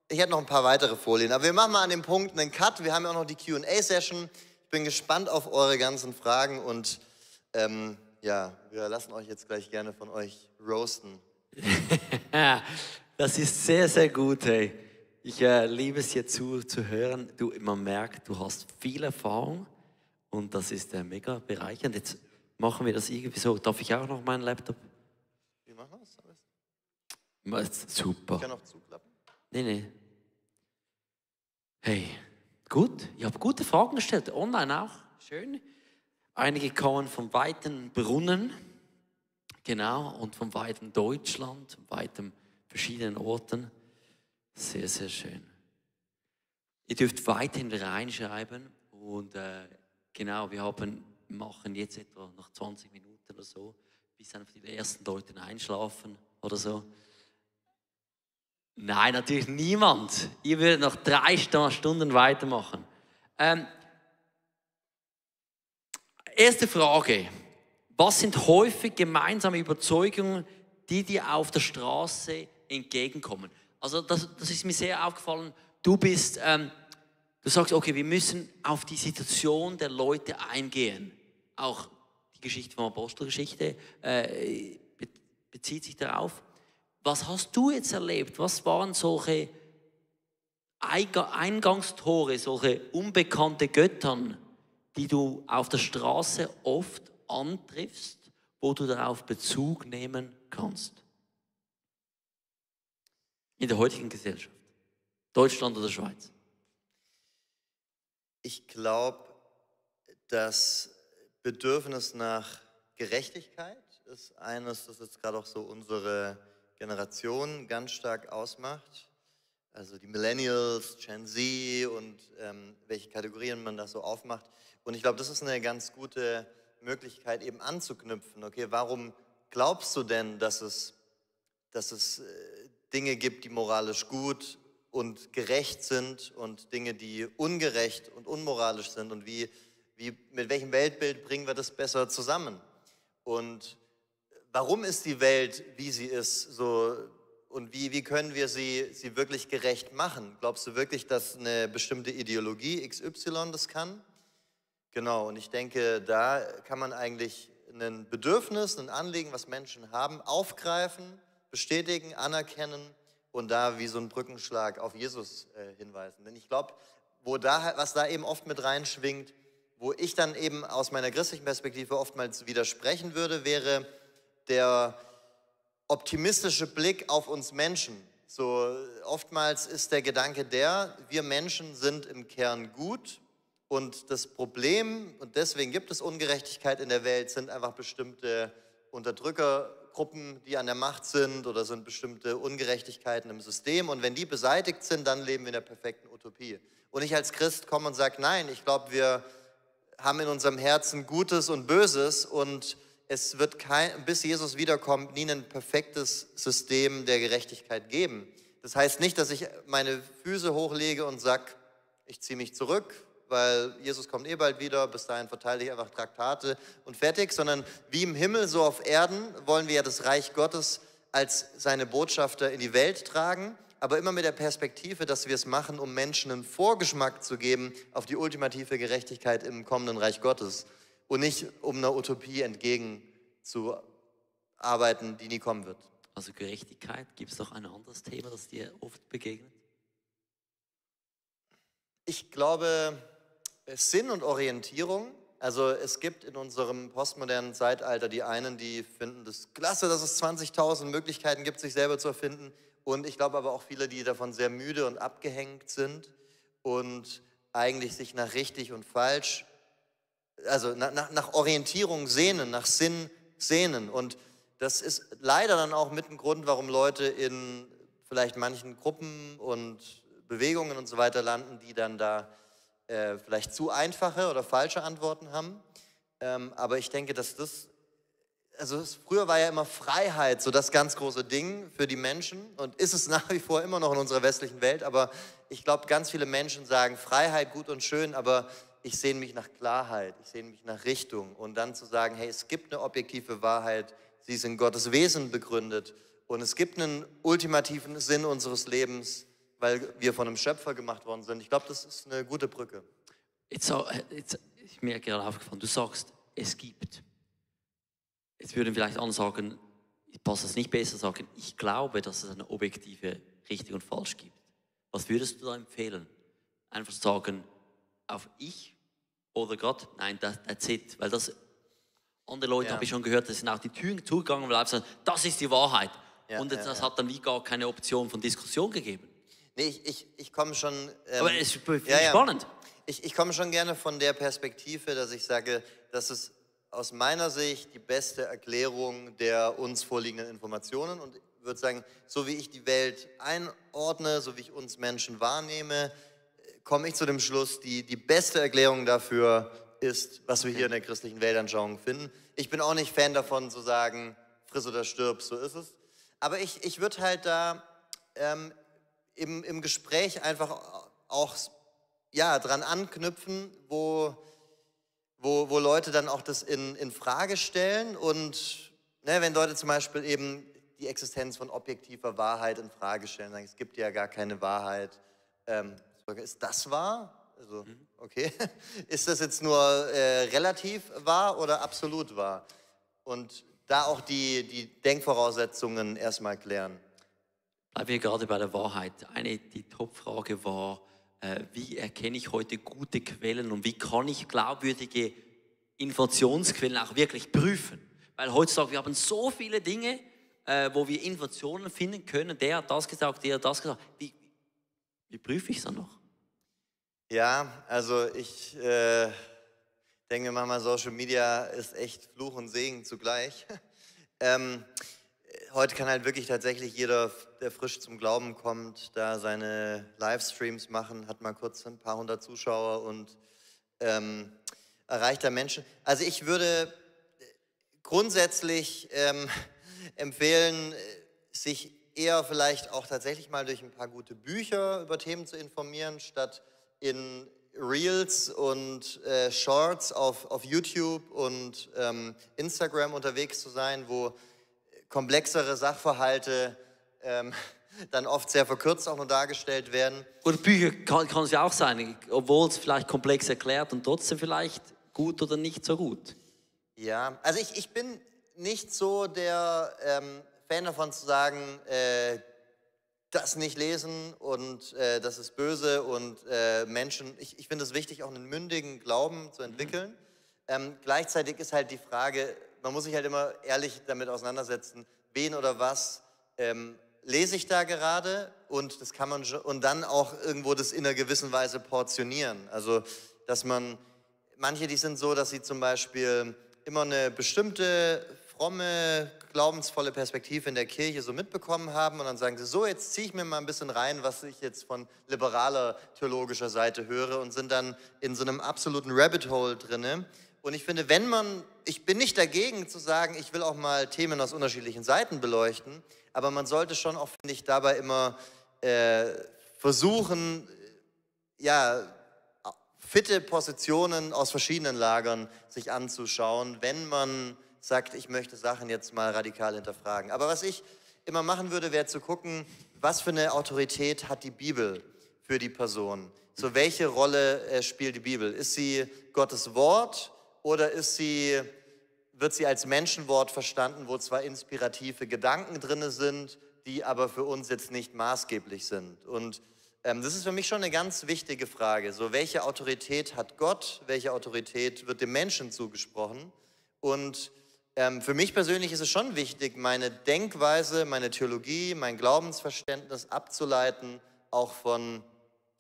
ein paar weitere Folien, aber wir machen mal an dem Punkt einen Cut. Wir haben ja auch noch die Q&A-Session. Ich bin gespannt auf eure ganzen Fragen und ja, wir lassen euch jetzt gleich gerne von euch roasten. Das ist sehr, sehr gut. Hey. Ich liebe es, hier zu hören. Man merkt, du hast viel Erfahrung und das ist mega bereichernd. Jetzt machen wir das irgendwie so. Darf ich auch noch meinen Laptop? Wie machen wir das? Super. Ich kann auch zuklappen. Nee. Hey, gut. Ich habe gute Fragen gestellt. Online auch. Schön. Einige kommen vom weiten Brunnen. Genau, und von weitem Deutschland, weitem verschiedenen Orten. Sehr, sehr schön. Ihr dürft weiterhin reinschreiben und genau, wir machen jetzt etwa noch 20 Minuten oder so, bis einfach die ersten Leute einschlafen oder so. Nein, natürlich niemand. Ihr würdet noch 3 Stunden weitermachen. Erste Frage. Was sind häufig gemeinsame Überzeugungen, die dir auf der Straße entgegenkommen? Also das ist mir sehr aufgefallen. Du sagst, okay, wir müssen auf die Situation der Leute eingehen. Auch die Geschichte von Apostelgeschichte bezieht sich darauf. Was hast du jetzt erlebt? Was waren solche Eingangstore, solche unbekannte Göttern, die du auf der Straße oft antriffst, wo du darauf Bezug nehmen kannst? In der heutigen Gesellschaft. Deutschland oder Schweiz? Ich glaube, das Bedürfnis nach Gerechtigkeit ist eines, das jetzt gerade auch so unsere Generation ganz stark ausmacht. Also die Millennials, Gen Z und welche Kategorien man da so aufmacht. Und ich glaube, das ist eine ganz gute Möglichkeit eben anzuknüpfen. Okay, warum glaubst du denn, dass es Dinge gibt, die moralisch gut und gerecht sind und Dinge, die ungerecht und unmoralisch sind und mit welchem Weltbild bringen wir das besser zusammen? Und warum ist die Welt, wie sie ist, so, und wie können wir sie wirklich gerecht machen? Glaubst du wirklich, dass eine bestimmte Ideologie XY das kann? Genau, und ich denke, da kann man eigentlich ein Bedürfnis, ein Anliegen, was Menschen haben, aufgreifen, bestätigen, anerkennen und da wie so ein Brückenschlag auf Jesus hinweisen. Denn ich glaube, was da eben oft mit reinschwingt, wo ich dann eben aus meiner christlichen Perspektive oftmals widersprechen würde, wäre der optimistische Blick auf uns Menschen. So oftmals ist der Gedanke wir Menschen sind im Kern gut und das Problem, und deswegen gibt es Ungerechtigkeit in der Welt, sind einfach bestimmte Unterdrückergruppen, die an der Macht sind, oder sind bestimmte Ungerechtigkeiten im System, und wenn die beseitigt sind, dann leben wir in der perfekten Utopie. Und ich als Christ komme und sage, nein, ich glaube, wir haben in unserem Herzen Gutes und Böses, und es wird bis Jesus wiederkommt, nie ein perfektes System der Gerechtigkeit geben. Das heißt nicht, dass ich meine Füße hochlege und sage, ich ziehe mich zurück, weil Jesus kommt bald wieder, bis dahin verteile ich einfach Traktate und fertig, sondern wie im Himmel, so auf Erden wollen wir ja das Reich Gottes als seine Botschafter in die Welt tragen, aber immer mit der Perspektive, dass wir es machen, um Menschen einen Vorgeschmack zu geben auf die ultimative Gerechtigkeit im kommenden Reich Gottes und nicht um einer Utopie entgegenzuarbeiten, die nie kommen wird. Also Gerechtigkeit, gibt es noch ein anderes Thema, das dir oft begegnet? Ich glaube, Sinn und Orientierung. Also es gibt in unserem postmodernen Zeitalter die einen, die finden das klasse, dass es 20.000 Möglichkeiten gibt, sich selber zu erfinden. Und ich glaube aber auch viele, die davon sehr müde und abgehängt sind und eigentlich sich nach richtig und falsch, also nach Orientierung sehnen, nach Sinn sehnen. Und das ist leider dann auch mit ein Grund, warum Leute in vielleicht manchen Gruppen und Bewegungen und so weiter landen, die dann da vielleicht zu einfache oder falsche Antworten haben. Aber ich denke, dass früher war ja immer Freiheit so das ganz große Ding für die Menschen und ist es nach wie vor immer noch in unserer westlichen Welt, aber ich glaube, ganz viele Menschen sagen, Freiheit gut und schön, aber ich sehne mich nach Klarheit, ich sehne mich nach Richtung, und dann zu sagen, hey, es gibt eine objektive Wahrheit, sie ist in Gottes Wesen begründet und es gibt einen ultimativen Sinn unseres Lebens, weil wir von einem Schöpfer gemacht worden sind. Ich glaube, das ist eine gute Brücke. Jetzt, ist mir gerade aufgefallen, du sagst, es gibt. Jetzt würden vielleicht andere sagen, ich passe es nicht besser sagen, ich glaube, dass es eine objektive richtig und falsch gibt. Was würdest du da empfehlen? Einfach sagen, auf ich oder Gott? Nein, that's it. Weil das, andere Leute, habe ich schon gehört, dass sind auch die Türen zugegangen, weil sie sagen, das ist die Wahrheit. Und das hat dann wie gar keine Option von Diskussion gegeben. Nee, ich komme schon... aber es ist spannend. Ich komme schon gerne von der Perspektive, dass ich sage, dass es aus meiner Sicht die beste Erklärung der uns vorliegenden Informationen, und ich würde sagen, so wie ich die Welt einordne, so wie ich uns Menschen wahrnehme, komme ich zu dem Schluss, die beste Erklärung dafür ist, was wir hier in der christlichen Weltanschauung finden. Ich bin auch nicht Fan davon zu sagen, friss oder stirb, so ist es. Aber ich würde halt da im Gespräch einfach auch dran anknüpfen, wo Leute dann auch das in Frage stellen, und wenn Leute zum Beispiel eben die Existenz von objektiver Wahrheit in Frage stellen, sagen, es gibt ja gar keine Wahrheit. Ist das wahr? Also, okay. Ist das jetzt nur relativ wahr oder absolut wahr? Und da auch die Denkvoraussetzungen erstmal klären. Bleiben wir gerade bei der Wahrheit. Die Topfrage war, wie erkenne ich heute gute Quellen und wie kann ich glaubwürdige Informationsquellen auch wirklich prüfen? Weil heutzutage, wir haben so viele Dinge, wo wir Informationen finden können. Der hat das gesagt, der hat das gesagt. Wie prüfe ich es dann noch? Ja, also ich denke manchmal, Social Media ist echt Fluch und Segen zugleich. heute kann halt wirklich tatsächlich jeder, der frisch zum Glauben kommt, da seine Livestreams machen, hat mal kurz ein paar hundert Zuschauer und erreicht da Menschen. Also ich würde grundsätzlich empfehlen, sich eher vielleicht auch tatsächlich mal durch ein paar gute Bücher über Themen zu informieren, statt in Reels und Shorts auf YouTube und Instagram unterwegs zu sein, wo komplexere Sachverhalte dann oft sehr verkürzt auch nur dargestellt werden. Oder Bücher kann es ja auch sein, obwohl es vielleicht komplex erklärt und trotzdem vielleicht gut oder nicht so gut. Ja, also ich bin nicht so der Fan davon zu sagen, das nicht lesen und das ist böse und Menschen, ich finde es wichtig, auch einen mündigen Glauben zu entwickeln. Gleichzeitig ist halt die Frage, man muss sich halt immer ehrlich damit auseinandersetzen, wen oder was lese ich da gerade, und das kann man und dann auch irgendwo das in einer gewissen Weise portionieren. Also, dass man, manche, die sind so, dass sie zum Beispiel immer eine bestimmte fromme, glaubensvolle Perspektive in der Kirche so mitbekommen haben und dann sagen sie, so, jetzt ziehe ich mir mal ein bisschen rein, was ich jetzt von liberaler theologischer Seite höre, und sind dann in so einem absoluten Rabbit Hole drinne. Und ich finde, ich bin nicht dagegen zu sagen, ich will auch mal Themen aus unterschiedlichen Seiten beleuchten, aber man sollte schon auch, finde ich, dabei immer versuchen, ja, fitte Positionen aus verschiedenen Lagern sich anzuschauen, wenn man sagt, ich möchte Sachen jetzt mal radikal hinterfragen. Aber was ich immer machen würde, wäre zu gucken, was für eine Autorität hat die Bibel für die Person? So, welche Rolle spielt die Bibel? Ist sie Gottes Wort oder wird sie als Menschenwort verstanden, wo zwar inspirative Gedanken drin sind, die aber für uns jetzt nicht maßgeblich sind? Und das ist für mich schon eine ganz wichtige Frage. So, welche Autorität hat Gott? Welche Autorität wird dem Menschen zugesprochen? Und für mich persönlich ist es schon wichtig, meine Denkweise, meine Theologie, mein Glaubensverständnis abzuleiten, auch von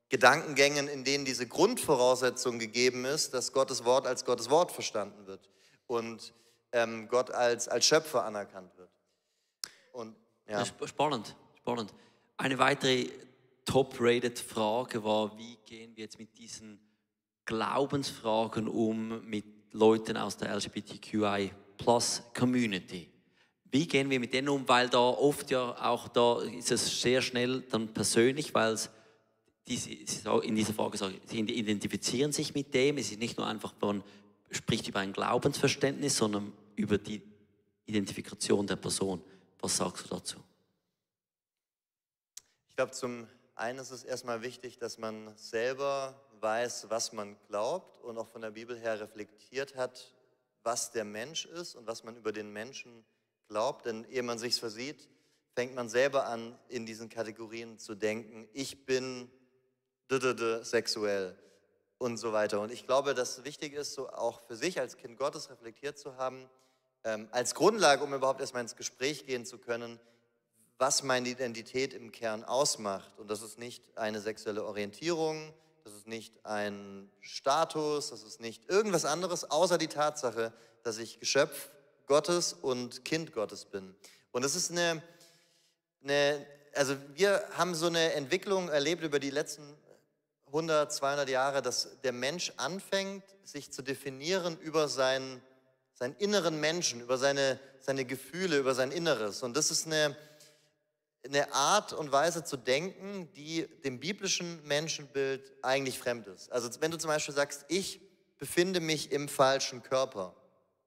Gedankengängen, in denen diese Grundvoraussetzung gegeben ist, dass Gottes Wort als Gottes Wort verstanden wird und Gott als Schöpfer anerkannt wird. Und, ja. Spannend, spannend. Eine weitere top-rated Frage war, wie gehen wir jetzt mit diesen Glaubensfragen um, mit Leuten aus der LGBTQI+-Community? Wie gehen wir mit denen um? Weil da oft ja auch, da ist es sehr schnell dann persönlich, weil es in dieser Frage sagen, sie identifizieren sich mit dem. Es ist nicht nur einfach, man spricht über ein Glaubensverständnis, sondern über die Identifikation der Person. Was sagst du dazu? Ich glaube, zum einen ist es erstmal wichtig, dass man selber weiß, was man glaubt und auch von der Bibel her reflektiert hat, was der Mensch ist und was man über den Menschen glaubt. Denn ehe man sich's versieht, fängt man selber an, in diesen Kategorien zu denken, ich bin sexuell und so weiter. Und ich glaube, dass es wichtig ist, so auch für sich als Kind Gottes reflektiert zu haben, als Grundlage, um überhaupt erstmal ins Gespräch gehen zu können, was meine Identität im Kern ausmacht. Und das ist nicht eine sexuelle Orientierung, das ist nicht ein Status, das ist nicht irgendwas anderes, außer die Tatsache, dass ich Geschöpf Gottes und Kind Gottes bin. Und das ist also wir haben so eine Entwicklung erlebt über die letzten 100, 200 Jahre, dass der Mensch anfängt, sich zu definieren über seinen inneren Menschen, über seine Gefühle, über sein Inneres. Und das ist eine Art und Weise zu denken, die dem biblischen Menschenbild eigentlich fremd ist. Also wenn du zum Beispiel sagst, ich befinde mich im falschen Körper,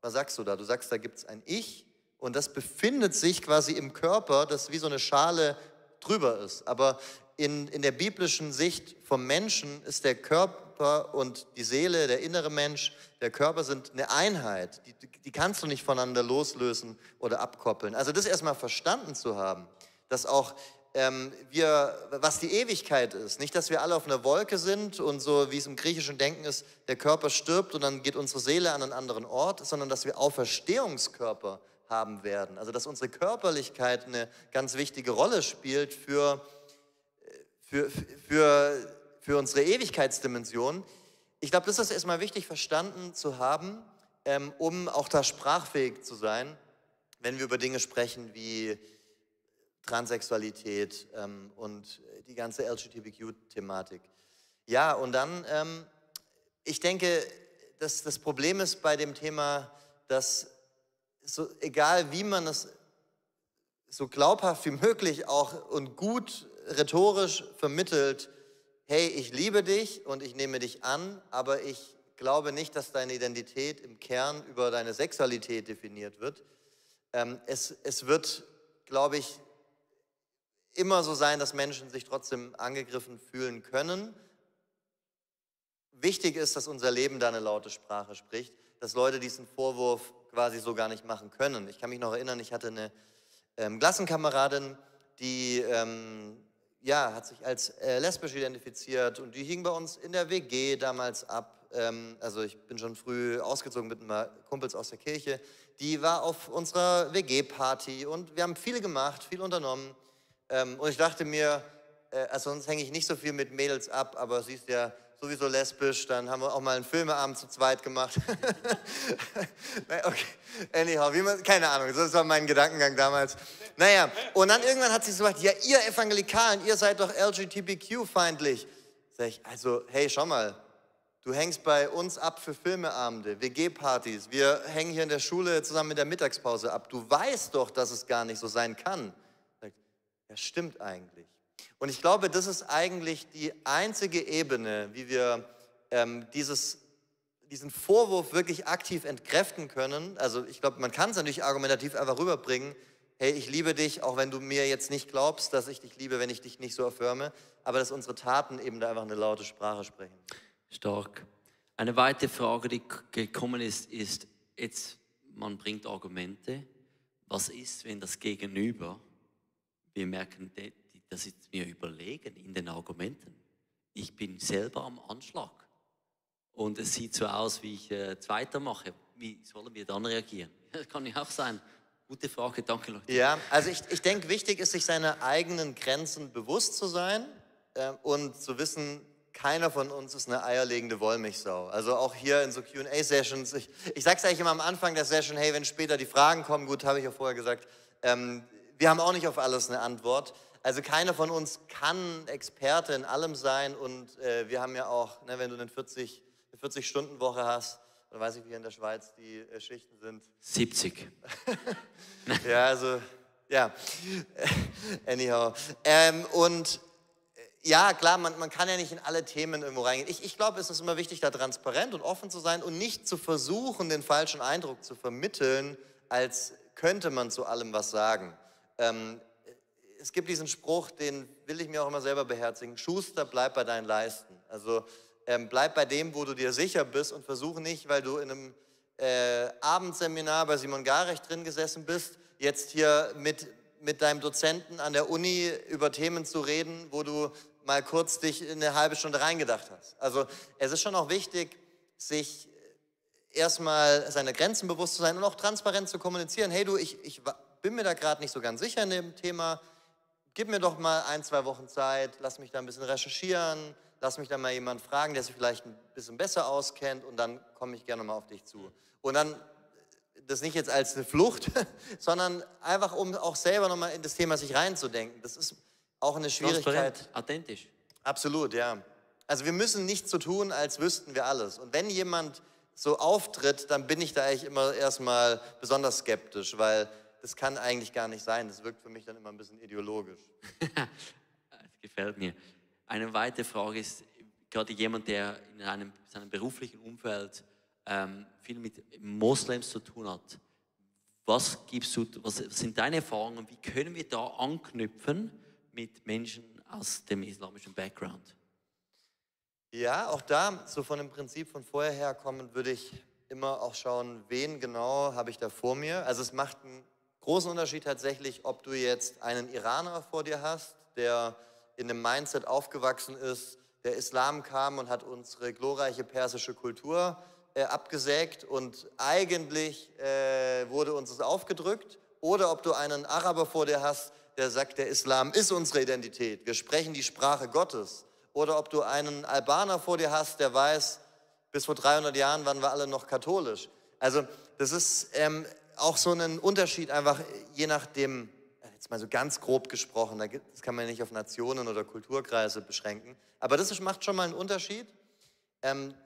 was sagst du da? Du sagst, da gibt es ein Ich und das befindet sich quasi im Körper, das wie so eine Schale drüber ist. Aber in der biblischen Sicht vom Menschen ist der Körper und die Seele, der innere Mensch, der Körper sind eine Einheit. Die kannst du nicht voneinander loslösen oder abkoppeln. Also das erstmal verstanden zu haben, dass auch was die Ewigkeit ist, nicht, dass wir alle auf einer Wolke sind und so, wie es im griechischen Denken ist, der Körper stirbt und dann geht unsere Seele an einen anderen Ort, sondern dass wir Auferstehungskörper haben werden. Also dass unsere Körperlichkeit eine ganz wichtige Rolle spielt für unsere Ewigkeitsdimension. Ich glaube, das ist erstmal wichtig verstanden zu haben, um auch da sprachfähig zu sein wenn wir über Dinge sprechen wie Transsexualität und die ganze LGBTQ-Thematik. Ja, und dann, ich denke, dass das Problem ist bei dem Thema, dass so, egal wie man es so glaubhaft wie möglich auch und gut rhetorisch vermittelt, hey, ich liebe dich und ich nehme dich an, aber ich glaube nicht, dass deine Identität im Kern über deine Sexualität definiert wird. Es wird, glaube ich, immer so sein, dass Menschen sich trotzdem angegriffen fühlen können. Wichtig ist, dass unser Leben da eine laute Sprache spricht, dass Leute diesen Vorwurf quasi so gar nicht machen können. Ich kann mich noch erinnern, ich hatte eine Klassenkameradin, die ja, hat sich als lesbisch identifiziert und die hing bei uns in der WG damals ab. Also ich bin schon früh ausgezogen mit ein paar Kumpels aus der Kirche. Die war auf unserer WG-Party und wir haben viel gemacht, viel unternommen. Und ich dachte mir, also sonst hänge ich nicht so viel mit Mädels ab, aber sie ist ja sowieso lesbisch, dann haben wir auch mal einen Filmeabend zu zweit gemacht. Okay, anyhow, keine Ahnung, das war mein Gedankengang damals. Naja, und dann irgendwann hat sie so gesagt, ja, ihr Evangelikalen, ihr seid doch LGBTQ-feindlich. Sag ich, also, hey, schau mal, du hängst bei uns ab für Filmeabende, WG-Partys, wir hängen hier in der Schule zusammen mit der Mittagspause ab. Du weißt doch, dass es gar nicht so sein kann. Ja, stimmt eigentlich. Und ich glaube, das ist eigentlich die einzige Ebene, wie wir diesen Vorwurf wirklich aktiv entkräften können. Also ich glaube, man kann es natürlich argumentativ einfach rüberbringen, hey, ich liebe dich, auch wenn du mir jetzt nicht glaubst, dass ich dich liebe, wenn ich dich nicht so affirme, aber dass unsere Taten eben da einfach eine laute Sprache sprechen. Stark. Eine weitere Frage, die gekommen ist, jetzt, man bringt Argumente. Was ist, wenn das Gegenüber, wir merken, das ist mir überlegen in den Argumenten. Ich bin selber am Anschlag. Und es sieht so aus, wie ich weitermache. Wie sollen wir dann reagieren? Das kann ja auch sein. Gute Frage, danke Leute. Ja, also ich denke, wichtig ist, sich seiner eigenen Grenzen bewusst zu sein und zu wissen, keiner von uns ist eine eierlegende Wollmilchsau. Also auch hier in so Q&A-Sessions, ich sage es eigentlich immer am Anfang der Session, hey, wenn später die Fragen kommen, gut, habe ich ja vorher gesagt, wir haben auch nicht auf alles eine Antwort. Also keiner von uns kann Experte in allem sein und wir haben ja auch, ne, wenn du eine 40-Stunden-Woche hast, oder weiß ich, wie hier in der Schweiz die Schichten sind. 70. Ja, also, ja, anyhow. Und ja, klar, man kann ja nicht in alle Themen irgendwo reingehen. Ich glaube, es ist immer wichtig, da transparent und offen zu sein und nicht zu versuchen, den falschen Eindruck zu vermitteln, als könnte man zu allem was sagen. Es gibt diesen Spruch, den will ich mir auch immer selber beherzigen. Schuster, bleib bei deinen Leisten. Also bleib bei dem, wo du dir sicher bist und versuche nicht, weil du in einem Abendseminar bei Simon Garech drin gesessen bist, jetzt hier mit deinem Dozenten an der Uni über Themen zu reden, wo du mal kurz dich in eine halbe Stunde reingedacht hast. Also es ist schon auch wichtig, sich erstmal seine Grenzen bewusst zu sein und auch transparent zu kommunizieren. Hey du, ich bin mir da gerade nicht so ganz sicher in dem Thema. Gib mir doch mal 1-2 Wochen Zeit, lass mich da ein bisschen recherchieren, lass mich da mal jemanden fragen, der sich vielleicht ein bisschen besser auskennt und dann komme ich gerne mal auf dich zu. Und dann, das nicht jetzt als eine Flucht, sondern einfach, um auch selber nochmal in das Thema sich reinzudenken. Das ist auch eine Schwierigkeit. Transparent, authentisch. Absolut, ja. Also wir müssen nicht so tun, als wüssten wir alles. Und wenn jemand so auftritt, dann bin ich da eigentlich immer erstmal besonders skeptisch, weil das kann eigentlich gar nicht sein. Das wirkt für mich dann immer ein bisschen ideologisch. Das gefällt mir. Eine weitere Frage ist, gerade jemand, der in seinem beruflichen Umfeld viel mit Moslems zu tun hat. Was sind deine Erfahrungen? Wie können wir da anknüpfen mit Menschen aus dem islamischen Background? Ja, auch da, so von dem Prinzip von vorher her kommend, würde ich immer auch schauen, wen genau habe ich da vor mir. Also es macht einen großen Unterschied tatsächlich, ob du jetzt einen Iraner vor dir hast, der in einem Mindset aufgewachsen ist, der Islam kam und hat unsere glorreiche persische Kultur abgesägt und eigentlich wurde uns das aufgedrückt, oder ob du einen Araber vor dir hast, der sagt, der Islam ist unsere Identität, wir sprechen die Sprache Gottes, oder ob du einen Albaner vor dir hast, der weiß, bis vor 300 Jahren waren wir alle noch katholisch. Also das ist auch so einen Unterschied einfach, je nachdem, jetzt mal so ganz grob gesprochen, das kann man nicht auf Nationen oder Kulturkreise beschränken, aber das macht schon mal einen Unterschied.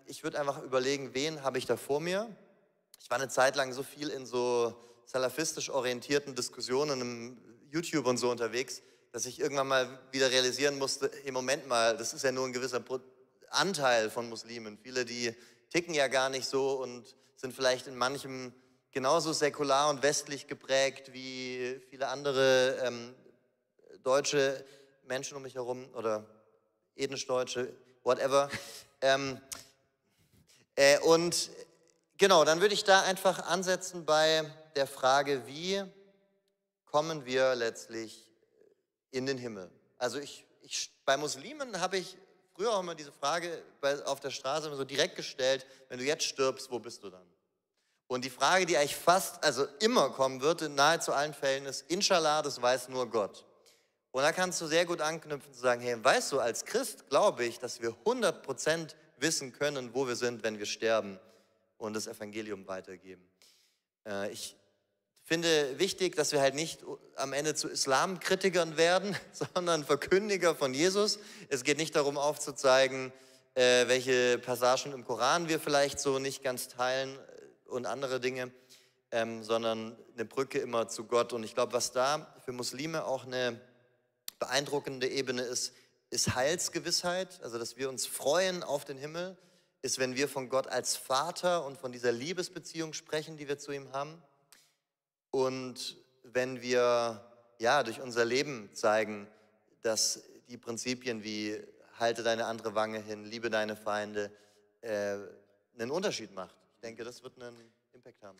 Ich würde einfach überlegen, wen habe ich da vor mir? Ich war eine Zeit lang so viel in so salafistisch orientierten Diskussionen im YouTube und so unterwegs, dass ich irgendwann mal wieder realisieren musste, im Moment mal, das ist ja nur ein gewisser Anteil von Muslimen. Viele, die ticken ja gar nicht so und sind vielleicht in manchem genauso säkular und westlich geprägt wie viele andere deutsche Menschen um mich herum oder ethnisch Deutsche, whatever. Und genau, dann würde ich da einfach ansetzen bei der Frage, wie kommen wir letztlich in den Himmel? Also bei Muslimen habe ich früher auch immer diese Frage auf der Straße immer so direkt gestellt, wenn du jetzt stirbst, wo bist du dann? Und die Frage, die eigentlich also immer kommen wird, in nahezu allen Fällen ist, Inshallah, das weiß nur Gott. Und da kannst du sehr gut anknüpfen zu sagen, hey, weißt du, als Christ glaube ich, dass wir 100% wissen können, wo wir sind, wenn wir sterben und das Evangelium weitergeben. Ich finde wichtig, dass wir halt nicht am Ende zu Islamkritikern werden, sondern Verkündiger von Jesus. Es geht nicht darum aufzuzeigen, welche Passagen im Koran wir vielleicht so nicht ganz teilen und andere Dinge, sondern eine Brücke immer zu Gott. Und ich glaube, was da für Muslime auch eine beeindruckende Ebene ist Heilsgewissheit, also dass wir uns freuen auf den Himmel, ist, wenn wir von Gott als Vater und von dieser Liebesbeziehung sprechen, die wir zu ihm haben. Und wenn wir durch unser Leben zeigen, dass die Prinzipien wie halte deine andere Wange hin, liebe deine Feinde, einen Unterschied macht. Ich denke, das wird einen Impact haben.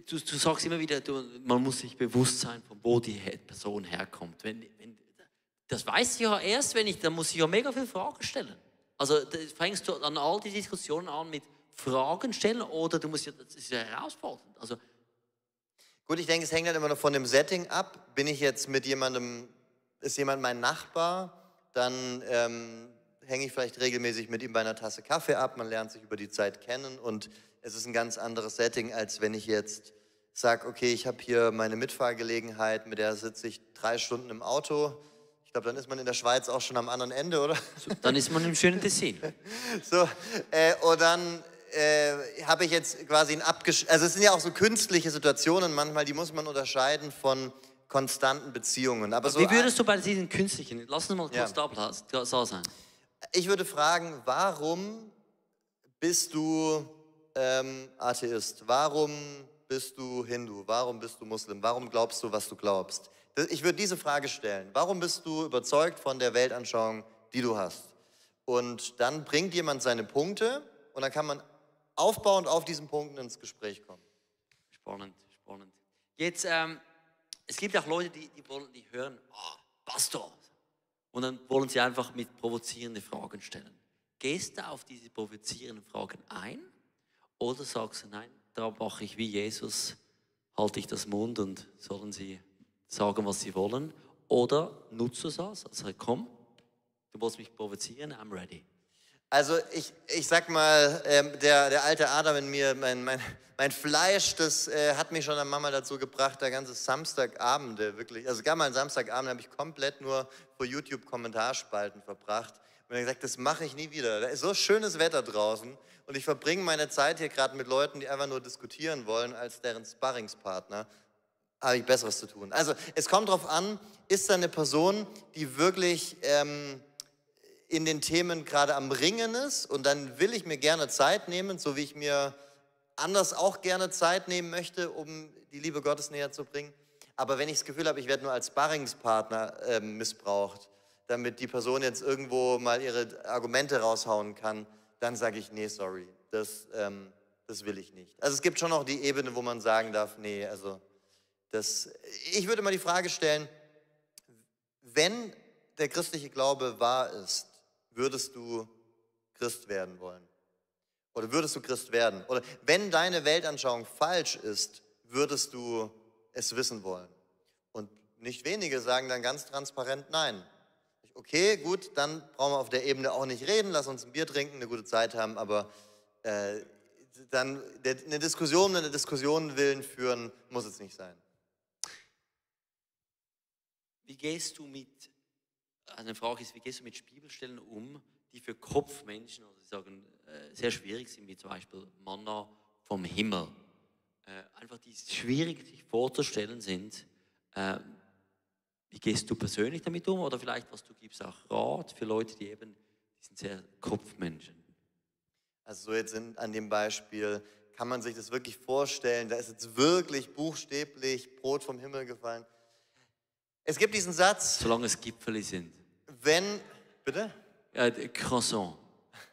Du sagst immer wieder, man muss sich bewusst sein, von wo die Person herkommt. Das weiß ich ja erst, da muss ich ja mega viele Fragen stellen. Also fängst du an all die Diskussionen an mit Fragen stellen oder das ist ja herausfordernd. Also, gut, ich denke, es hängt halt immer noch von dem Setting ab. Bin ich jetzt mit jemandem, ist jemand mein Nachbar, dann hänge ich vielleicht regelmäßig mit ihm bei einer Tasse Kaffee ab, man lernt sich über die Zeit kennen und es ist ein ganz anderes Setting, als wenn ich jetzt sage, okay, ich habe hier meine Mitfahrgelegenheit, mit der sitze ich 3 Stunden im Auto. Ich glaube, dann ist man in der Schweiz auch schon am anderen Ende, oder? So, dann ist man im schönen Tessin. So, und dann habe ich jetzt quasi also es sind ja auch so künstliche Situationen manchmal, die muss man unterscheiden von konstanten Beziehungen. Aber wie würdest du bei diesen künstlichen, lass uns mal kurz da sein. Ich würde fragen, warum bist du Atheist? Warum bist du Hindu? Warum bist du Muslim? Warum glaubst du, was du glaubst? Ich würde diese Frage stellen. Warum bist du überzeugt von der Weltanschauung, die du hast? Und dann bringt jemand seine Punkte und dann kann man aufbauend auf diesen Punkten ins Gespräch kommen. Spannend, spannend. Jetzt, es gibt auch Leute, die hören, Pastor. Und dann wollen sie einfach mit provozierenden Fragen stellen. Gehst du auf diese provozierenden Fragen ein? Oder sagst du, nein, da mache ich wie Jesus, halte ich das Mund und sollen sie sagen, was sie wollen? Oder nutzt du das? Also komm, du willst mich provozieren, I'm ready. Also ich sag mal, der alte Adam in mir, mein Fleisch, das hat mich schon an Mama dazu gebracht, da ganze Samstagabende wirklich, also gar mal einen Samstagabend habe ich komplett nur vor YouTube Kommentarspalten verbracht und dann gesagt, das mache ich nie wieder. Da ist so schönes Wetter draußen und ich verbringe meine Zeit hier gerade mit Leuten, die einfach nur diskutieren wollen, als deren Sparringspartner. Habe ich Besseres zu tun. Also es kommt darauf an, ist da eine Person, die wirklich in den Themen gerade am Ringen ist und dann will ich mir gerne Zeit nehmen, so wie ich mir anders auch gerne Zeit nehmen möchte, um die Liebe Gottes näher zu bringen. Aber wenn ich das Gefühl habe, ich werde nur als Sparringspartner missbraucht, damit die Person jetzt irgendwo mal ihre Argumente raushauen kann, dann sage ich, nee, sorry, das will ich nicht. Also es gibt schon noch die Ebene, wo man sagen darf, nee, also ich würde mal die Frage stellen, wenn der christliche Glaube wahr ist, würdest du Christ werden wollen? Oder würdest du Christ werden? Oder wenn deine Weltanschauung falsch ist, würdest du es wissen wollen? Und nicht wenige sagen dann ganz transparent nein. Okay, gut, dann brauchen wir auf der Ebene auch nicht reden, lass uns ein Bier trinken, eine gute Zeit haben, aber dann eine Diskussion willen führen, muss es nicht sein. Wie gehst du mit, eine Frage ist, wie gehst du mit Bibelstellen um, die für Kopfmenschen, also sagen, sehr schwierig sind, wie zum Beispiel Manna vom Himmel? Einfach die schwierig sich vorzustellen sind. Wie gehst du persönlich damit um? Oder vielleicht, was du gibst, auch Rat für Leute, die sind sehr Kopfmenschen. Also so jetzt an dem Beispiel, kann man sich das wirklich vorstellen, da ist jetzt wirklich buchstäblich Brot vom Himmel gefallen. Es gibt diesen Satz. Solange es Gipfeli sind. Bitte? Croissant.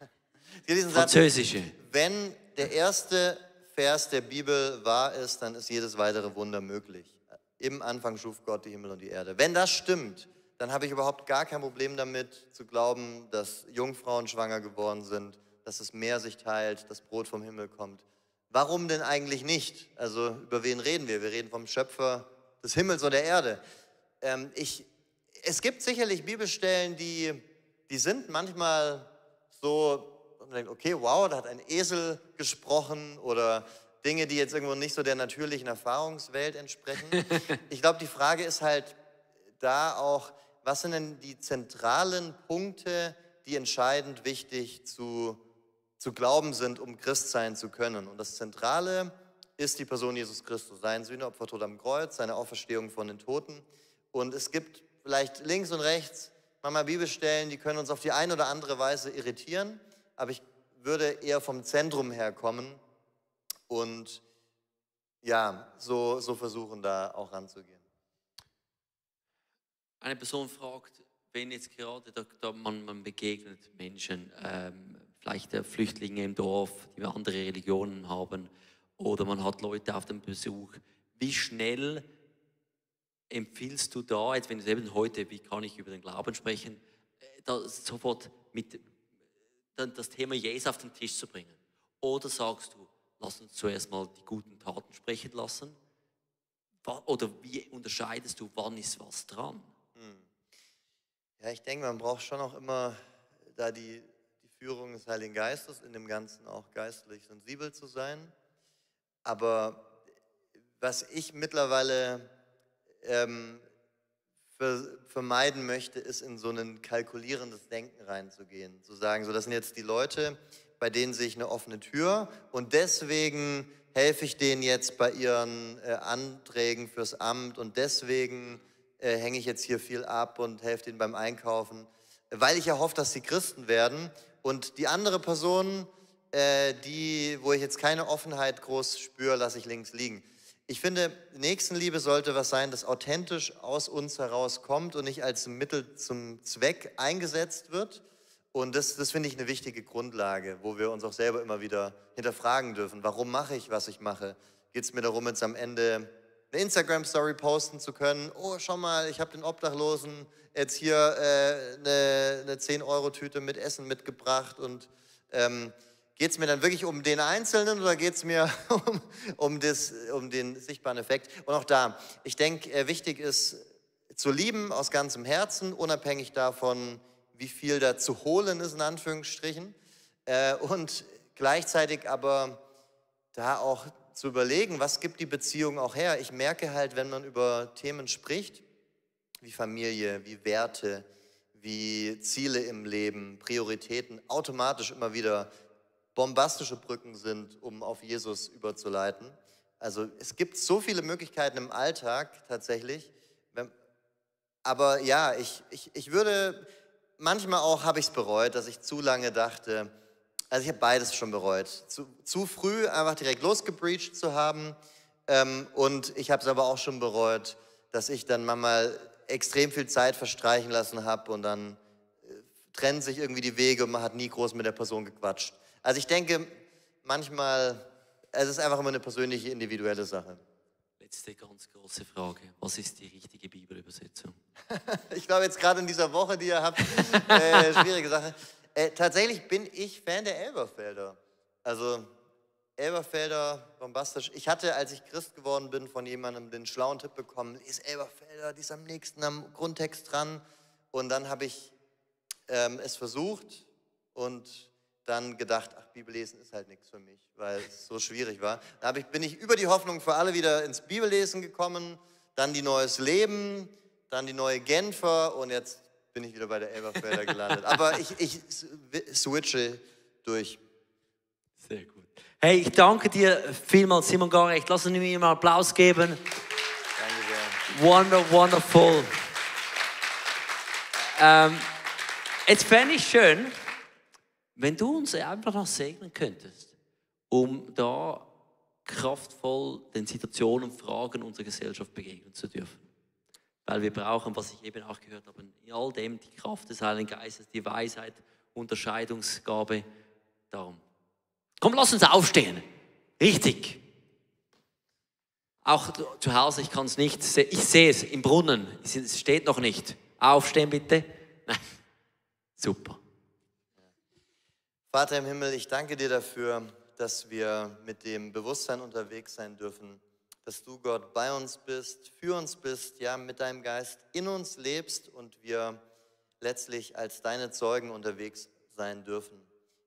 Es gibt diesen Französische. Satz, wenn der erste Vers der Bibel wahr ist, dann ist jedes weitere Wunder möglich. Im Anfang schuf Gott die Himmel und die Erde. Wenn das stimmt, dann habe ich überhaupt gar kein Problem damit zu glauben, dass Jungfrauen schwanger geworden sind, dass das Meer sich teilt, das Brot vom Himmel kommt. Warum denn eigentlich nicht? Also über wen reden wir? Wir reden vom Schöpfer des Himmels und der Erde. Es gibt sicherlich Bibelstellen, die sind manchmal so, man denkt, okay, wow, da hat ein Esel gesprochen oder Dinge, die jetzt irgendwo nicht so der natürlichen Erfahrungswelt entsprechen. Ich glaube, die Frage ist halt da auch, was sind denn die zentralen Punkte, die entscheidend wichtig zu glauben sind, um Christ sein zu können. Und das Zentrale ist die Person Jesus Christus, sein Sühneopfertod am Kreuz, seine Auferstehung von den Toten. Und es gibt vielleicht links und rechts manchmal Bibelstellen, die können uns auf die eine oder andere Weise irritieren, aber ich würde eher vom Zentrum her kommen und ja, so versuchen, da auch ranzugehen. Eine Person fragt, wenn jetzt gerade man begegnet Menschen, vielleicht Flüchtlinge im Dorf, die andere Religionen haben, oder man hat Leute auf dem Besuch, wie schnell empfiehlst du da, jetzt wenn du eben heute, wie kann ich über den Glauben sprechen, da sofort mit das Thema Jesus auf den Tisch zu bringen? Oder sagst du, lass uns zuerst mal die guten Taten sprechen lassen? Oder wie unterscheidest du, wann ist was dran? Ja, ich denke, man braucht schon auch immer da die Führung des Heiligen Geistes, in dem Ganzen auch geistlich sensibel zu sein. Aber was ich mittlerweile vermeiden möchte, ist in so ein kalkulierendes Denken reinzugehen. Zu sagen, so das sind jetzt die Leute, bei denen sehe ich eine offene Tür und deswegen helfe ich denen jetzt bei ihren Anträgen fürs Amt und deswegen hänge ich jetzt hier viel ab und helfe denen beim Einkaufen, weil ich ja hoffe, dass sie Christen werden. Und die andere Person, wo ich jetzt keine Offenheit groß spüre, lasse ich links liegen. Ich finde, Nächstenliebe sollte was sein, das authentisch aus uns herauskommt und nicht als Mittel zum Zweck eingesetzt wird. Und das finde ich eine wichtige Grundlage, wo wir uns auch selber immer wieder hinterfragen dürfen. Warum mache ich, was ich mache? Geht es mir darum, jetzt am Ende eine Instagram-Story posten zu können? Oh, schau mal, ich habe den Obdachlosen jetzt hier eine 10-Euro-Tüte mit Essen mitgebracht. Und geht es mir dann wirklich um den Einzelnen oder geht es mir um den sichtbaren Effekt? Und auch da, ich denke, wichtig ist zu lieben aus ganzem Herzen, unabhängig davon, wie viel da zu holen ist, in Anführungsstrichen. Und gleichzeitig aber da auch zu überlegen, was gibt die Beziehung auch her. Ich merke halt, wenn man über Themen spricht, wie Familie, wie Werte, wie Ziele im Leben, Prioritäten, automatisch immer wieder bombastische Brücken sind, um auf Jesus überzuleiten. Also es gibt so viele Möglichkeiten im Alltag tatsächlich. Aber ja, ich würde, manchmal auch habe ich es bereut, dass ich zu lange dachte, also ich habe beides schon bereut. Zu früh einfach direkt losgepreacht zu haben und ich habe es aber auch schon bereut, dass ich dann manchmal extrem viel Zeit verstreichen lassen habe und dann trennen sich irgendwie die Wege und man hat nie groß mit der Person gequatscht. Also ich denke, manchmal, es ist einfach immer eine persönliche, individuelle Sache. Letzte ganz große Frage. Was ist die richtige Bibelübersetzung? Ich glaube jetzt gerade in dieser Woche, die ihr habt, schwierige Sache. Tatsächlich bin ich Fan der Elberfelder. Also Elberfelder, bombastisch. Ich hatte, als ich Christ geworden bin, von jemandem den schlauen Tipp bekommen, lies Elberfelder, die ist am nächsten am Grundtext dran. Und dann habe ich es versucht und dann gedacht, ach, Bibellesen ist halt nichts für mich, weil es so schwierig war. Da bin ich über die Hoffnung für alle wieder ins Bibellesen gekommen, dann die Neues Leben, dann die neue Genfer und jetzt bin ich wieder bei der Elberfelder gelandet. Aber ich switche durch. Sehr gut. Hey, ich danke dir vielmals, Simon Garecht. Lass uns ihm mal Applaus geben. Danke sehr. Wonderful. Jetzt fände ich schön, wenn du uns einfach noch segnen könntest, um da kraftvoll den Situationen und Fragen unserer Gesellschaft begegnen zu dürfen. Weil wir brauchen, was ich eben auch gehört habe, in all dem die Kraft des Heiligen Geistes, die Weisheit, Unterscheidungsgabe. Darum. Komm, lass uns aufstehen. Richtig. Auch zu Hause, ich kann es nicht. Ich sehe es im Brunnen. Es steht noch nicht. Aufstehen bitte. Nein. Super. Vater im Himmel, ich danke dir dafür, dass wir mit dem Bewusstsein unterwegs sein dürfen, dass du, Gott, bei uns bist, für uns bist, ja, mit deinem Geist in uns lebst und wir letztlich als deine Zeugen unterwegs sein dürfen,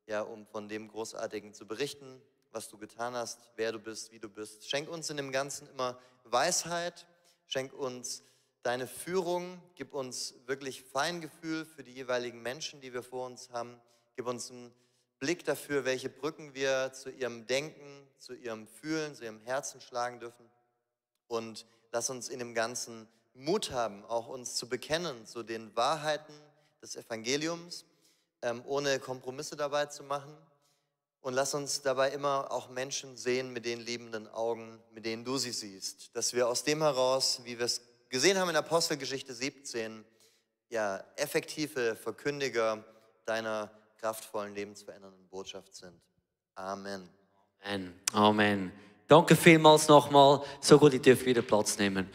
ja, um von dem Großartigen zu berichten, was du getan hast, wer du bist, wie du bist. Schenk uns in dem Ganzen immer Weisheit, schenk uns deine Führung, gib uns wirklich Feingefühl für die jeweiligen Menschen, die wir vor uns haben, gib uns einen Blick dafür, welche Brücken wir zu ihrem Denken, zu ihrem Fühlen, zu ihrem Herzen schlagen dürfen. Und lass uns in dem Ganzen Mut haben, auch uns zu bekennen zu den Wahrheiten des Evangeliums, ohne Kompromisse dabei zu machen. Und lass uns dabei immer auch Menschen sehen mit den liebenden Augen, mit denen du sie siehst. Dass wir aus dem heraus, wie wir es gesehen haben in Apostelgeschichte 17, ja, effektive Verkündiger deiner kraftvollen, lebensverändernden Botschaft sind. Amen. Amen. Amen. Danke vielmals nochmal. So gut, ich dürfte wieder Platz nehmen.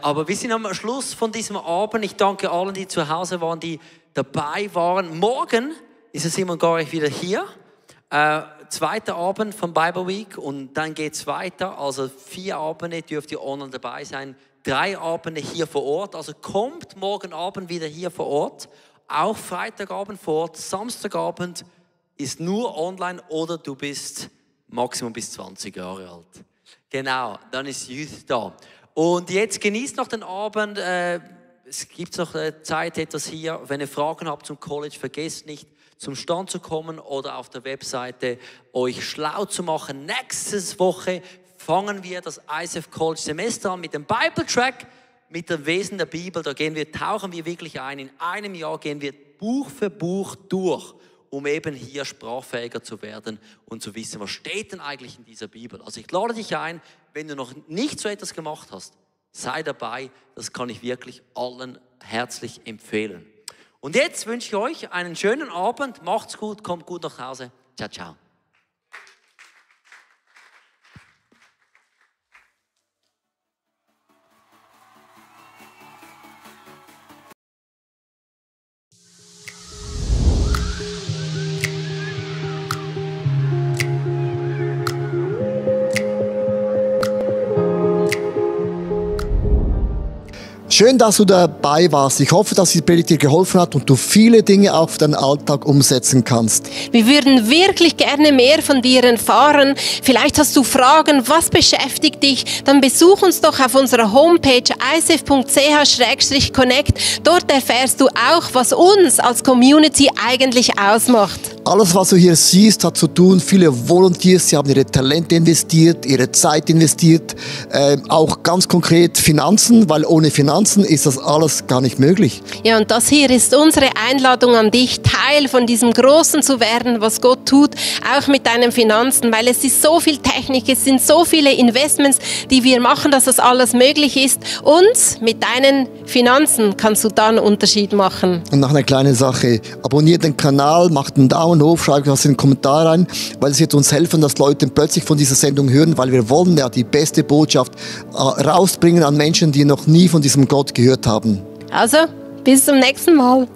Aber wir sind am Schluss von diesem Abend. Ich danke allen, die zu Hause waren, die dabei waren. Morgen ist es Simon Garecht wieder hier. Zweiter Abend von Bible Week und dann geht es weiter. Also 4 Abende dürft ihr online dabei sein. 3 Abende hier vor Ort. Also kommt morgen Abend wieder hier vor Ort. Auch Freitagabend vor Ort, Samstagabend ist nur online oder du bist Maximum bis 20 Jahre alt. Genau, dann ist Youth da. Und jetzt genießt noch den Abend. Es gibt noch Zeit etwas hier. Wenn ihr Fragen habt zum College, vergesst nicht, zum Stand zu kommen oder auf der Webseite euch schlau zu machen. Nächste Woche fangen wir das ICF College Semester an mit dem Bible Track. Mit dem Wesen der Bibel, tauchen wir wirklich ein. In einem Jahr gehen wir Buch für Buch durch, um eben hier sprachfähiger zu werden und zu wissen, was steht denn eigentlich in dieser Bibel. Also ich lade dich ein, wenn du noch nicht so etwas gemacht hast, sei dabei. Das kann ich wirklich allen herzlich empfehlen. Und jetzt wünsche ich euch einen schönen Abend. Macht's gut, kommt gut nach Hause. Ciao, ciao. Schön, dass du dabei warst. Ich hoffe, dass die Predigt dir geholfen hat und du viele Dinge auf deinen Alltag umsetzen kannst. Wir würden wirklich gerne mehr von dir erfahren. Vielleicht hast du Fragen, was beschäftigt dich? Dann besuch uns doch auf unserer Homepage icf.ch/connect. Dort erfährst du auch, was uns als Community eigentlich ausmacht. Alles, was du hier siehst, hat zu tun. Viele Volunteers, sie haben ihre Talente investiert, ihre Zeit investiert. Auch ganz konkret Finanzen, weil ohne Finanzen ist das alles gar nicht möglich. Ja, und das hier ist unsere Einladung an dich, Teil von diesem Großen zu werden, was Gott tut, auch mit deinen Finanzen, weil es ist so viel Technik, es sind so viele Investments, die wir machen, dass das alles möglich ist. Und mit deinen Finanzen kannst du da einen Unterschied machen. Und noch eine kleine Sache, abonniert den Kanal, macht einen Daumen hoch, schreibt was in den Kommentar rein, weil es wird uns helfen, dass Leute plötzlich von dieser Sendung hören, weil wir wollen ja die beste Botschaft rausbringen an Menschen, die noch nie von diesem Gott gehört haben. Also, bis zum nächsten Mal.